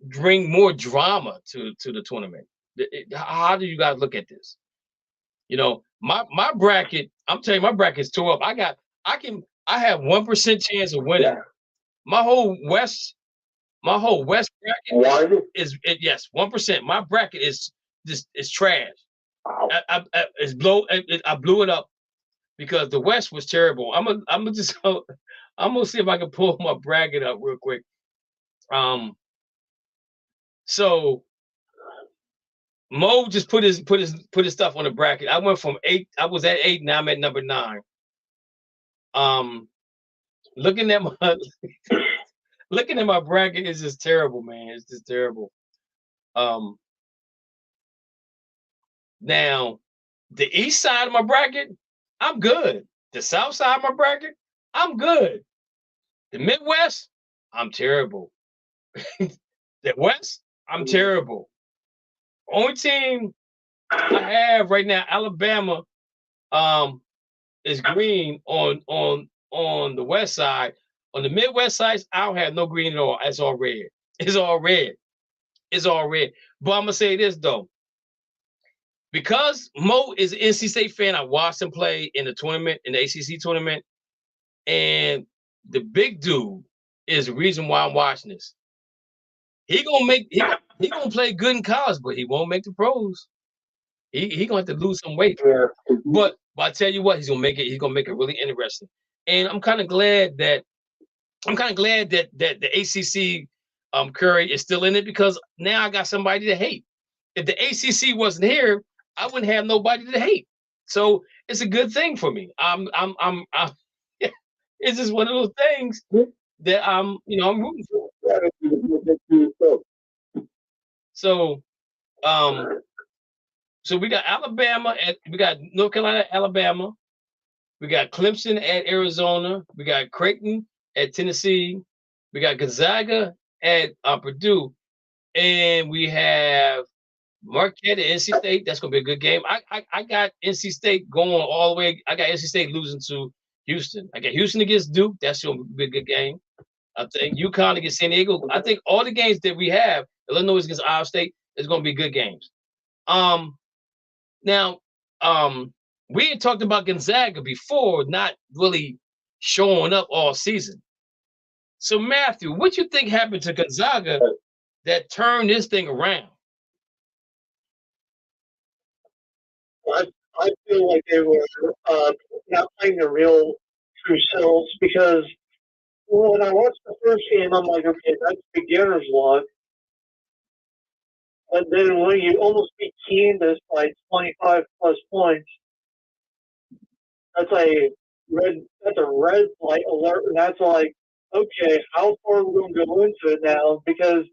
bring more drama to the tournament? How do you guys look at this? You know, my bracket, I'm telling you, my bracket's tore up. I have 1% chance of winning. My whole West bracket is 1%. My bracket is trash. I blew it up because the West was terrible. I'm gonna see if I can pull my bracket up real quick. So Mo just put his stuff on the bracket. I went from 8. I was at 8. Now I'm at number 9. Looking at my bracket is just terrible, man. It's just terrible. Now the east side of my bracket, I'm good. The south side of my bracket, I'm good. The Midwest, I'm terrible. The West, I'm terrible. Only team I have right now, Alabama, is green on the west side. On the Midwest sites, I don't have no green at all. It's all red. It's all red. It's all red. But I'm gonna say this though. Because Mo is an NC State fan, I watched him play in the tournament, in the ACC tournament, and the big dude is the reason why I'm watching this. He gonna play good in college, but he won't make the pros. He gonna have to lose some weight. Yeah. But I tell you what, he's gonna make it. He's gonna make it really interesting. And I'm kind of glad that the ACC Curry is still in it, because now I got somebody to hate. If the ACC wasn't here, I wouldn't have nobody to hate. So it's a good thing for me. I'm it's just one of those things that I'm rooting for. So we got Alabama we got North Carolina at Alabama, we got Clemson at Arizona, we got Creighton at Tennessee, we got Gonzaga at Purdue, and we have Marquette at NC State. That's gonna be a good game. I got NC State going all the way. I got NC State losing to Houston. I got Houston against Duke. That's gonna be a good game. I think UConn against San Diego. I think all the games that we have, Illinois against Ohio State, is gonna be good games. Now, we had talked about Gonzaga before not really showing up all season. So Matthew, what you think happened to Gonzaga that turned this thing around? I feel like they were not playing their real true selves, because when I watched the first game, I'm like, okay, that's beginner's luck. But then when you almost beat Kansas by 25 plus points, that's a red light alert, and that's like, okay, how far are we going to go into it now? Because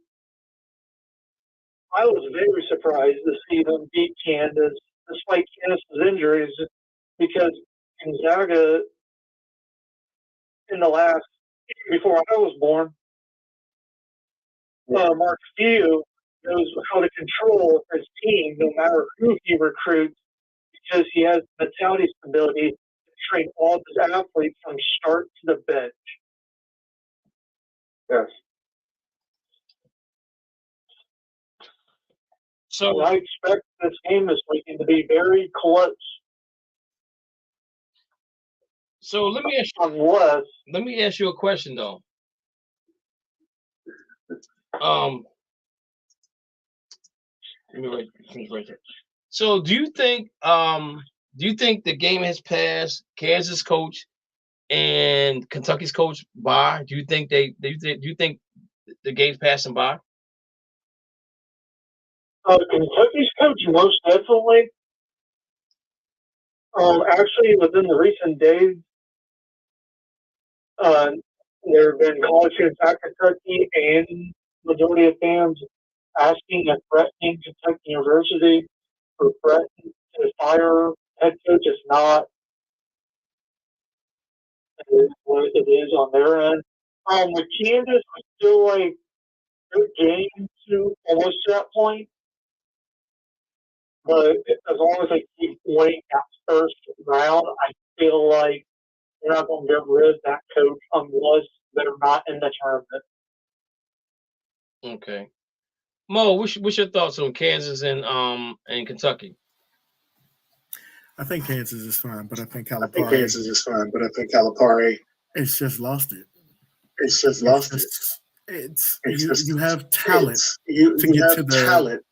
I was very surprised to see them beat Kansas despite Kansas' injuries, because Gonzaga before I was born, Mark Few knows how to control his team no matter who he recruits, because he has mentality stability to train all of his athletes from start to the bench. Yes. So I expect this game this weekend to be very close. So let me ask you a question though. Let me finish right there. So do you think the game has passed Kansas coach and Kentucky's coach by? Do you think the game's passing by? Kentucky's coach, most definitely. Actually, within the recent days, there have been college students at Kentucky and majority of fans asking and threatening Kentucky University for threatening to fire head coach. It's not. It is what it is on their end. With Kansas, I feel like good game to almost to that point. But as long as they keep winning that first round, I feel like they're not going to get rid of that coach unless they're not in the tournament. Okay. Mo, what's your thoughts on Kansas and Kentucky? I think Kansas is fine, but I think Calipari. It's just lost it. You have talent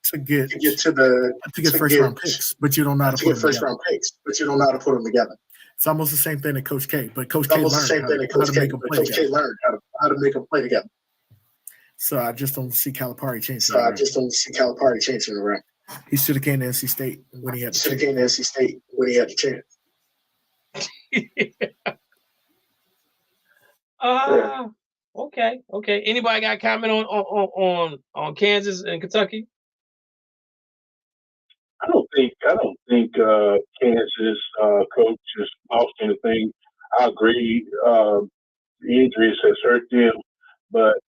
to get first round picks, but you don't know how to put them together. It's almost the same thing that Coach K, but Coach K learned how to make them play together. So I just don't see Calipari changing it around. He should have came to NC State when he had the chance. Okay. Anybody got a comment on Kansas and Kentucky? I don't think Kansas coach has lost anything. I agree. The injuries has hurt them, but as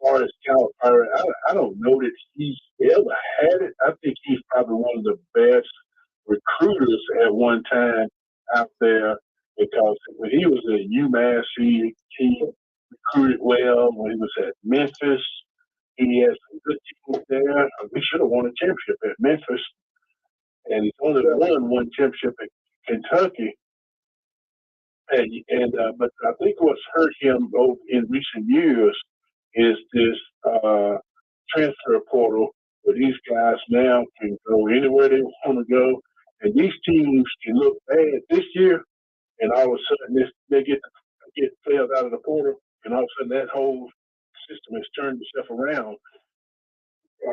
far as Calipari, I don't know that he's ever had it. I think he's probably one of the best recruiters at one time out there, because when he was at UMass, he recruited well when he was at Memphis. He had some good teams there. We should have won a championship at Memphis, and he's only won one championship at Kentucky. But I think what's hurt him in recent years is this transfer portal, where these guys now can go anywhere they want to go, and these teams can look bad this year, and all of a sudden they get players out of the portal, and all of a sudden that whole system has turned itself around.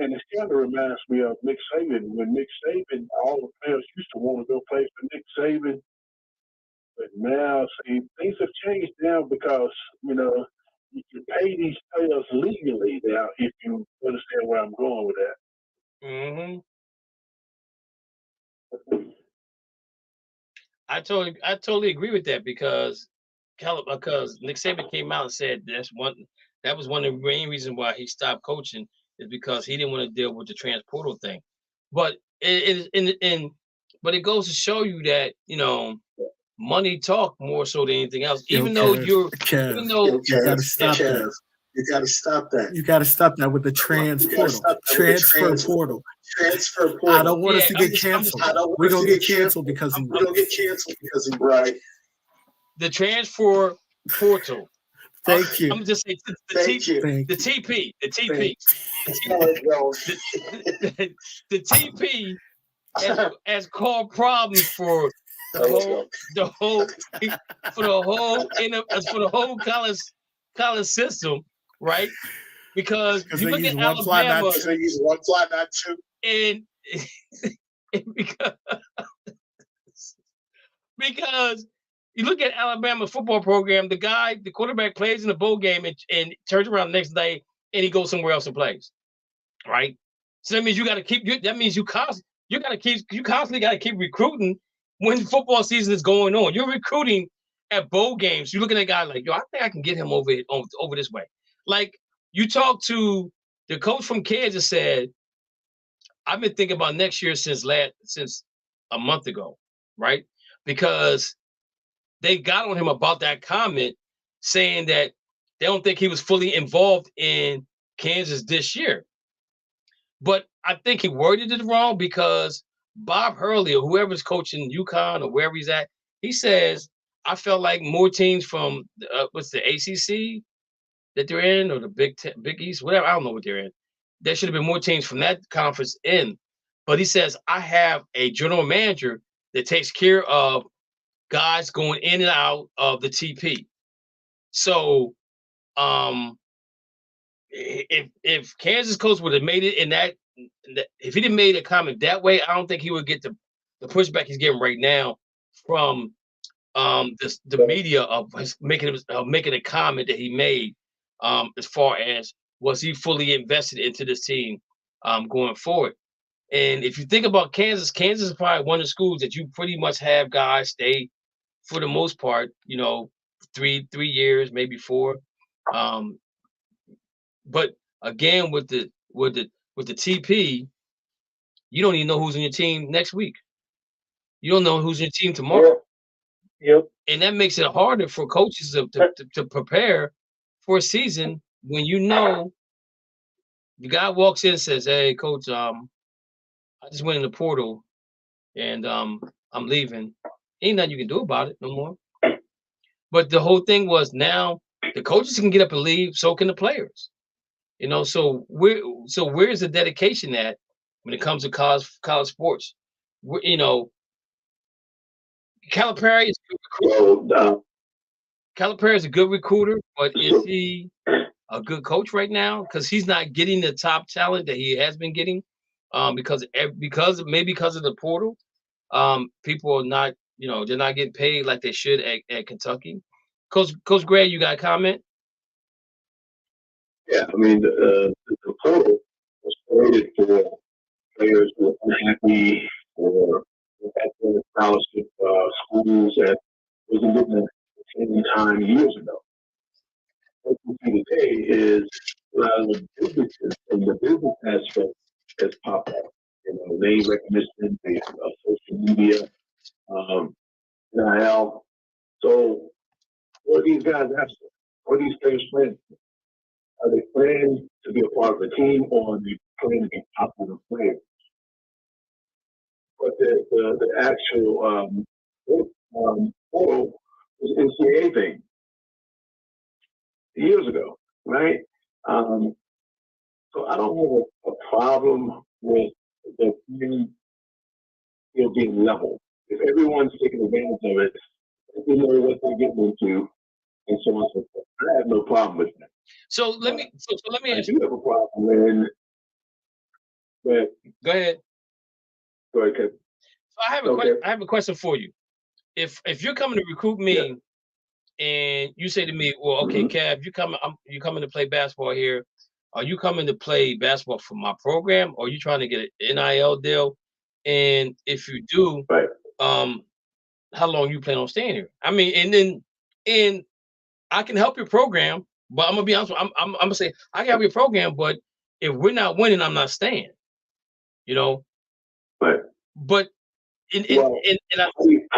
And it kind of reminds me of Nick Saban. When Nick Saban, all the players used to want to go play for Nick Saban. But now, see, things have changed now because, you know, you can pay these players legally now, if you understand where I'm going with that. Mm-hmm. I totally agree with that because Nick Saban came out and said that was one of the main reasons why he stopped coaching, is because he didn't want to deal with the trans portal thing. But but it goes to show you that, you know, money talk more so than anything else. Even though you gotta stop that. You gotta stop that. You gotta stop that with the transfer portal. I don't want us to get canceled. We're gonna get canceled because we don't get canceled because he right. The transfer portal. Thank you. I'm gonna just say the TP. The TP has caused problems for the whole college system, right? Because you look at Alabama, they use one fly, not two, and because you look at Alabama football program, the quarterback plays in the bowl game and turns around the next day and he goes somewhere else and plays, right? So that means you got to keep. That means you constantly got to keep recruiting when football season is going on. You're recruiting at bowl games. You're looking at a guy like, yo, I think I can get him over this way. Like, you talk to the coach from Kansas said, I've been thinking about next year since a month ago, right? Because they got on him about that comment, saying that they don't think he was fully involved in Kansas this year. But I think he worded it wrong, because Bob Hurley, or whoever's coaching UConn or wherever he's at, he says, I felt like more teams from what's the ACC that they're in, or the Big East, whatever, I don't know what they're in. There should have been more teams from that conference in. But he says, I have a general manager that takes care of guys going in and out of the TP. So if Kansas coach would have made it in that, if he didn't made a comment that way, I don't think he would get the pushback he's getting right now from the media of making a comment that he made, as far as was he fully invested into this team going forward. And if you think about Kansas is probably one of the schools that you pretty much have guys stay for the most part, you know, 3 years, maybe 4. But again, with the TP, you don't even know who's on your team next week. You don't know who's on your team tomorrow. Yep. And that makes it harder for coaches to prepare for a season when you know the guy walks in and says, "Hey, coach, I just went in the portal and I'm leaving." Ain't nothing you can do about it no more. But the whole thing was, now the coaches can get up and leave, so can the players. You know, so where's the dedication at when it comes to college sports? You know, Calipari is a good recruiter. Calipari is a good recruiter, but is he a good coach right now? Because he's not getting the top talent that he has been getting, because of the portal. People are not, you know, they're not getting paid like they should at Kentucky. Coach Gray, you got a comment? Yeah, I mean, the portal was created for players who are unhappy or at scholarship schools that wasn't given any time years ago. What we see today is a lot of the businesses and the business aspect has popped up. You know, name recognition, social media, NIL. So what are these guys after? What are these players playing? Are they playing to be a part of the team, or are they playing to be popular players? But the actual portal was an NCAA thing years ago, right? So I don't have a problem with the team being level. If everyone's taking advantage of it, they know what they're getting into, and so on and so forth. I have no problem with that. So let me ask you. I do have a problem when. Go ahead. Go ahead, Kevin. So I have a question for you. If you're coming to recruit me, and you say to me, well, okay, Kev, you coming to play basketball here. Are you coming to play basketball for my program, or are you trying to get an NIL deal? And if you do, how long you plan on staying here? I mean, and I can help your program, but I'm gonna be honest. I'm gonna say I can help your program, but if we're not winning, I'm not staying. You know. But how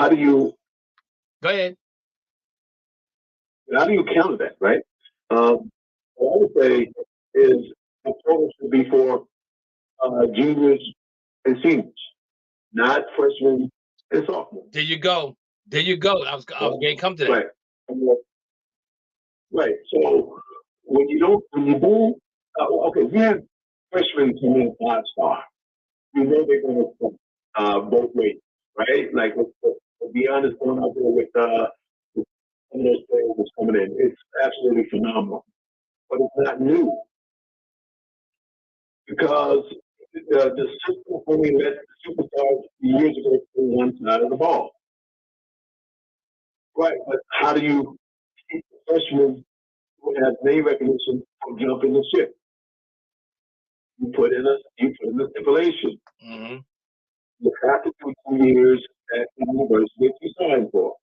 do you? Go ahead. How do you counter that, right? What I would say is the program should be for juniors and seniors, not freshmen and sophomores. There you go. There you go. I was going to come to that. Right. Right. So when you do, okay, we have freshmen come in 5-star. You know they're going to come both ways, right? Like, let's be honest, going out there with some of those players that's coming in, it's absolutely phenomenal. But it's not new. Because the system only let the superstars years ago play one side of the ball. Right, but how do you keep the freshmen who have name recognition from jumping the ship? You put in a stipulation. Mm-hmm. You have to do 2 years at the university that you signed for.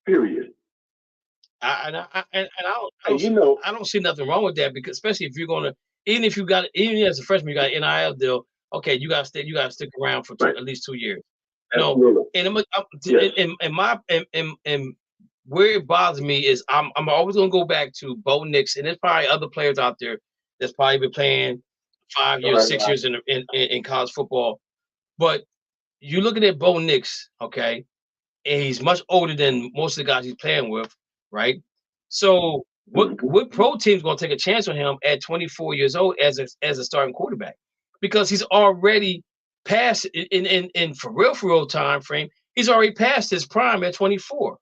Period. I don't see nothing wrong with that, because especially if you're gonna, even as a freshman, you got an NIL deal. Okay, you gotta stick around for at least 2 years. You know, and where it bothers me is I'm always gonna go back to Bo Nix, and there's probably other players out there that's probably been playing 5 years, 6 years in college football. But you looking at Bo Nix, okay, and he's much older than most of the guys he's playing with, right? So what pro team's gonna take a chance on him at 24 years old as a starting quarterback? Because he's already past in for real time frame, he's already passed his prime at 24.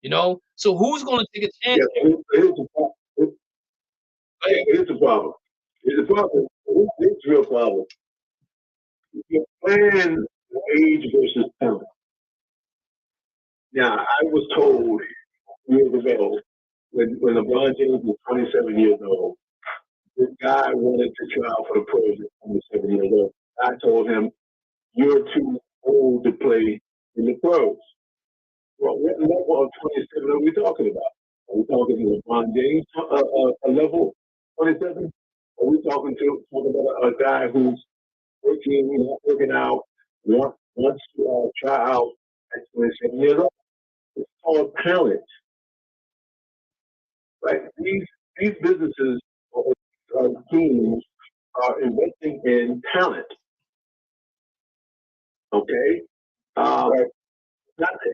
You know, so who's gonna take a chance? Here's the problem. Here's the problem. It's a real problem. You're playing age versus talent. Now, I was told years ago when LeBron James was 27 years old, this guy wanted to try out for the pros at 27 years old. I told him, "You're too old to play in the pros." Well, what level of 27 are we talking about? Are we talking LeBron James level 27? Are we talking about a guy who's working out, wants to try out at 27 years old? It's called talent, right? These businesses or teams are investing in talent. Okay, not that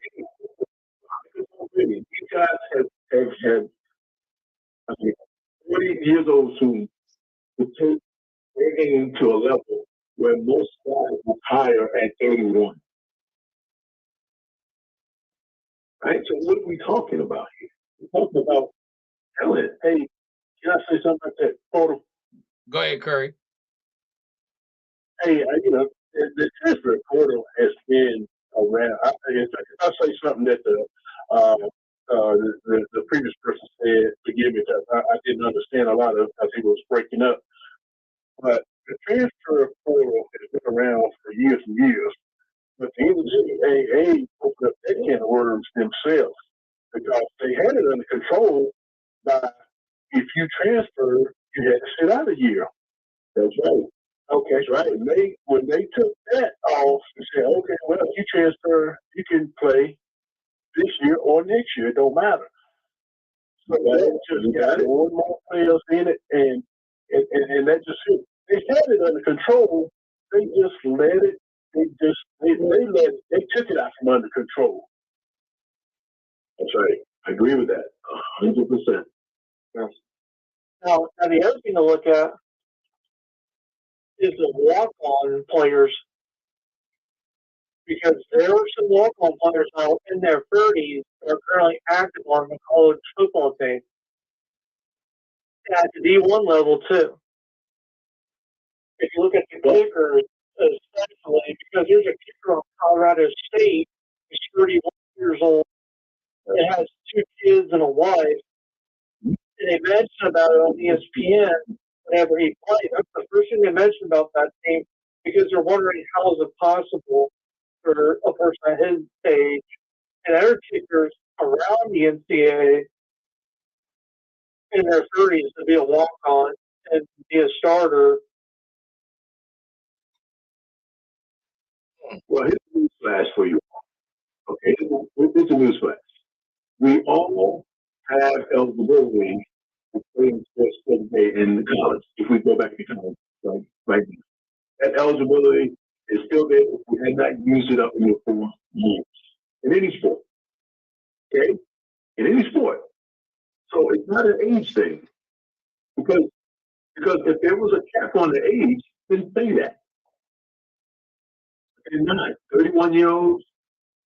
these guys have 40 years old soon to take their game to a level where most guys retire at 31. Right? So what are we talking about here? We're talking about talent. Hey, can I say something like that? Portal? Go ahead, Curry. Hey, the transfer portal has been around. If I say something that the previous person said, forgive me, I didn't understand a lot of it because he was breaking up. But the transfer portal has been around for years and years. But the NCAA opened up that can of worms themselves because they had it under control by if you transfer, you had to sit out a year. That's right. Okay, that's right. And when they took that off and said, okay, well, if you transfer, you can play this year or next year. It don't matter. just got more and more players in it, and that just they had it under control. They just let it. They took it out from under control. That's right. I agree with that 100%. Now, the other thing to look at is the walk-on players, because there are some walk-on players now in their 30s that are currently active on the college football team at the D1 level too. If you look at the kickers, especially because there's a kicker on Colorado State who's 31 years old that has 2 kids and a wife, and they mention about it on ESPN whenever he played. That's the first thing they mention about that team, because they're wondering how is it possible for a person at his age and other kickers around the NCAA in their 30s to be a walk-on and be a starter. Well, here's a newsflash for you. Okay, it's a newsflash. We all have eligibility to play in sports in college. If we go back to college, right now, that eligibility is still there. We had not used it up in the 4 years in any sport. Okay, in any sport. So it's not an age thing, because if there was a cap on the age, then say that. And not 31-year-olds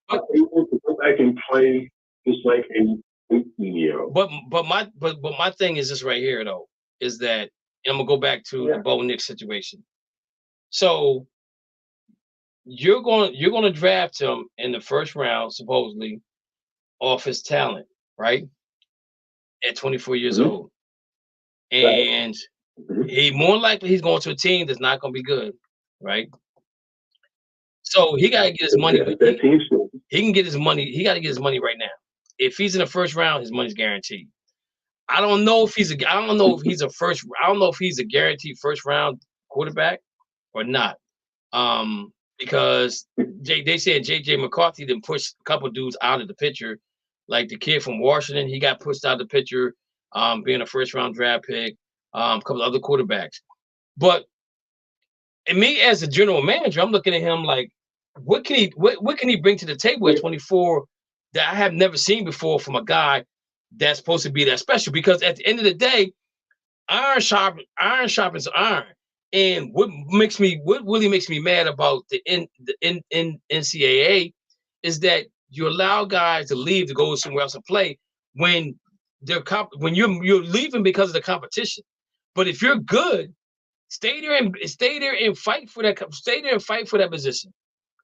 are able to go back and play just like an 18-year-old. But my thing is this right here though, is that, and I'm gonna go back to the Bo Nix situation. So you're gonna draft him in the first round, supposedly, off his talent, right? At 24 years old. And he more likely he's going to a team that's not gonna be good, right? So he gotta get his money. He can get his money. He gotta get his money right now. If he's in the first round, his money's guaranteed. I don't know if he's a guaranteed first round quarterback or not. Because they said JJ McCarthy then pushed a couple dudes out of the picture, like the kid from Washington. He got pushed out of the picture, being a first round draft pick. A couple of other quarterbacks, but. And me as a general manager, I'm looking at him like, what can he bring to the table at 24 that I have never seen before from a guy that's supposed to be that special? Because at the end of the day, iron sharpens iron. And what really makes me mad about the NCAA is that you allow guys to leave to go somewhere else and play when you're leaving because of the competition. But if you're good, stay there and fight for that. Stay there and fight for that position,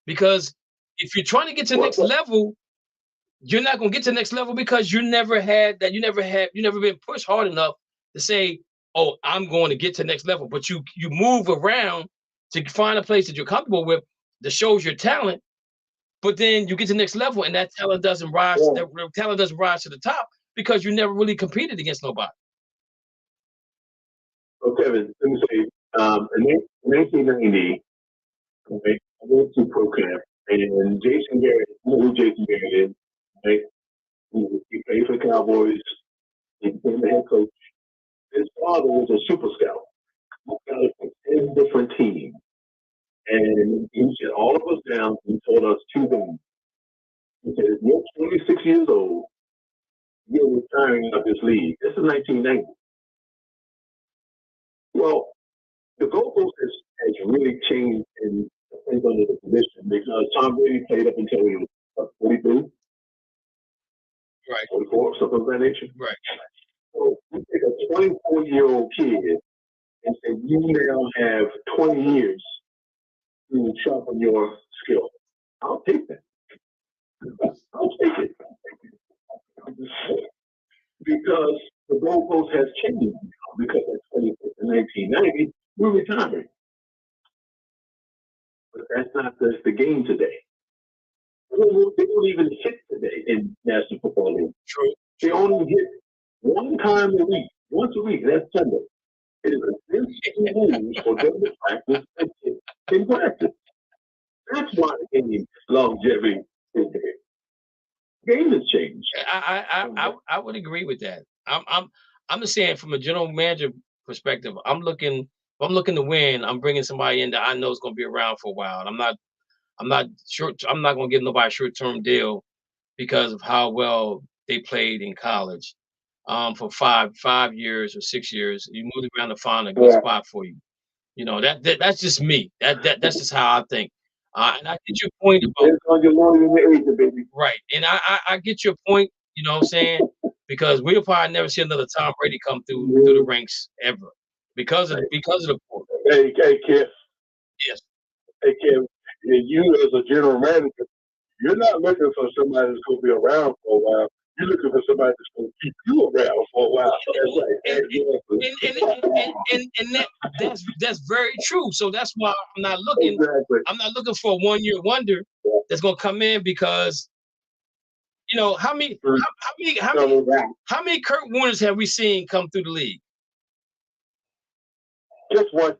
because if you're trying to get to the next level, you're not going to get to the next level because you never been pushed hard enough to say, "Oh, I'm going to get to the next level." But you move around to find a place that you're comfortable with that shows your talent. But then you get to the next level, and that talent doesn't rise. That talent doesn't rise to the top because you never really competed against nobody. Okay, let me say. In 1990, okay, I went to pro camp, and Jason Garrett, you know who Jason Garrett is, right? He played for the Cowboys. He became the head coach. His father was a super scout. He scouted for 10 different teams. And he set all of us down and told us 2 things. He said, if you're 26 years old, you're retiring out of this league. This is 1990. Well, the goalpost has really changed in under the position, because Tom Brady played up until he was 42, right, 44, something of that nature. Right. So you take a 24-year-old kid and say you now have 20 years to sharpen your skill. I'll take that. I'll take it. Because the goalpost has changed now, because at 26 in 1990, we're retiring. But that's not the game today. They don't even hit today in National Football League. True. They only hit 1 time a week. Once a week, that's Sunday. It is a rules for them to practice and hit in practice. That's why the game longevity is there. The game has changed. I would agree with that. I'm just saying from a general manager perspective, I'm looking to win. I'm bringing somebody in that I know is going to be around for a while. I'm not going to give nobody a short-term deal because of how well they played in college. For 5 years or 6 years, you move around to find a good spot for you. You know, that's just me. That's just how I think. And I get your point about right. And I get your point, you know what I'm saying? Because we'll probably never see another Tom Brady come through the ranks ever. Because of the poor. Hey, Kev. Yes. Hey, Kev, you as a general manager, you're not looking for somebody that's going to be around for a while. You're looking for somebody that's going to keep you around for a while. That's very true. So that's why I'm not looking. Exactly. I'm not looking for a 1-year wonder that's going to come in because, you know, how many Kurt Warners have we seen come through the league? Just one.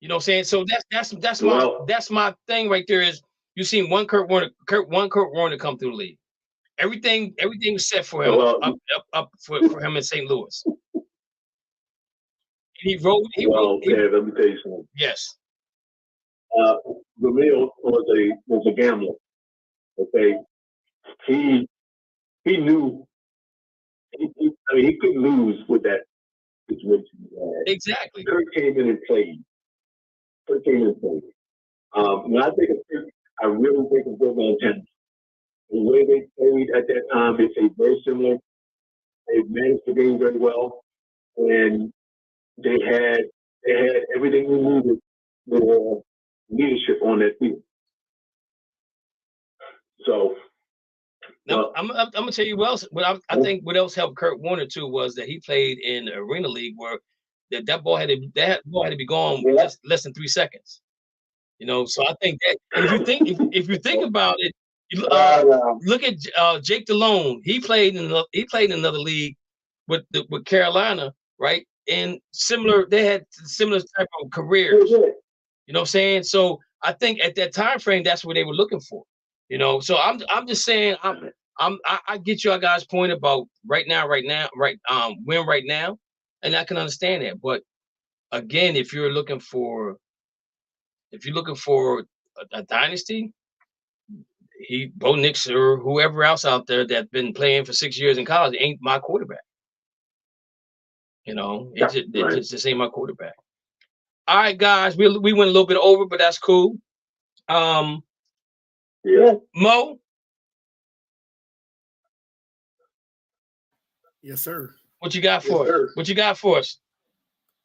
You know what I'm saying? So that's my thing right there is you seen one Kurt Warner come through the league. Everything was set for him up for him in St. Louis. Let me tell you something. Yes. Vermeil was a gambler. Okay. He knew he couldn't lose with that situation. Exactly. Kurt came in and played. When I think of Kurt, I really think of Bill Montana. The way they played at that time, they played very similar. They managed the game very well, and they had everything we needed for leadership on that field. So now I'm gonna tell you what else. I think what else helped Kurt Warner too was that he played in the Arena League where that ball had to be gone less than 3 seconds. You know, so I think that if you think about it, look at Jake Delhomme. He played in another league with Carolina, right? And they had similar type of careers. You know what I'm saying? So I think at that time frame, that's what they were looking for. You know, so I'm just saying I get your guys' point about win right now, and I can understand that. But again, if you're looking for a dynasty, Bo Nix or whoever else out there that's been playing for 6 years in college ain't my quarterback. You know, it just ain't my quarterback. All right, guys, we went a little bit over, but that's cool. Mo. Yes, sir. What you got for us? What you got for us?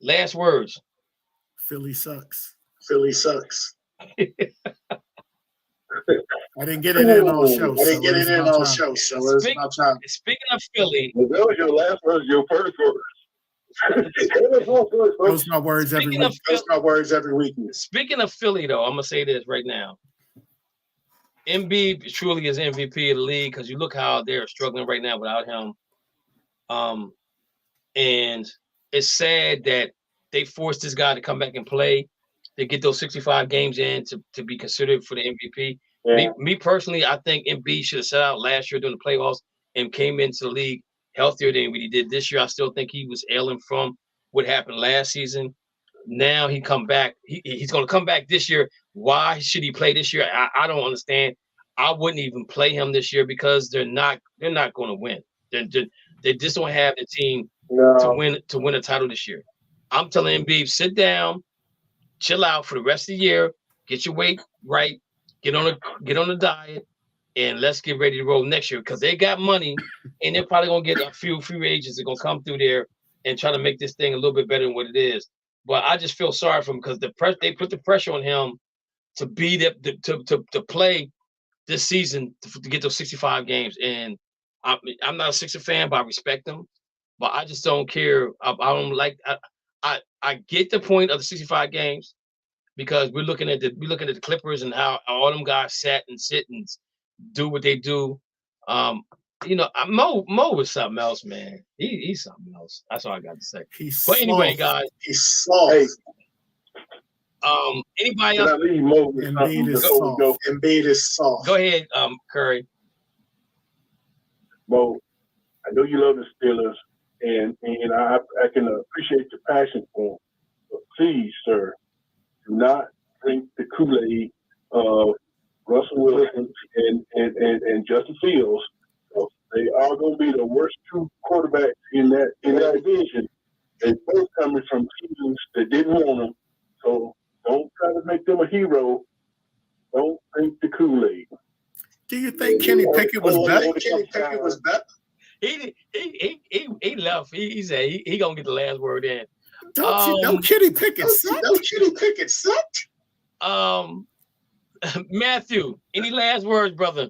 Last words. Philly sucks. Philly sucks. I didn't get it in all show. Speaking of Philly. Well, that was your last word, your first word. Those are my words every week. Those are my words every week. Speaking of Philly, though, I'm going to say this right now. Embiid truly is MVP of the league because you look how they're struggling right now without him. And it's sad that they forced this guy to come back and play to get those 65 games in to be considered for the MVP. Yeah. Me personally, I think Embiid should have sat out last year during the playoffs and came into the league healthier than what he did this year. I still think he was ailing from what happened last season. Now he come back. He's going to come back this year. Why should he play this year? I don't understand. I wouldn't even play him this year because they're not going to win. They just don't have the team to win a title this year. I'm telling Embiid, sit down, chill out for the rest of the year, get your weight right, get on the diet, and let's get ready to roll next year because they got money and they're probably gonna get a few free agents that are gonna come through there and try to make this thing a little bit better than what it is. But I just feel sorry for him because they put the pressure on him to be to play this season to get those 65 games. And I'm not a Sixers fan, but I respect them. But I just don't care. I don't like. I get the point of the 65 games because we're looking at the Clippers and how all them guys sat and sit and do what they do. You know, Mo was something else, man. He's something else. That's all I got to say. But anyway, guys, he's soft. Hey, anybody else? Embiid is soft. Embiid is soft. Go ahead, Curry. Mo, I know you love the Steelers, and I can appreciate your passion for them. But please, sir, do not drink the Kool-Aid of Russell Wilson and Justin Fields. So they are going to be the worst two quarterbacks in that division. They both coming from teams that didn't want them. So don't try to make them a hero. Don't drink the Kool-Aid. Do you think Kenny Pickett was better? Kenny Pickett was better. He left. He said he gonna get the last word in. Don't Kenny Pickett sucked. Don't Kenny Pickett sucked. Matthew, any last words, brother?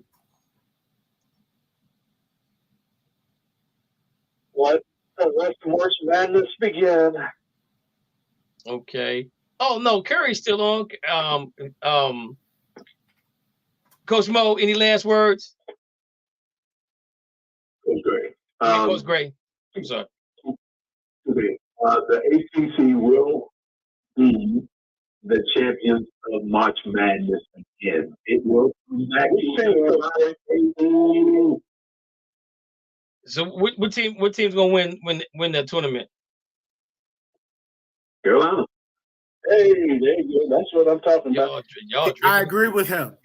Let the March Madness begin. Okay. Oh no, Curry's still on. Coach Mo, any last words? Coach Gray. Coach Gray. I'm sorry. The ACC will be the champions of March Madness again. It will come back. So what team's gonna win that tournament? Carolina. Hey, there you go. That's what I'm talking about. I agree with him.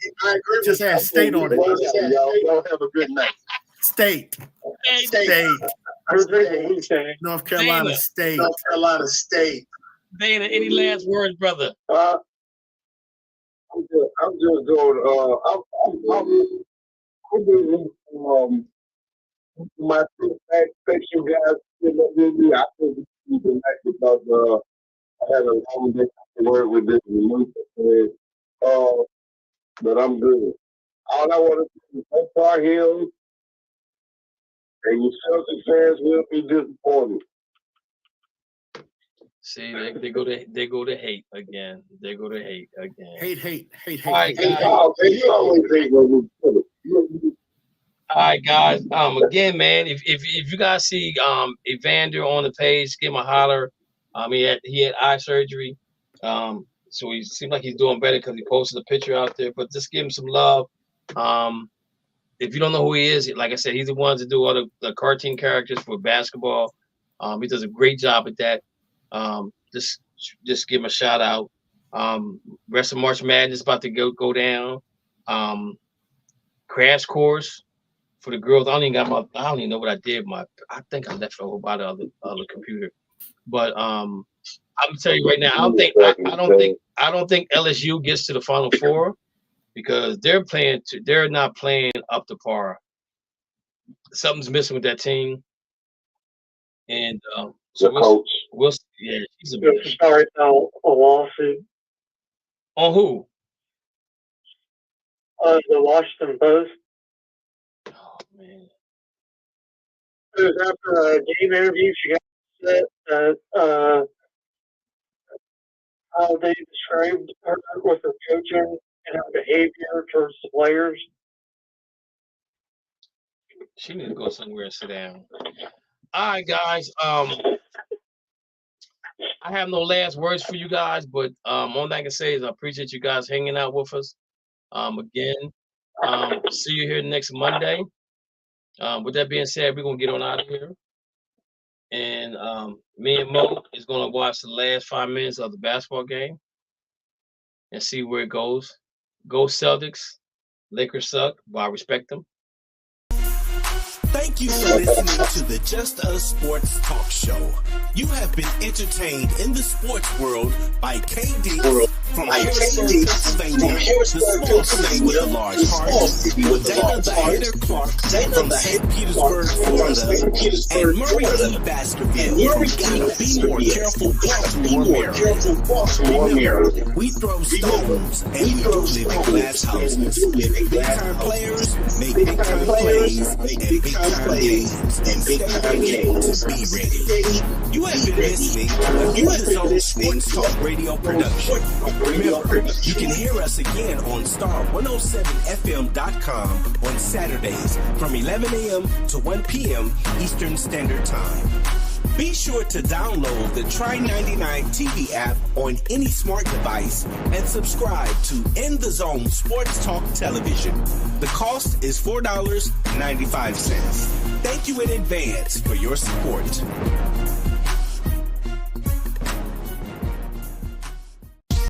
Just add state on it. Y'all have a good night. State. North Carolina State. North Carolina State. Dana, any last words, brother? I'm just going. My thank you guys. I couldn't keep it back because I had a long day to work with this release, but I'm good. All I want to do is go Tar Heels, and you Celtics fans will be disappointed. See, they go to hate again. They go to hate again. Hate. All right, guys. You always hate when we put it. All right, guys. Again, man, if you guys see Evander on the page, give him a holler. He had eye surgery, so he seems like he's doing better because he posted a picture out there. But just give him some love. If you don't know who he is, like I said, he's the one to do all the cartoon characters for basketball. He does a great job at that. Just give him a shout out. Rest of March Madness about to go down. Crash course for the girls. I don't even know what I did. I think I left it over by the other computer. But I'm gonna tell you right now, I don't think LSU gets to the Final Four because they're not playing up to par. Something's missing with that team, and so we'll yeah, she's a Just start a lawsuit on who? The Washington Post. Oh man! It was after a game interview. She got how they described her with her coaching and her behavior towards the players. She needs to go somewhere and sit down. All right, guys. I have no last words for you guys, but all I can say is I appreciate you guys hanging out with us. Again, see you here next Monday. With that being said, we're gonna get on out of here. And me and Mo is going to watch the last 5 minutes of the basketball game and see where it goes. Go Celtics. Lakers suck, but I respect them. Thank you for listening to the Just Us Sports Talk Show. You have been entertained in the sports world by KD from Harrisburg, Pennsylvania, the small state with a large heart, with Dana the Hater Clark from St. Petersburg, Florida, and Murray E. Baskerville from Gotta Be More Careful, Baltimore, Maryland. We throw stones and we do live in glass houses. Big-time players make big-time plays and big-time games. Be ready. You have been listening to the Zone Sports Talk Radio production. Remember, you can hear us again on star107fm.com on Saturdays from 11 a.m. to 1 p.m. Eastern Standard Time. Be sure to download the Try 99 TV app on any smart device and subscribe to In the Zone Sports Talk Television. The cost is $4.95. Thank you in advance for your support.